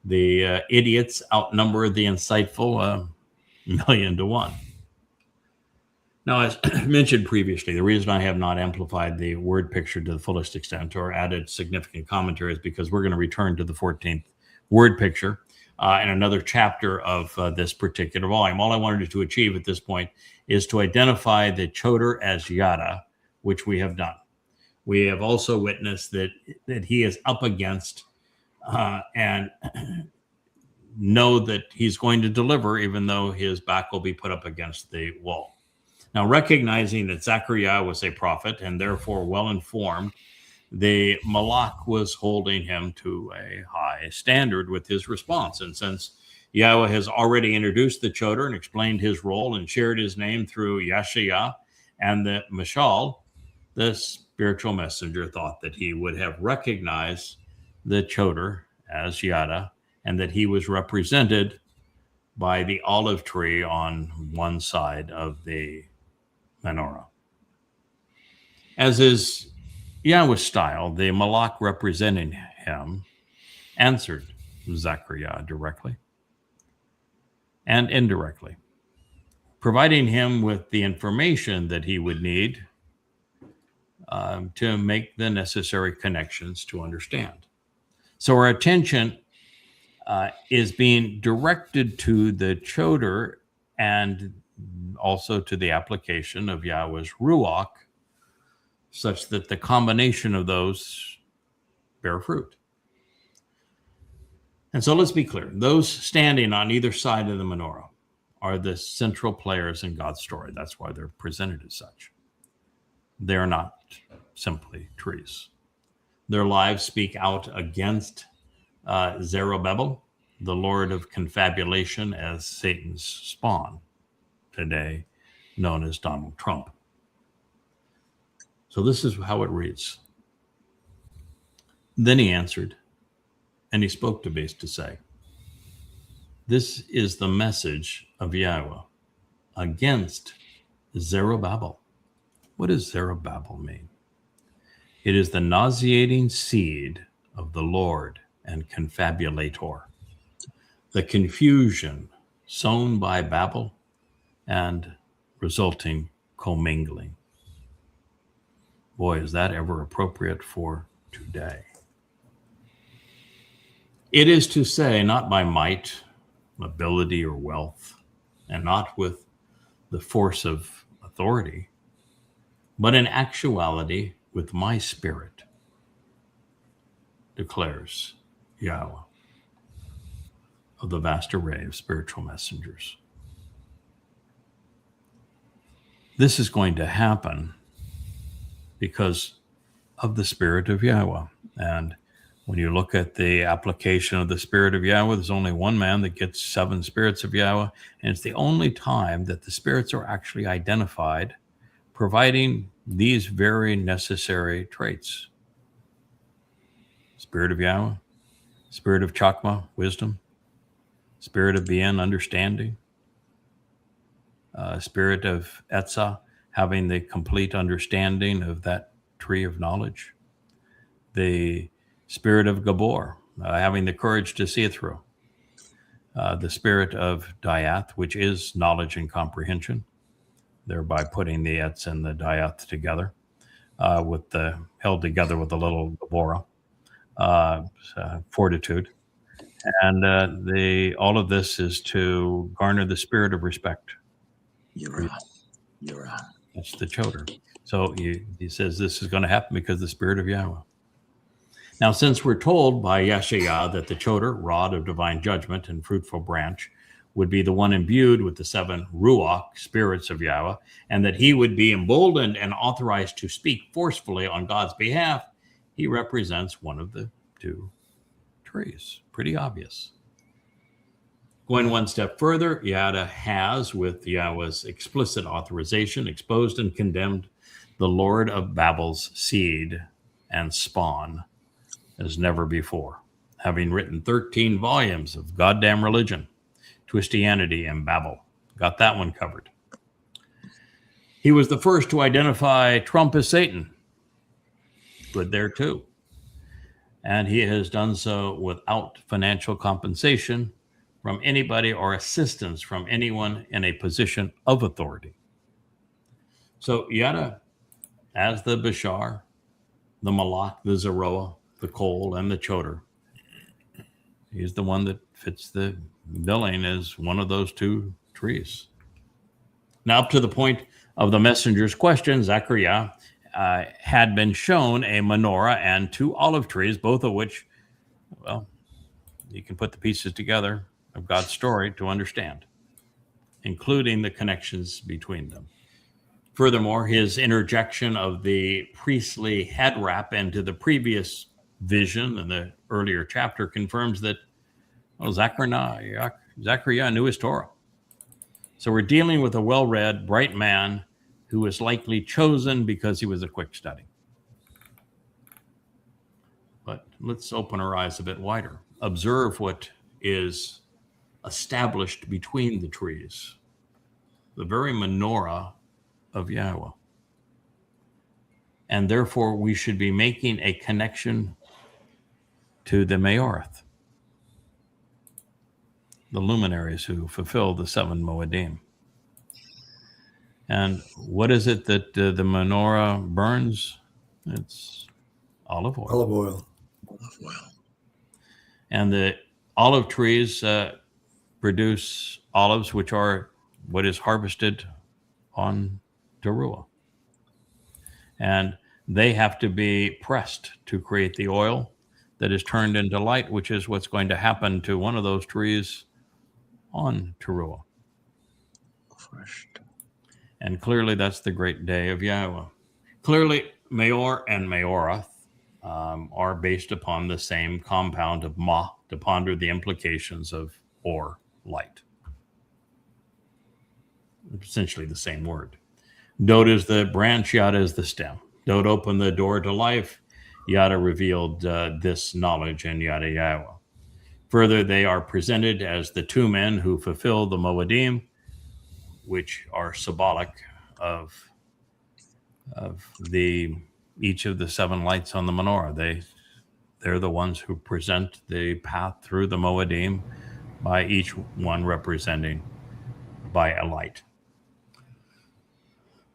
Speaker 2: The idiots outnumber the insightful 1,000,000 to 1. Now, as mentioned previously, the reason I have not amplified the word picture to the fullest extent or added significant commentary is because we're going to return to the 14th word picture in another chapter of this particular volume. All I wanted to achieve at this point is to identify the Choder as Yada, which we have done. We have also witnessed that he is up against and know that he's going to deliver, even though his back will be put up against the wall. Now, recognizing that Zechariah was a prophet and therefore well-informed, the Malak was holding him to a high standard with his response. And since Yahweh has already introduced the Choder and explained his role and shared his name through Yashaya and the Mashal, the spiritual messenger thought that he would have recognized the Choder as Yada, and that he was represented by the olive tree on one side of the menorah. As is Yahweh's style, the Malach representing him answered Zechariah directly and indirectly, providing him with the information that he would need to make the necessary connections to understand. So our attention is being directed to the Choder and also to the application of Yahweh's Ruach, such that the combination of those bear fruit. And so let's be clear. Those standing on either side of the menorah are the central players in God's story. That's why they're presented as such. They're not simply trees. Their lives speak out against Zerubbabel, the lord of confabulation, as Satan's spawn, today known as Donald Trump. So this is how it reads. Then he answered, and he spoke to beast to say, this is the message of Yahweh against Zerubbabel. What does Zerubbabel mean? It is the nauseating seed of the Lord and confabulator, the confusion sown by Babel and resulting commingling. Boy, is that ever appropriate for today. It is to say, not by might, ability, or wealth, and not with the force of authority, but in actuality with my spirit, declares Yahweh of the vast array of spiritual messengers. This is going to happen because of the Spirit of Yahweh. And when you look at the application of the Spirit of Yahweh, there's only one man that gets 7 spirits of Yahweh, and it's the only time that the spirits are actually identified, providing these very necessary traits. Spirit of Yahweh, Spirit of Chakma, wisdom, Spirit of Bien, understanding, Spirit of Etzah, having the complete understanding of that tree of knowledge, the Spirit of Gabor, having the courage to see it through, the Spirit of Diath, which is knowledge and comprehension, thereby putting the Etz and the Diath together, held together with a little Gabora, fortitude. And all of this is to garner the spirit of respect. You're on. That's the Choder. So he says this is going to happen because of the Spirit of Yahweh. Now, since we're told by Yeshayah that the Choder, rod of divine judgment and fruitful branch, would be the one imbued with the 7 Ruach, spirits of Yahweh, and that he would be emboldened and authorized to speak forcefully on God's behalf, he represents one of the 2 trees. Pretty obvious. Going one step further, Yada has, with Yahweh's explicit authorization, exposed and condemned the Lord of Babel's seed and spawn as never before, having written 13 volumes of goddamn religion, Twistianity, and Babel. Got that one covered. He was the first to identify Trump as Satan. Good there too. And he has done so without financial compensation from anybody or assistance from anyone in a position of authority. So Yada, as the Bashar, the Malach, the Zeroah, the Kol, and the Choder, he's the one that fits the billing as one of those 2 trees. Now, up to the point of the messenger's question, Zechariah had been shown a menorah and 2 olive trees, both of which, well, you can put the pieces together of God's story to understand, including the connections between them. Furthermore, his interjection of the priestly head wrap into the previous vision in the earlier chapter confirms that, well, Zechariah knew his Torah. So we're dealing with a well-read, bright man who was likely chosen because he was a quick study. But let's open our eyes a bit wider. Observe what is established between the trees. The very menorah of Yahweh. And therefore, we should be making a connection to the Maorith, the luminaries who fulfill the 7 Moedim. And what is it that the menorah burns? It's olive oil.
Speaker 3: Olive oil.
Speaker 7: Olive oil.
Speaker 2: And the olive trees produce olives, which are what is harvested on Teruah. And they have to be pressed to create the oil that is turned into light, which is what's going to happen to one of those trees on Teruah. And clearly that's the great day of Yahweh. Clearly, Maor and Maorath are based upon the same compound of Ma, to ponder the implications of or, light. Essentially the same word. Dod is the branch, Yada is the stem. Dod opened the door to life. Yada revealed this knowledge in Yada Yahweh. Further, they are presented as the 2 men who fulfill the Moedim, which are symbolic of each of the 7 lights on the menorah. They're the ones who present the path through the Moedim, by each one representing by a light.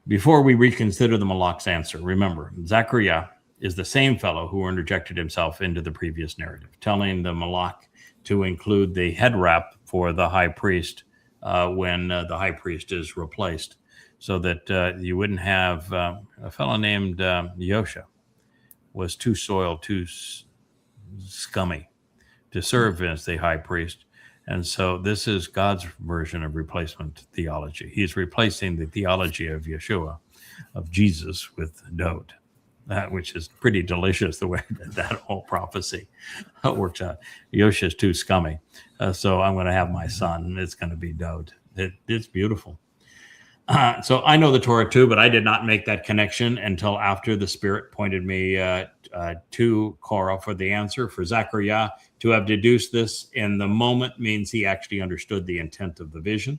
Speaker 2: Before we reconsider the Malak's answer, remember, Zechariah is the same fellow who interjected himself into the previous narrative, telling the Malak to include the head wrap for the high priest when the high priest is replaced, so that you wouldn't have a fellow named Yosha was too soiled, too scummy to serve as the high priest. And so this is God's version of replacement theology. He's replacing the theology of Yeshua, of Jesus, with Dod, which is pretty delicious the way that whole prophecy works out. Yosha is too scummy, so I'm going to have my son, and it's going to be Dod. It's beautiful. So I know the Torah too, but I did not make that connection until after the Spirit pointed me to Korah for the answer. For Zechariah to have deduced this in the moment means he actually understood the intent of the vision.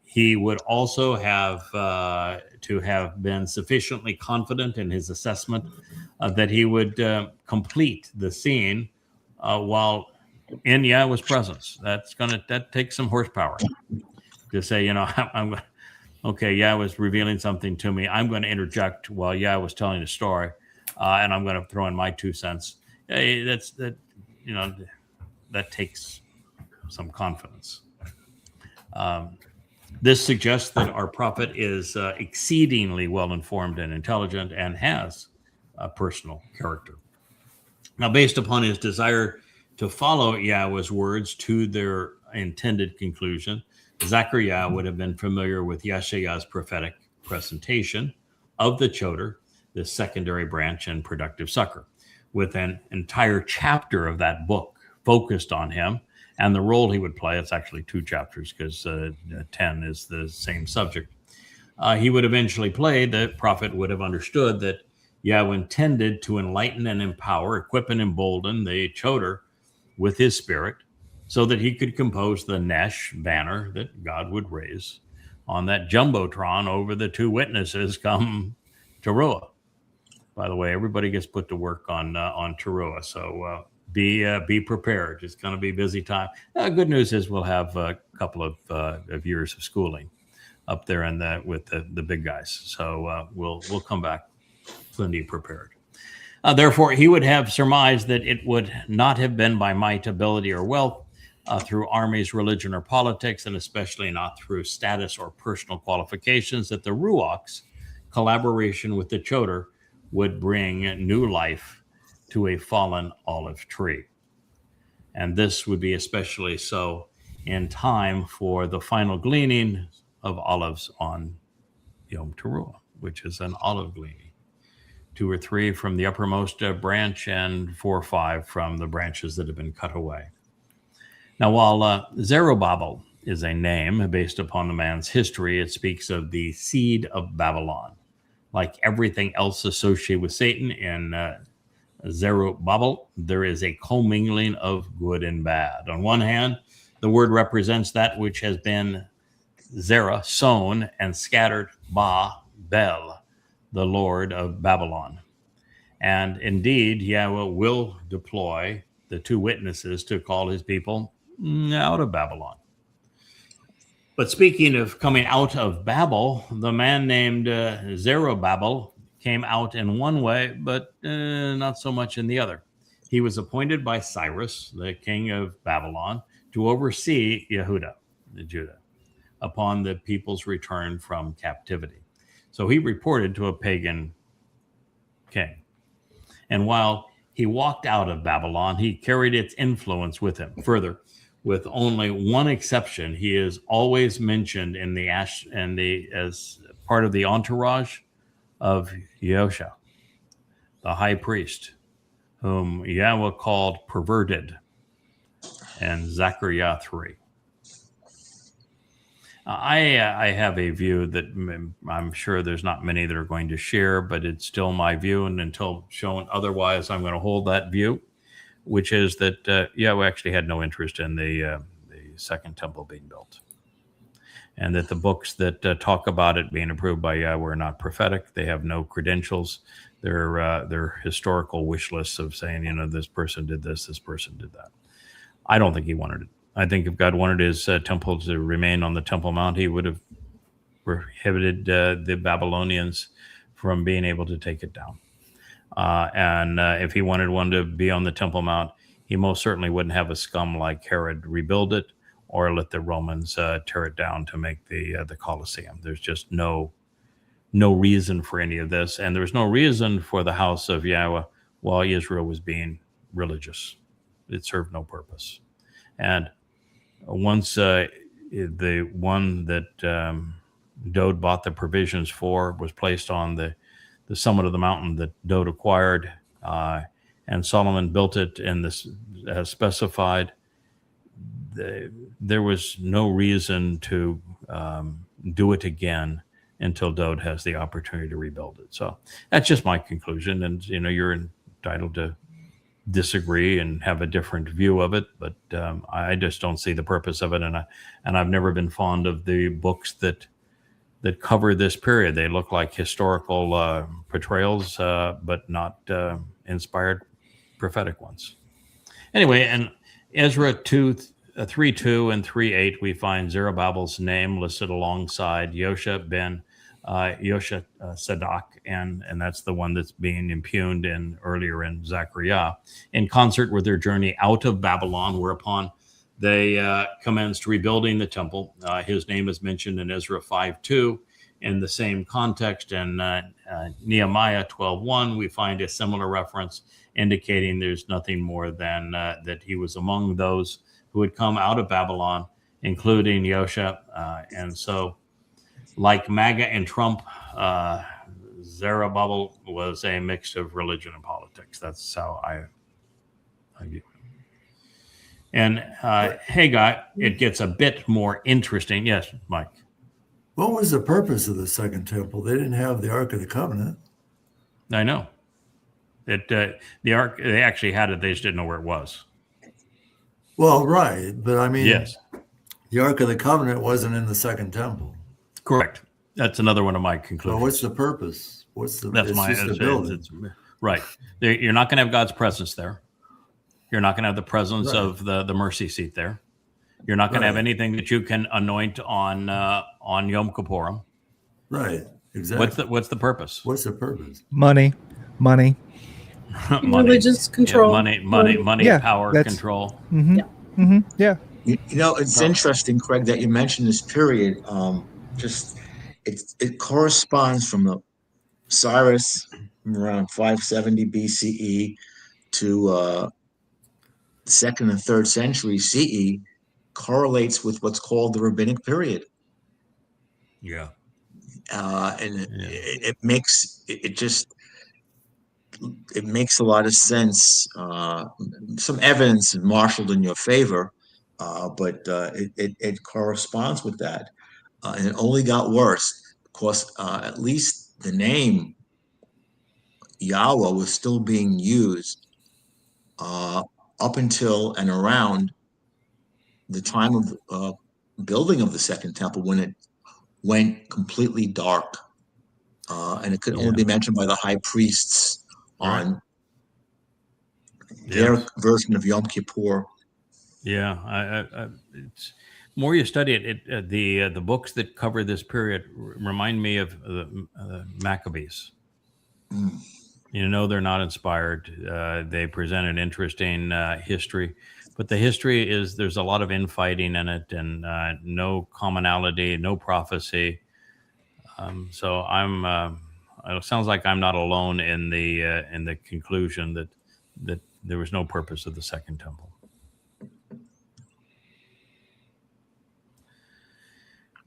Speaker 2: He would also have to have been sufficiently confident in his assessment that he would complete the scene while in Yahweh's presence. That takes some horsepower to say, okay, Yahweh's revealing something to me. I'm going to interject while Yahweh's telling a story, and I'm going to throw in my 2 cents. Hey, that takes some confidence. This suggests that our prophet is exceedingly well-informed and intelligent and has a personal character. Now, based upon his desire to follow Yahweh's words to their intended conclusion, Zechariah would have been familiar with Yeshaya's prophetic presentation of the Choder, the secondary branch and productive sucker, with an entire chapter of that book focused on him and the role he would play. It's actually 2 chapters because 10 is the same subject. He would eventually play, the prophet would have understood that Yahweh intended to enlighten and empower, equip and embolden the Choder with his spirit, so that he could compose the Nesh banner that God would raise on that jumbotron over the 2 witnesses come Teruah. By the way, everybody gets put to work on Teruah, so be prepared. It's going to be a busy time. Good news is we'll have a couple of years of schooling up there with the big guys, so we'll come back plenty prepared. Therefore, he would have surmised that it would not have been by might, ability, or wealth, through armies, religion, or politics, and especially not through status or personal qualifications, that the Ruach's collaboration with the Choder would bring new life to a fallen olive tree. And this would be especially so in time for the final gleaning of olives on Yom Teruah, which is an olive gleaning. 2 or 3 from the uppermost branch and 4 or 5 from the branches that have been cut away. Now, while Zerubbabel is a name based upon the man's history, it speaks of the seed of Babylon. Like everything else associated with Satan in Zerubbabel, there is a commingling of good and bad. On one hand, the word represents that which has been Zerah, sown, and scattered Bel, the Lord of Babylon. And indeed, Yahweh will deploy the two witnesses to call his people out of Babylon. But speaking of coming out of Babel, the man named Zerubbabel came out in one way, but not so much in the other. He was appointed by Cyrus, the king of Babylon, to oversee Judah, upon the people's return from captivity. So he reported to a pagan king. And while he walked out of Babylon, he carried its influence with him. Further, with only one exception, he is always mentioned in the as part of the entourage of Yosha, the high priest, whom Yahweh called perverted, and Zechariah 3. I have a view that I'm sure there's not many that are going to share, but it's still my view, and until shown otherwise, I'm going to hold that view, which is that Yahweh actually had no interest in the second temple being built, and that the books that talk about it being approved by Yahweh are not prophetic. They have no credentials. They're historical wish lists of saying, this person did this person did that. I don't think he wanted it. I think if God wanted his temple to remain on the Temple Mount, he would have prohibited the Babylonians from being able to take it down. And if he wanted one to be on the Temple Mount, he most certainly wouldn't have a scum like Herod rebuild it or let the Romans tear it down to make the Colosseum. There's just no reason for any of this. And there's no reason for the house of Yahweh while Israel was being religious. It served no purpose. And once the one that Dode bought the provisions for was placed on the summit of the mountain that Dode acquired, and Solomon built it in this as specified, there was no reason to do it again until Dode has the opportunity to rebuild it. So that's just my conclusion. And, you're entitled to disagree and have a different view of it, but I just don't see the purpose of it, and I've never been fond of the books that cover this period. They look like historical portrayals, but not inspired prophetic ones. Anyway, in Ezra 3:2 and 3:8, we find Zerubbabel's name listed alongside Yosha ben Yosha Sadak, and that's the one that's being impugned earlier in Zechariah, in concert with their journey out of Babylon, whereupon they commenced rebuilding the temple. His name is mentioned in Ezra 5:2 in the same context, and Nehemiah 12:1 we find a similar reference indicating there's nothing more than that he was among those who had come out of Babylon, including Yosha, and so, like MAGA and Trump, Zerubbabel was a mix of religion and politics. That's how I view it. And Haggai, it gets a bit more interesting. Yes, Mike.
Speaker 3: What was the purpose of the second temple? They didn't have the Ark of the Covenant.
Speaker 2: I know. The Ark, they actually had it. They just didn't know where it was.
Speaker 3: Well, right. But I mean,
Speaker 2: yes,
Speaker 3: the Ark of the Covenant wasn't in the second temple.
Speaker 2: Correct. That's another one of my conclusions.
Speaker 3: Well, what's the purpose?
Speaker 2: That's my right. You're not going to have God's presence there. You're not going to have the presence of the mercy seat there. You're not going to have anything that you can anoint on Yom Kippurim.
Speaker 3: Right. Exactly.
Speaker 2: What's the purpose?
Speaker 3: What's the purpose?
Speaker 6: Money.
Speaker 4: Religious control.
Speaker 2: Money,
Speaker 6: yeah,
Speaker 2: power, control.
Speaker 6: Mm-hmm. Yeah. Mm-hmm. Yeah.
Speaker 7: It's interesting, Craig, that you mentioned this period. It corresponds from the Cyrus around 570 BCE to the 2nd and 3rd century CE, correlates with what's called the rabbinic period.
Speaker 2: Yeah.
Speaker 7: It makes a lot of sense. Some evidence marshaled in your favor, but it corresponds with that. And it only got worse because at least the name Yahweh was still being used up until and around the time of building of the second temple, when it went completely dark, and it could only be mentioned by the high priests on their version of Yom Kippur.
Speaker 2: Yeah, it's more you study it, the books that cover this period remind me of the Maccabees. You know, they're not inspired. They present an interesting history, but the history is there's a lot of infighting in it, and no commonality, no prophecy. So it sounds like I'm not alone in the conclusion that there was no purpose of the second temple.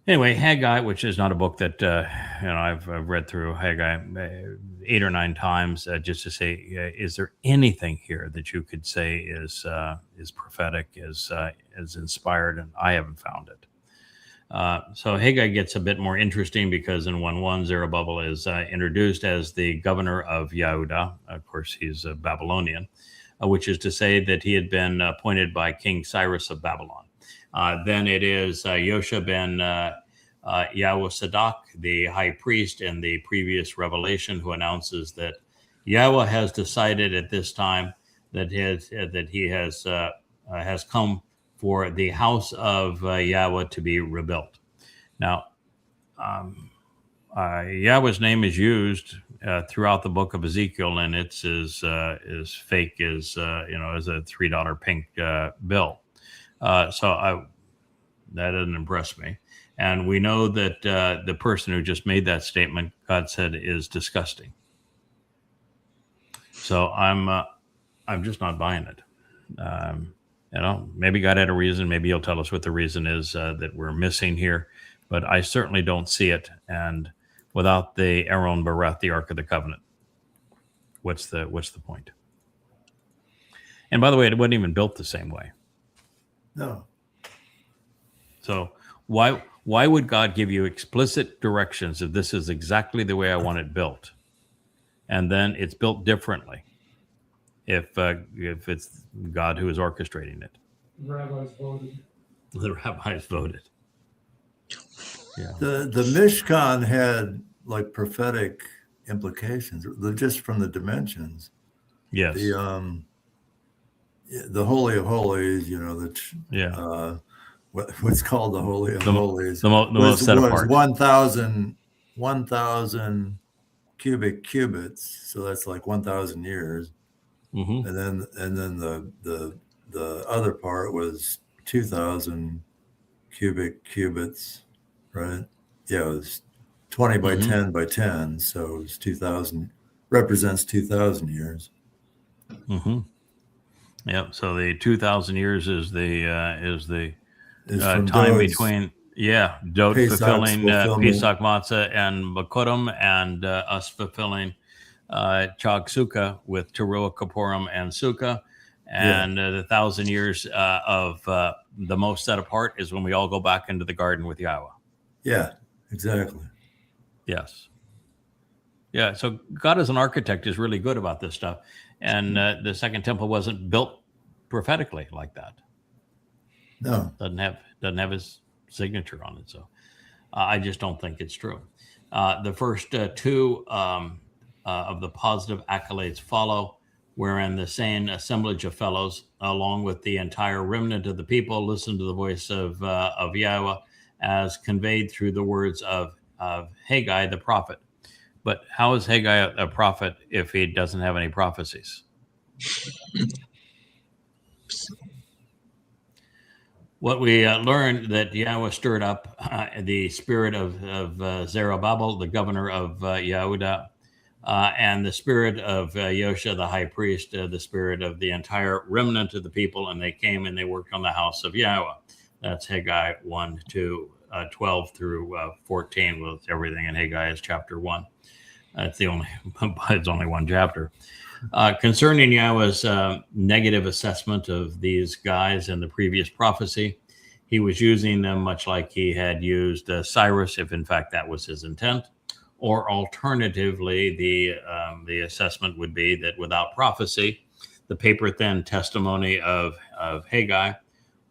Speaker 2: Anyway, Haggai, which is not a book that I've read through Haggai 8 or 9 times, just to say, is there anything here that you could say is prophetic, is inspired? And I haven't found it. So Haggai gets a bit more interesting because in 1:1, Zerubbabel is introduced as the governor of Yehuda. Of course, he's a Babylonian, which is to say that he had been appointed by King Cyrus of Babylon. Then it is Yosha ben Yahusadak, the high priest in the previous revelation, who announces that Yahweh has decided at this time that he has come for the house of Yahweh to be rebuilt. Now, Yahweh's name is used throughout the book of Ezekiel, and it's as fake as as a $3 pink bill. So that doesn't impress me. And we know that the person who just made that statement, God said, is disgusting. So I'm just not buying it. Maybe God had a reason. Maybe he'll tell us what the reason is that we're missing here. But I certainly don't see it. And without the Aaron Bareth, the Ark of the Covenant, what's the point? And by the way, it wasn't even built the same way.
Speaker 3: No.
Speaker 2: So why would God give you explicit directions if this is exactly the way I want it built, and then it's built differently if it's God who is orchestrating it?
Speaker 10: The rabbis voted.
Speaker 2: The rabbis voted. Yeah.
Speaker 3: The Mishkan had like prophetic implications just from the dimensions.
Speaker 2: Yes.
Speaker 3: The Holy of Holies, what's called the Holy of Holies,
Speaker 2: the most set apart.
Speaker 3: 1,000 cubic cubits, so that's like 1,000 years.
Speaker 2: Mm-hmm.
Speaker 3: And then the other part was 2,000 cubic cubits, right? Yeah, it was 20 by 10 by 10, so it was 2,000, represents 2,000 years.
Speaker 2: Mm-hmm. Yep. So the 2,000 years is the time
Speaker 3: Dod's
Speaker 2: between Dot fulfilling Pesach Matzah and Makodim, and us fulfilling Chag Sukkah with Teruah, Kippurim, and Sukkah. And the 1,000 years of the most set apart is when we all go back into the garden with Yahweh.
Speaker 3: Yeah, exactly.
Speaker 2: Yes. Yeah. So God as an architect is really good about this stuff. And the second temple wasn't built prophetically like that.
Speaker 3: No.
Speaker 2: Doesn't have his signature on it. So I just don't think it's true. The first two of the positive accolades follow, wherein the same assemblage of fellows, along with the entire remnant of the people, listen to the voice of Yahweh as conveyed through the words of Haggai the prophet. But how is Haggai a prophet if he doesn't have any prophecies? What we learned that Yahweh stirred up the spirit of Zerubbabel, the governor of Yehuda, and the spirit of Yosha, the high priest, the spirit of the entire remnant of the people, and they came and they worked on the house of Yahweh. That's Haggai 1 to 12 through 14, with everything in Haggai is chapter 1. It's only one chapter. Concerning Yahweh's negative assessment of these guys in the previous prophecy, he was using them much like he had used Cyrus, if in fact that was his intent, or alternatively, the assessment would be that without prophecy, the paper thin testimony of Haggai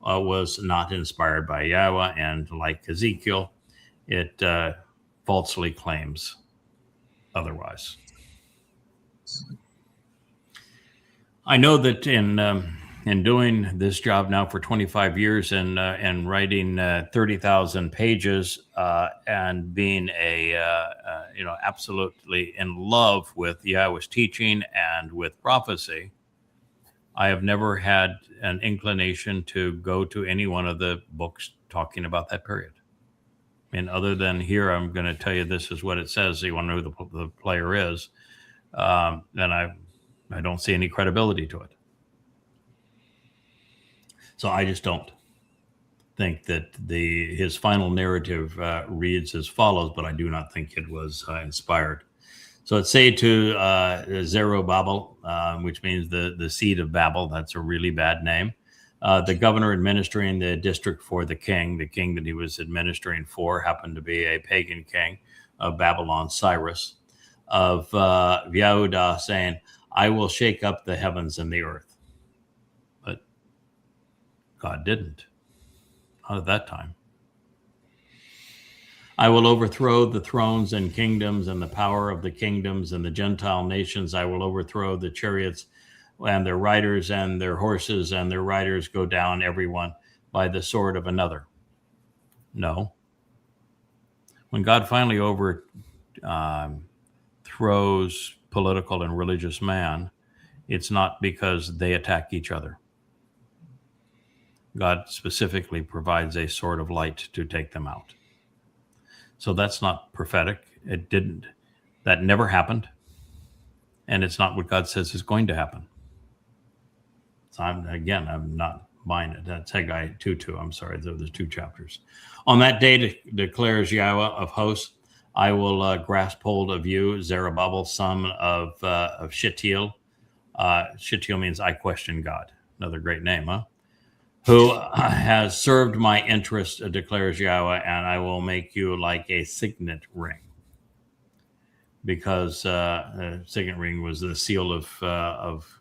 Speaker 2: was not inspired by Yahweh, and like Ezekiel, it falsely claims otherwise. I know that in doing this job now for 25 years and writing 30,000 pages and being absolutely in love with Yahweh's teaching and with prophecy, I have never had an inclination to go to any one of the books talking about that period. I mean, other than here, I'm going to tell you this is what it says. So you want to know who the player is, then I don't see any credibility to it. So I just don't think that his final narrative reads as follows, but I do not think it was inspired. So let's say to Zerubbabel, which means the seed of Babel. That's a really bad name. The governor administering the district for the king that he was administering for happened to be a pagan king of Babylon, Cyrus, of Yehudah, saying, I will shake up the heavens and the earth. But God didn't. Not at that time. I will overthrow the thrones and kingdoms and the power of the kingdoms and the Gentile nations. I will overthrow the chariots and their riders and their horses and their riders go down, everyone, by the sword of another. No. When God finally overthrows political and religious man, it's not because they attack each other. God specifically provides a sword of light to take them out. So that's not prophetic. It didn't. That never happened. And it's not what God says is going to happen. So I'm not buying it. That's Haggai 2:2. I'm sorry, there's 2 chapters. On that day declares Yahweh of hosts, I will grasp hold of you, Zerubbabel, son of Shealtiel. Shealtiel means I question God. Another great name, huh? Who has served my interest, declares Yahweh, and I will make you like a signet ring. Because signet ring was the seal of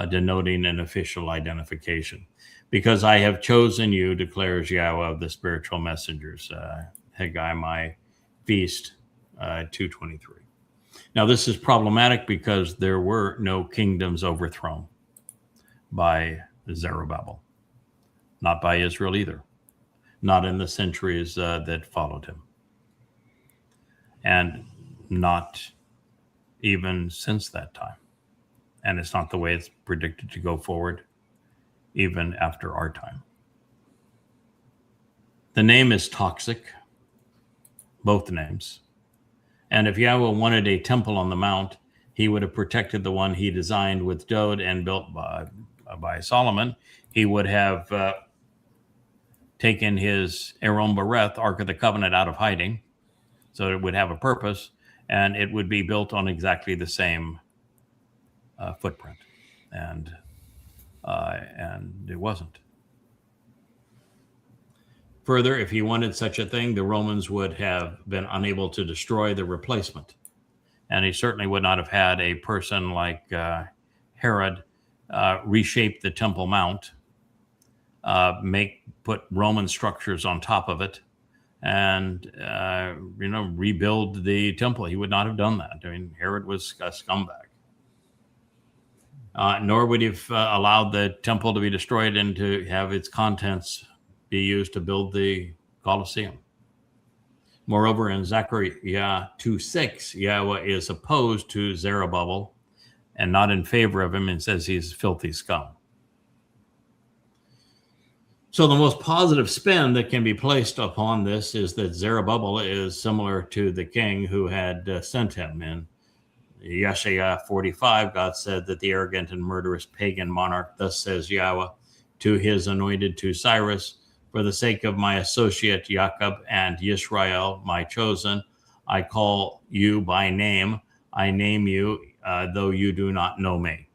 Speaker 2: denoting an official identification. Because I have chosen you, declares Yahweh, of the spiritual messengers. Haggai, my feast, 2:23. Now, this is problematic because there were no kingdoms overthrown by Zerubbabel. Not by Israel either. Not in the centuries that followed him. And not even since that time. And it's not the way it's predicted to go forward, even after our time. The name is toxic, both names. And if Yahweh wanted a temple on the mount, he would have protected the one he designed with Dode and built by Solomon. He would have taken his Aaron Bereth, Ark of the Covenant, out of hiding, so it would have a purpose, and it would be built on exactly the same footprint, and it wasn't. Further, if he wanted such a thing, the Romans would have been unable to destroy the replacement, and he certainly would not have had a person like Herod reshape the Temple Mount, put Roman structures on top of it, and rebuild the temple. He would not have done that. I mean, Herod was a scumbag. Nor would he have allowed the temple to be destroyed and to have its contents be used to build the Colosseum. Moreover, in Zechariah 2:6, Yahweh is opposed to Zerubbabel and not in favor of him, and says he's filthy scum. So the most positive spin that can be placed upon this is that Zerubbabel is similar to the king who had sent him. In Yeshaya 45, God said that the arrogant and murderous pagan monarch, thus says Yahweh, to his anointed, to Cyrus, for the sake of my associate Jacob and Yisrael, my chosen, I call you by name. I name you, though you do not know me.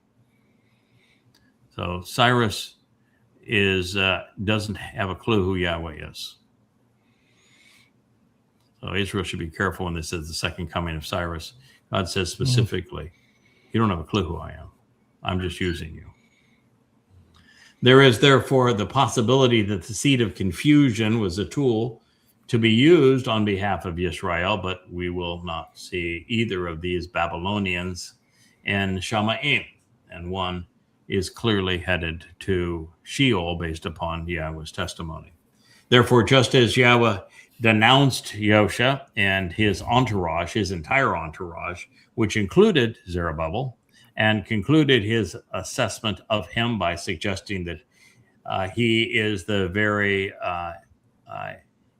Speaker 2: So Cyrus doesn't have a clue who Yahweh is. So Israel should be careful when this says the second coming of Cyrus. God says specifically, you don't have a clue who I am. I'm just using you. There is therefore the possibility that the seed of confusion was a tool to be used on behalf of Israel, but we will not see either of these Babylonians in Shamaim, and one is clearly headed to Sheol based upon Yahweh's testimony. Therefore, just as Yahweh denounced Yosha and his entourage, his entire entourage, which included Zerubbabel, and concluded his assessment of him by suggesting that he is the very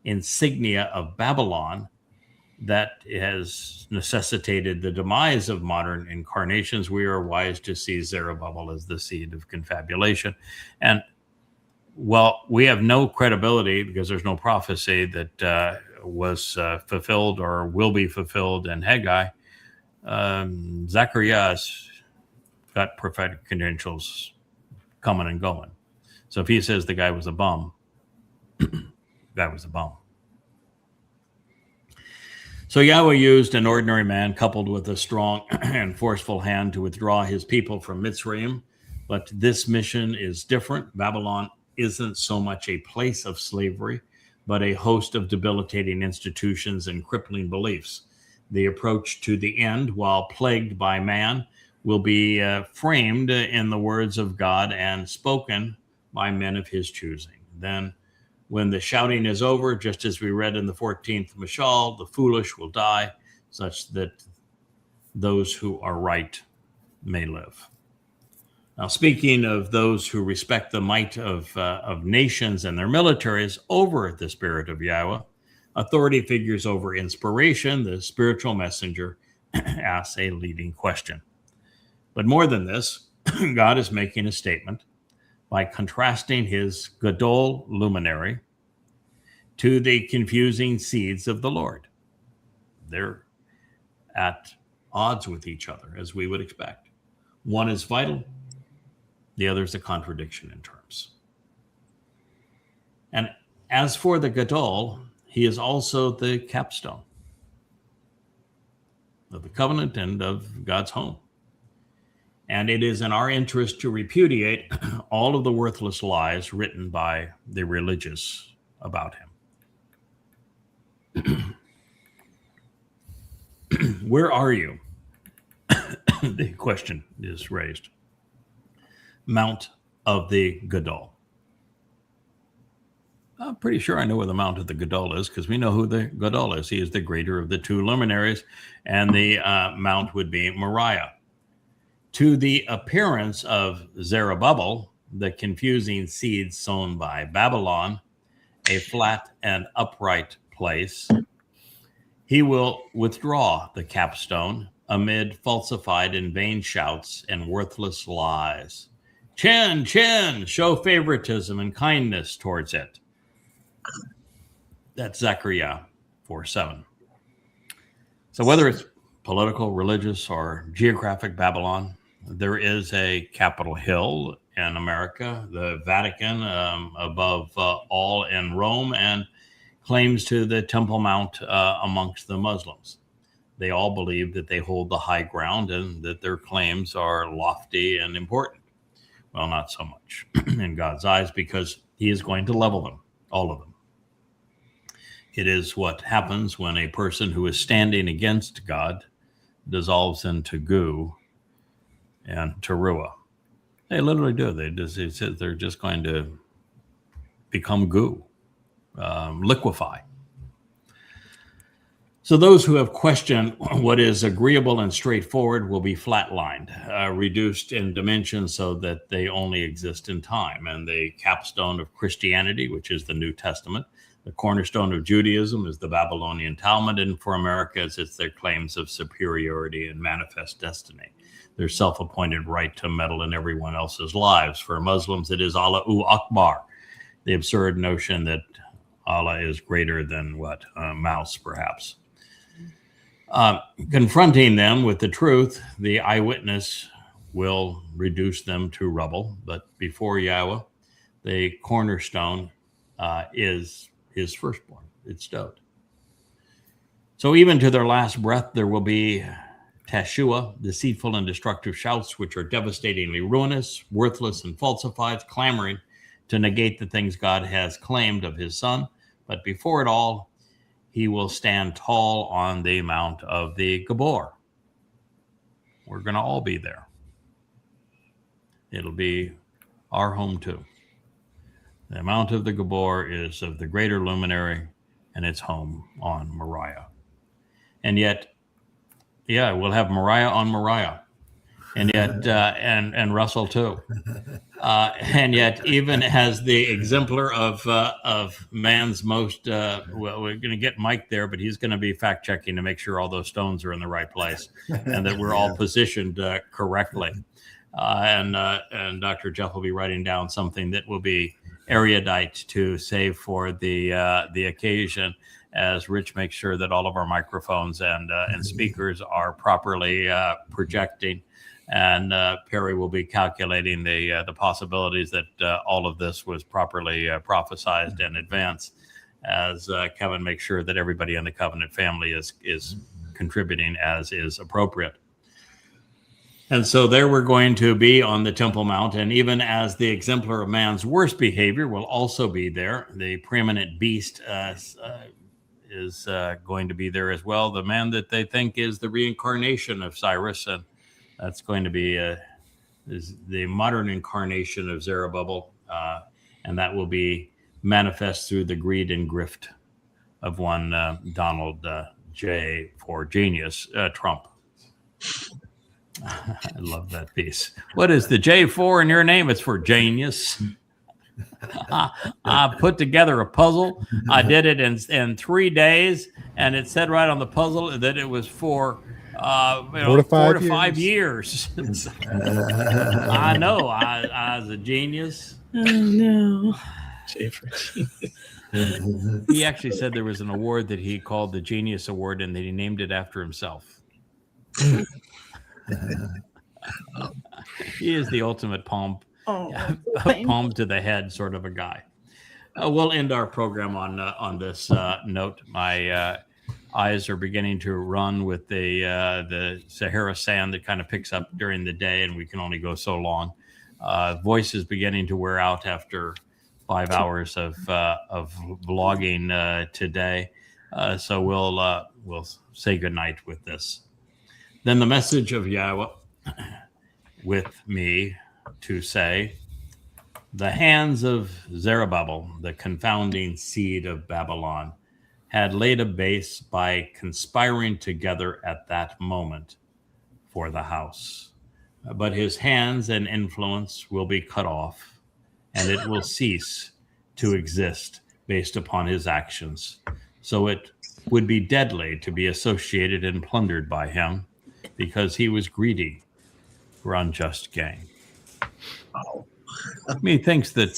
Speaker 2: insignia of Babylon that has necessitated the demise of modern incarnations, we are wise to see Zerubbabel as the seed of confabulation. And well, we have no credibility because there's no prophecy that was fulfilled or will be fulfilled in Haggai. Zacharias got prophetic credentials coming and going. So if he says the guy was a bum, guy was a bum. So Yahweh used an ordinary man coupled with a strong and forceful hand to withdraw his people from Mitzrayim. But this mission is different. Babylon isn't so much a place of slavery, but a host of debilitating institutions and crippling beliefs. The approach to the end, while plagued by man, will be framed in the words of God and spoken by men of his choosing. Then, when the shouting is over, just as we read in the 14th Mashal, the foolish will die, such that those who are right may live. Now, speaking of those who respect the might of nations and their militaries over the Spirit of Yahweh, authority figures over inspiration, the spiritual messenger asks a leading question. But more than this, God is making a statement by contrasting his Gadol luminary to the confusing seeds of the Lord. They're at odds with each other, as we would expect. One is vital, the other is a contradiction in terms. And as for the Gadol, he is also the capstone of the covenant and of God's home. And it is in our interest to repudiate all of the worthless lies written by the religious about him. Where are you? The question is raised. Mount of the Gadol. I'm pretty sure I know where the Mount of the Gadol is because we know who the Gadol is. He is the greater of the two luminaries, and the mount would be Moriah. To the appearance of Zerubbabel, the confusing seed sown by Babylon, a flat and upright place, he will withdraw the capstone amid falsified and vain shouts and worthless lies. Chin, chin, show favoritism and kindness towards it. That's Zechariah 4:7. So whether it's political, religious, or geographic Babylon, there is a Capitol Hill in America, the Vatican above all in Rome, and claims to the Temple Mount amongst the Muslims. They all believe that they hold the high ground and that their claims are lofty and important. Well, not so much in God's eyes, because he is going to level them, all of them. It is what happens when a person who is standing against God dissolves into goo and teruah. They literally do. They're just going to become goo, liquefy. So those who have questioned what is agreeable and straightforward will be flatlined, reduced in dimension so that they only exist in time. And the capstone of Christianity, which is the New Testament, the cornerstone of Judaism is the Babylonian Talmud, and for Americans, it's their claims of superiority and manifest destiny, their self-appointed right to meddle in everyone else's lives. For Muslims, it is Allahu Akbar, the absurd notion that Allah is greater than what? A mouse, perhaps. Confronting them with the truth, the eyewitness will reduce them to rubble. But before Yahweh, the cornerstone is his firstborn. It's stowed. So even to their last breath, there will be teshua, deceitful and destructive shouts, which are devastatingly ruinous, worthless, and falsified, clamoring to negate the things God has claimed of his son. But before it all, he will stand tall on the Mount of the Gabor. We're going to all be there. It'll be our home too. The Mount of the Gabor is of the greater luminary, and it's home on Moriah. And yet, yeah, we'll have Moriah on Moriah. And yet, and Russell too. And yet, even as the exemplar of man's most, well, we're going to get Mike there, but he's going to be fact checking to make sure all those stones are in the right place and that we're all positioned correctly. And Dr. Jeff will be writing down something that will be erudite to save for the occasion, as Rich makes sure that all of our microphones and speakers are properly projecting. And Perry will be calculating the possibilities that all of this was properly prophesized in advance, as Kevin makes sure that everybody in the Covenant family is contributing as is appropriate. And so there we're going to be on the Temple Mount, and even as the exemplar of man's worst behavior will also be there, the preeminent beast is going to be there as well, the man that they think is the reincarnation of Cyrus, and that's going to be is the modern incarnation of Zerubbabel, and that will be manifest through the greed and grift of one Donald J. for Genius Trump. I love that piece. What is the J for in your name? It's for genius. I put together a puzzle. I did it in 3 days, and it said right on the puzzle that it was for 4 to 5 years. I know. I was a genius.
Speaker 4: Oh no.
Speaker 8: J for genius.
Speaker 2: He actually said there was an award that he called the Genius Award, and that he named it after himself. He is the ultimate palm to the head sort of a guy. We'll end our program on this note. My eyes are beginning to run with the Sahara sand that kind of picks up during the day, and we can only go so long. Voice is beginning to wear out after 5 hours of vlogging today. So we'll say goodnight with this. Then the message of Yahweh with me to say, the hands of Zerubbabel, the confounding seed of Babylon, had laid a base by conspiring together at that moment for the house. But his hands and influence will be cut off, and it will cease to exist based upon his actions. So it would be deadly to be associated and plundered by him, because he was greedy for unjust gain. Methinks that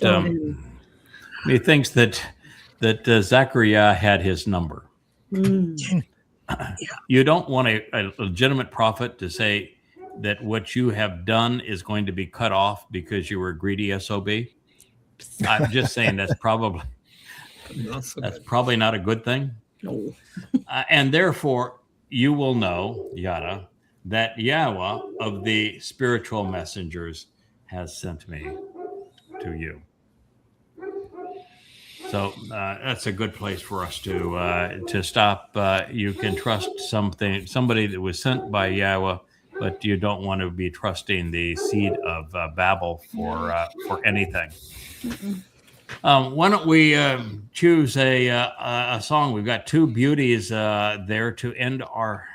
Speaker 2: Zechariah had his number. You don't want a legitimate prophet to say that what you have done is going to be cut off because you were a greedy SOB. I'm just saying that's probably not a good thing.
Speaker 4: No.
Speaker 2: And therefore, you will know, Yada, that Yahweh of the spiritual messengers has sent me to you. So that's a good place for us to stop. You can trust somebody that was sent by Yahweh, but you don't want to be trusting the seed of Babel for anything. Why don't we choose a song? We've got two beauties there to end our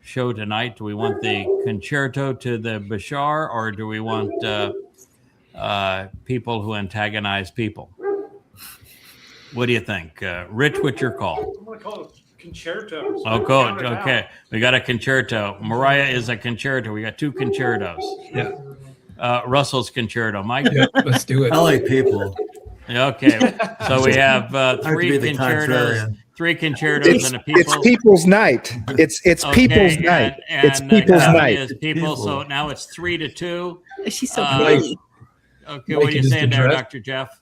Speaker 2: show tonight. Do we want the concerto to the Bashar, or do we want people who antagonize people? What do you think? Rich, what's your call?
Speaker 9: I'm going to call it concerto.
Speaker 2: Oh, good. Okay. We got a concerto. Mariah is a concerto. We got two concertos.
Speaker 8: Yeah.
Speaker 2: Russell's concerto. Mike?
Speaker 8: Yeah, let's do it.
Speaker 3: I like people.
Speaker 2: Okay. So we have three concertos. Three concertos and a people.
Speaker 6: It's people's night. It's people's night. It's people's night.
Speaker 2: People. So now it's 3-2.
Speaker 4: She's so pretty.
Speaker 2: Okay, what are you saying there, Dr. Jeff?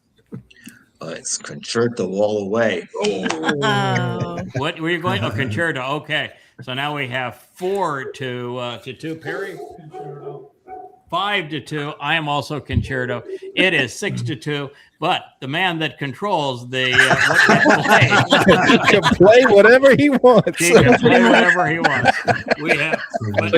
Speaker 7: It's concerto all the way.
Speaker 4: Oh.
Speaker 2: What were you going? Oh, concerto. Okay, so now we have 4 to 2. Perry, 5 to 2. I am also concerto. It is 6 to 2. But the man that controls the
Speaker 6: can play whatever he wants.
Speaker 2: He can play whatever he wants. We have, but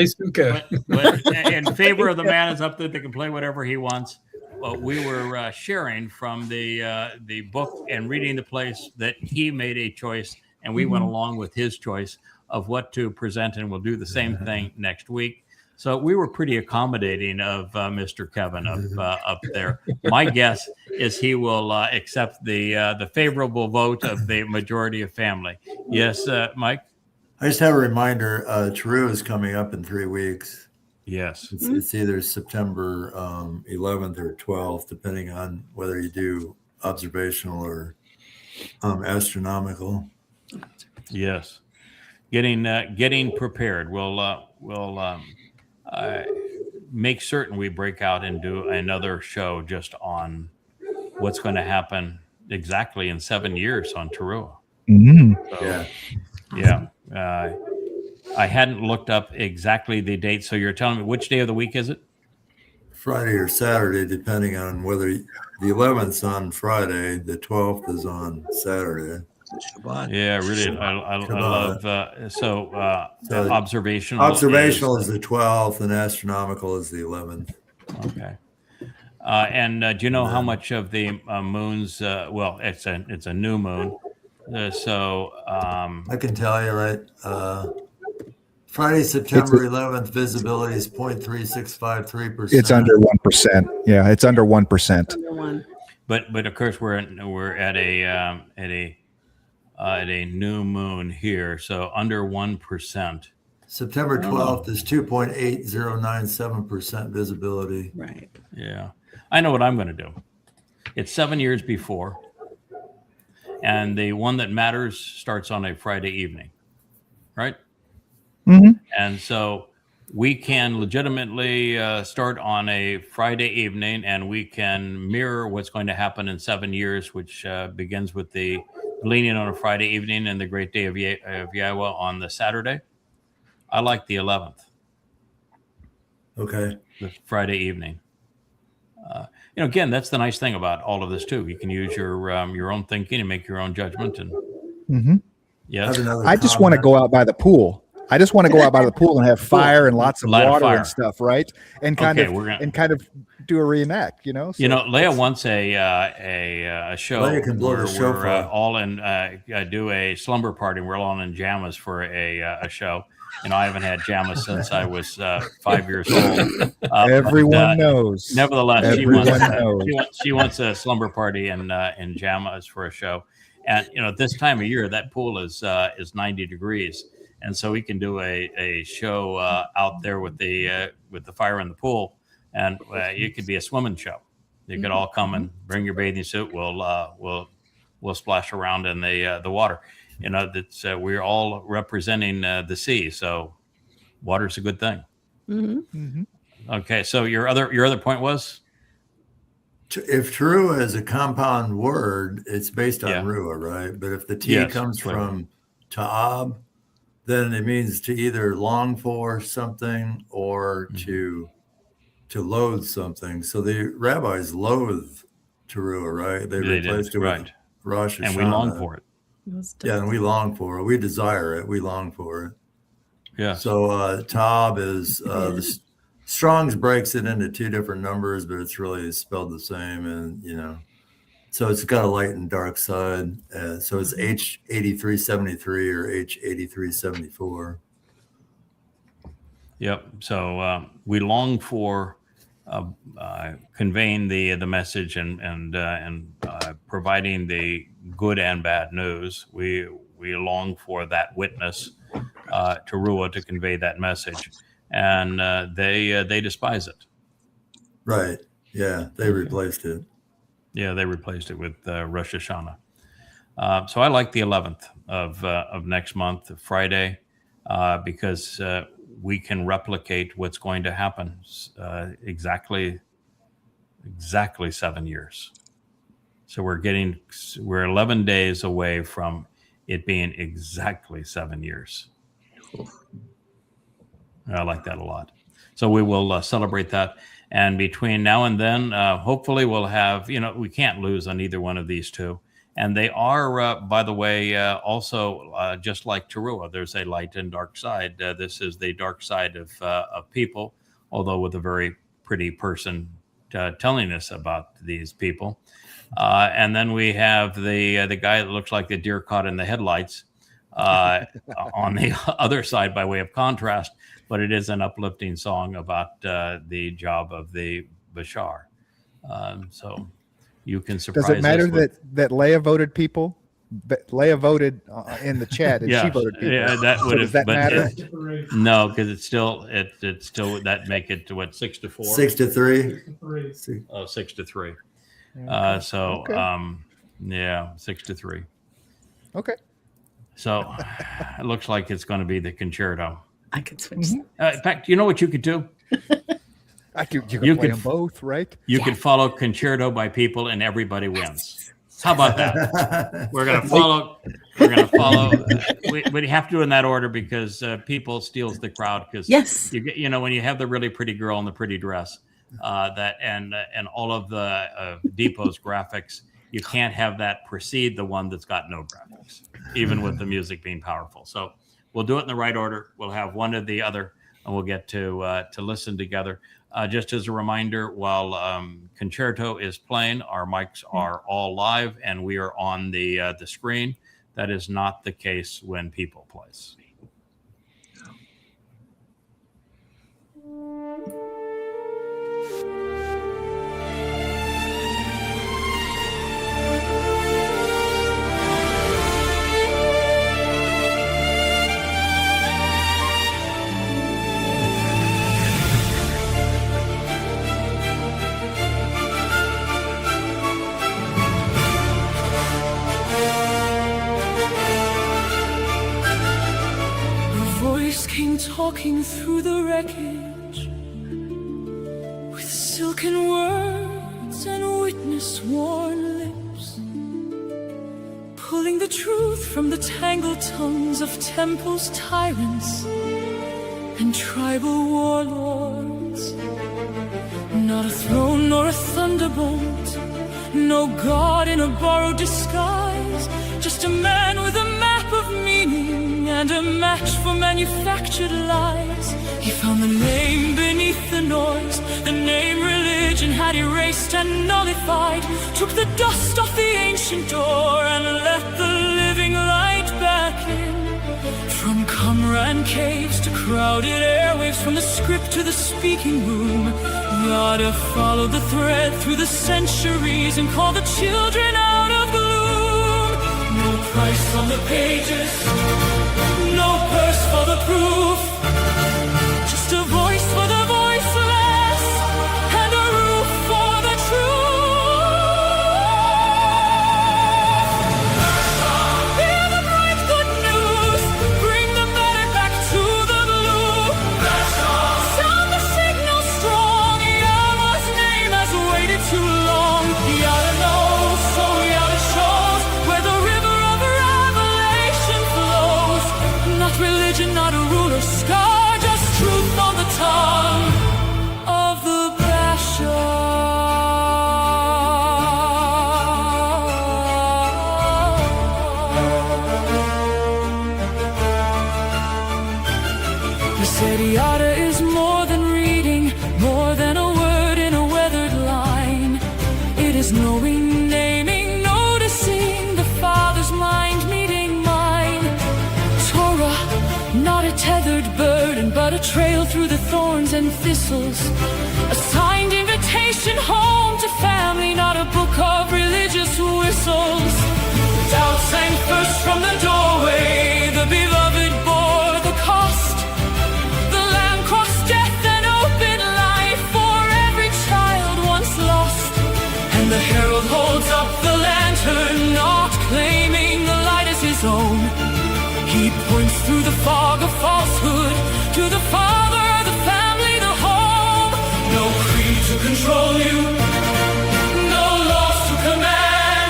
Speaker 2: in favor of the man is up there that can play whatever he wants. Well, we were sharing from the book and reading the plays that he made a choice, and we went along with his choice of what to present, and we'll do the same thing next week. So we were pretty accommodating of Mr. Kevin up there. My guess is he will accept the favorable vote of the majority of family. Yes, Mike?
Speaker 3: I just have a reminder, True is coming up in 3 weeks.
Speaker 2: Yes.
Speaker 3: It's either September 11th or 12th, depending on whether you do observational or astronomical.
Speaker 2: Yes. Getting prepared. We'll make certain we break out and do another show just on what's going to happen exactly in 7 years on Tarua. So, yeah. I hadn't looked up exactly the date. So you're telling me which day of the week is it?
Speaker 3: Friday or Saturday, depending on whether the 11th on Friday, the 12th is on Saturday.
Speaker 7: Shabbat.
Speaker 2: Yeah, really. I love observational.
Speaker 3: Observational is the 12th, and astronomical is the 11th.
Speaker 2: Okay. And do you know how much of the moons? Well, it's a new moon, so
Speaker 3: I can tell you, right? Friday, September 11th, visibility is 0.3653%.
Speaker 6: It's under 1%. Yeah, it's under 1%.
Speaker 4: Under 1.
Speaker 2: But of course we're at a new moon here, so under 1%.
Speaker 3: September 12th is 2.8097% visibility.
Speaker 4: Right.
Speaker 2: Yeah, I know what I'm going to do. It's 7 years before, and the one that matters starts on a Friday evening, right? And so we can legitimately start on a Friday evening, and we can mirror what's going to happen in 7 years, which begins with the gleaning on a Friday evening and the great day of Yahweh on the Saturday. I like the 11th.
Speaker 3: Okay.
Speaker 2: The Friday evening. Again, that's the nice thing about all of this too. You can use your own thinking and make your own judgment. And yes,
Speaker 6: I just want to go out by the pool. I just want to go out by the pool and have fire and lots of water and stuff, right? And kind of do a reenact, So,
Speaker 2: Leah wants a show
Speaker 3: Leah can blow
Speaker 2: where
Speaker 3: the show
Speaker 2: we're all in do a slumber party. We're all in jammas for a show. I haven't had jammas since I was 5 years old.
Speaker 6: Everyone knows.
Speaker 2: Nevertheless, she wants a slumber party in jammas for a show. And this time of year, that pool is 90 degrees. And so we can do a show out there with the fire in the pool, and it could be a swimming show. You could all come and bring your bathing suit. We'll splash around in the water. That's we're all representing the sea, so water's a good thing. Okay, so your other point was,
Speaker 3: if true is a compound word, it's based on ruah, right? But if the T comes from ta'ab, then it means to either long for something or to loathe something. So the rabbis loathe teruah, right? They replaced it with Rosh Hashanah.
Speaker 2: And we long for it.
Speaker 3: Yeah, and we long for it. We desire it. We long for it.
Speaker 2: Yeah.
Speaker 3: So Tab is the Strong's breaks it into two different numbers, but it's really spelled the same, and so it's got a light and dark side. So it's H8373 or H8374.
Speaker 2: Yep. So we long for conveying the message and providing the good and bad news. We long for that witness to Ruah to convey that message, and they despise it.
Speaker 3: Right. Yeah. They replaced it.
Speaker 2: Yeah, they replaced it with Rosh Hashanah. So I like the 11th of next month, Friday, because we can replicate what's going to happen exactly 7 years. So we're 11 days away from it being exactly 7 years. I like that a lot. So we will celebrate that. And between now and then, hopefully we'll have, we can't lose on either one of these two. And they are, by the way, also just like Teruah, there's a light and dark side. This is the dark side of people, although with a very pretty person telling us about these people. And then we have the guy that looks like the deer caught in the headlights on the other side by way of contrast. But it is an uplifting song about the job of the Bashar. So you can surprise us.
Speaker 6: Does it matter that Leah voted people? But Leah voted in the chat, and she voted people.
Speaker 2: Yeah, that would have.
Speaker 6: Does that matter?
Speaker 2: No, because it's still that make it to what, 6-4?
Speaker 3: 6-3.
Speaker 2: Oh, 6-3.
Speaker 6: Okay.
Speaker 2: So
Speaker 6: Okay.
Speaker 2: yeah, 6-3.
Speaker 6: Okay.
Speaker 2: So it looks like it's going to be the concerto.
Speaker 4: I could switch.
Speaker 2: In fact, you know what you could do?
Speaker 6: You can play them both, right?
Speaker 2: You could follow Concerto by People, and everybody wins. How about that? We're gonna follow. We have to do in that order because People steals the crowd. Because
Speaker 4: Yes.
Speaker 2: when you have the really pretty girl in the pretty dress, and all of the Depot's graphics, you can't have that precede the one that's got no graphics, even with the music being powerful. So we'll do it in the right order. We'll have one or the other, and we'll get to listen together. Just as a reminder, while Concerto is playing, our mics are all live, and we are on the screen. That is not the case when People plays.
Speaker 1: Talking through the wreckage with silken words and witness-worn lips, pulling the truth from the tangled tongues of temples, tyrants, and tribal warlords. Not a throne nor a thunderbolt, no god in a borrowed disguise, just a man with a map of meaning and a match for manufactured lies. He found the name beneath the noise, the name religion had erased and nullified, took the dust off the ancient door and let the living light back in. From Qumran caves to crowded airwaves, from the script to the speaking room, gotta follow the thread through the centuries and call the children out of gloom. No price on the pages, no purse for the proof, just a voice for the voiceless and a roof for the truth. Hear the bright good news, bring the matter back to the blue. Sound the signal strong, Yahweh's name has waited too long. Yahweh knows, so Yahweh shows where the river of revelation flows. Not religion, not a ruler scar, just truth on the tongue of the Bashar. The Seriata is more than reading, more than a word in a weathered line. It is knowing, naming, noticing the Father's mind meeting mine. Torah, not a tethered burden, but a trail through the thorns and thistles. A signed invitation home to family, not a book of religious whistles. Doubt sang first from the doorway, the beloved bore the cost. The Lamb crossed death and opened life for every child once lost. And the herald holds up the lantern, not claiming the light as his own. He points through the fog of falsehood to the Father, the family, the home. No creed to control you, no laws to command.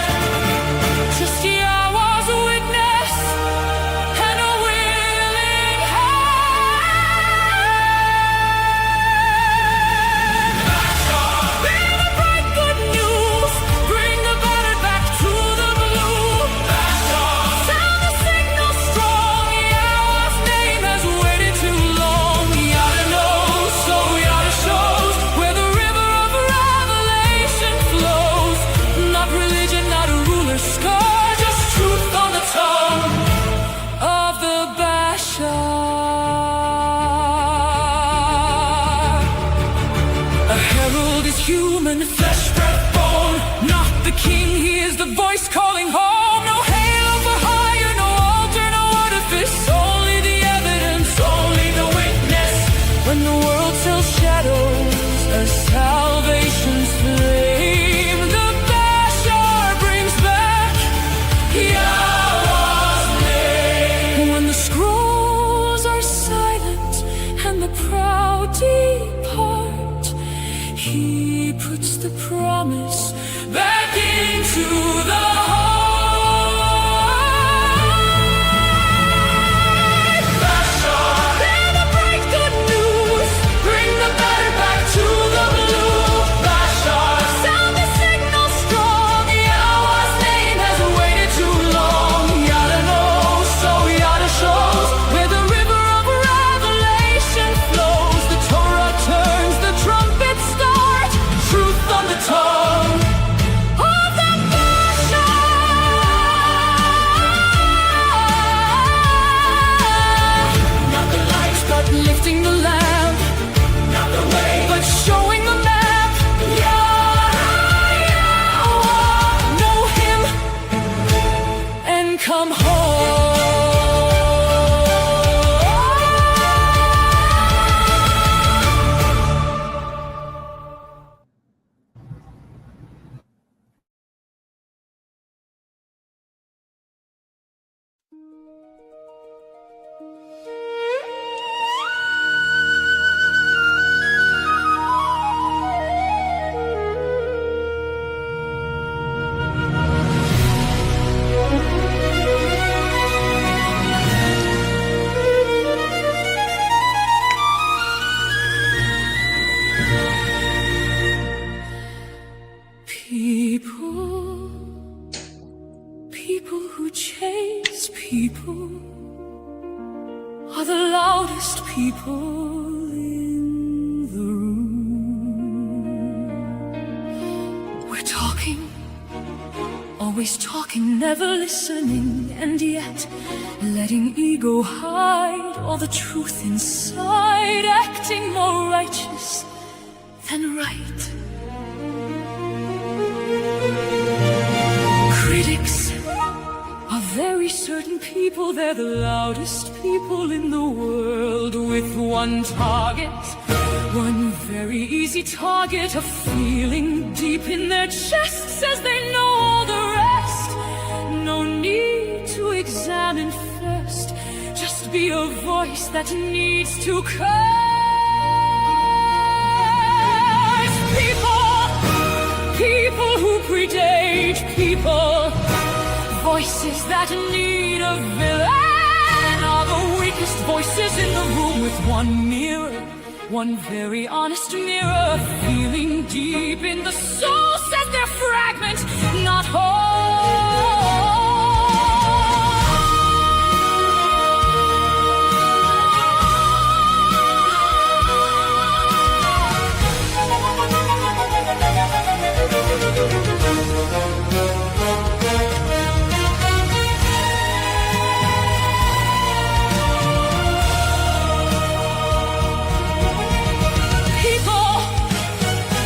Speaker 1: promise back into the come People who chase people are the loudest people in the room. We're talking, always talking, never listening, and yet letting ego hide all the truth inside, acting more righteous than right. Critics are very certain people, they're the loudest people in the world, with one target, one very easy target, a feeling deep in their chests as they know all the rest. No need to examine first, just be a voice that needs to curse. People who predate people, voices that need a villain, are the weakest voices in the room, with one mirror, one very honest mirror, feeling deep in the soul says they're fragment, not whole.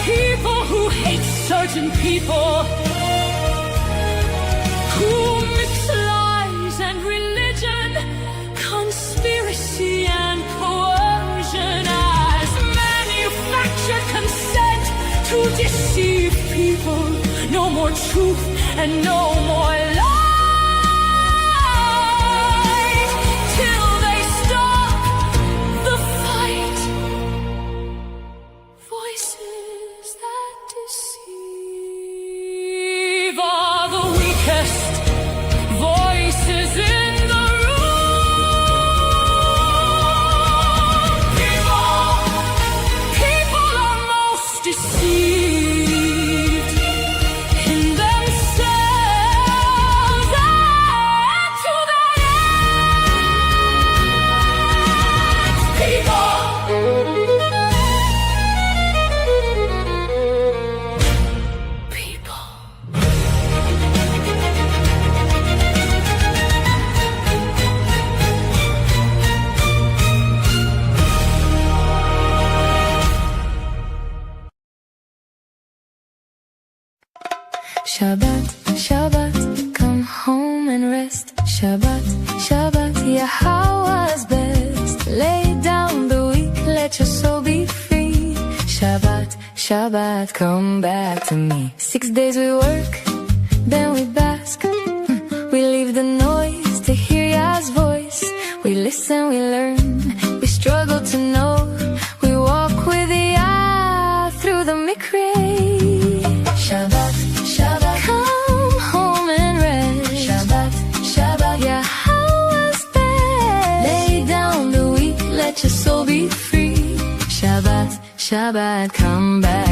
Speaker 1: People who hate certain people, who mix lies and religion, conspiracy and coercion as manufactured consent to deceive people. No more truth and no more light, till they stop the fight. Voices that deceive are the weakest voices in the room. People are most deceived in themselves and to their ends. People.
Speaker 11: Shabbat, Shabbat, come home and rest. Shabbat, Shabbat, Yahweh's best. Lay down the weak, let your soul be free. Shabbat, Shabbat, come back to me. 6 days we work, then we bask. We leave the noise to hear Yah's voice. We listen, we learn, we struggle to know. We walk with Yah through the mikveh.
Speaker 1: Shabbat, come back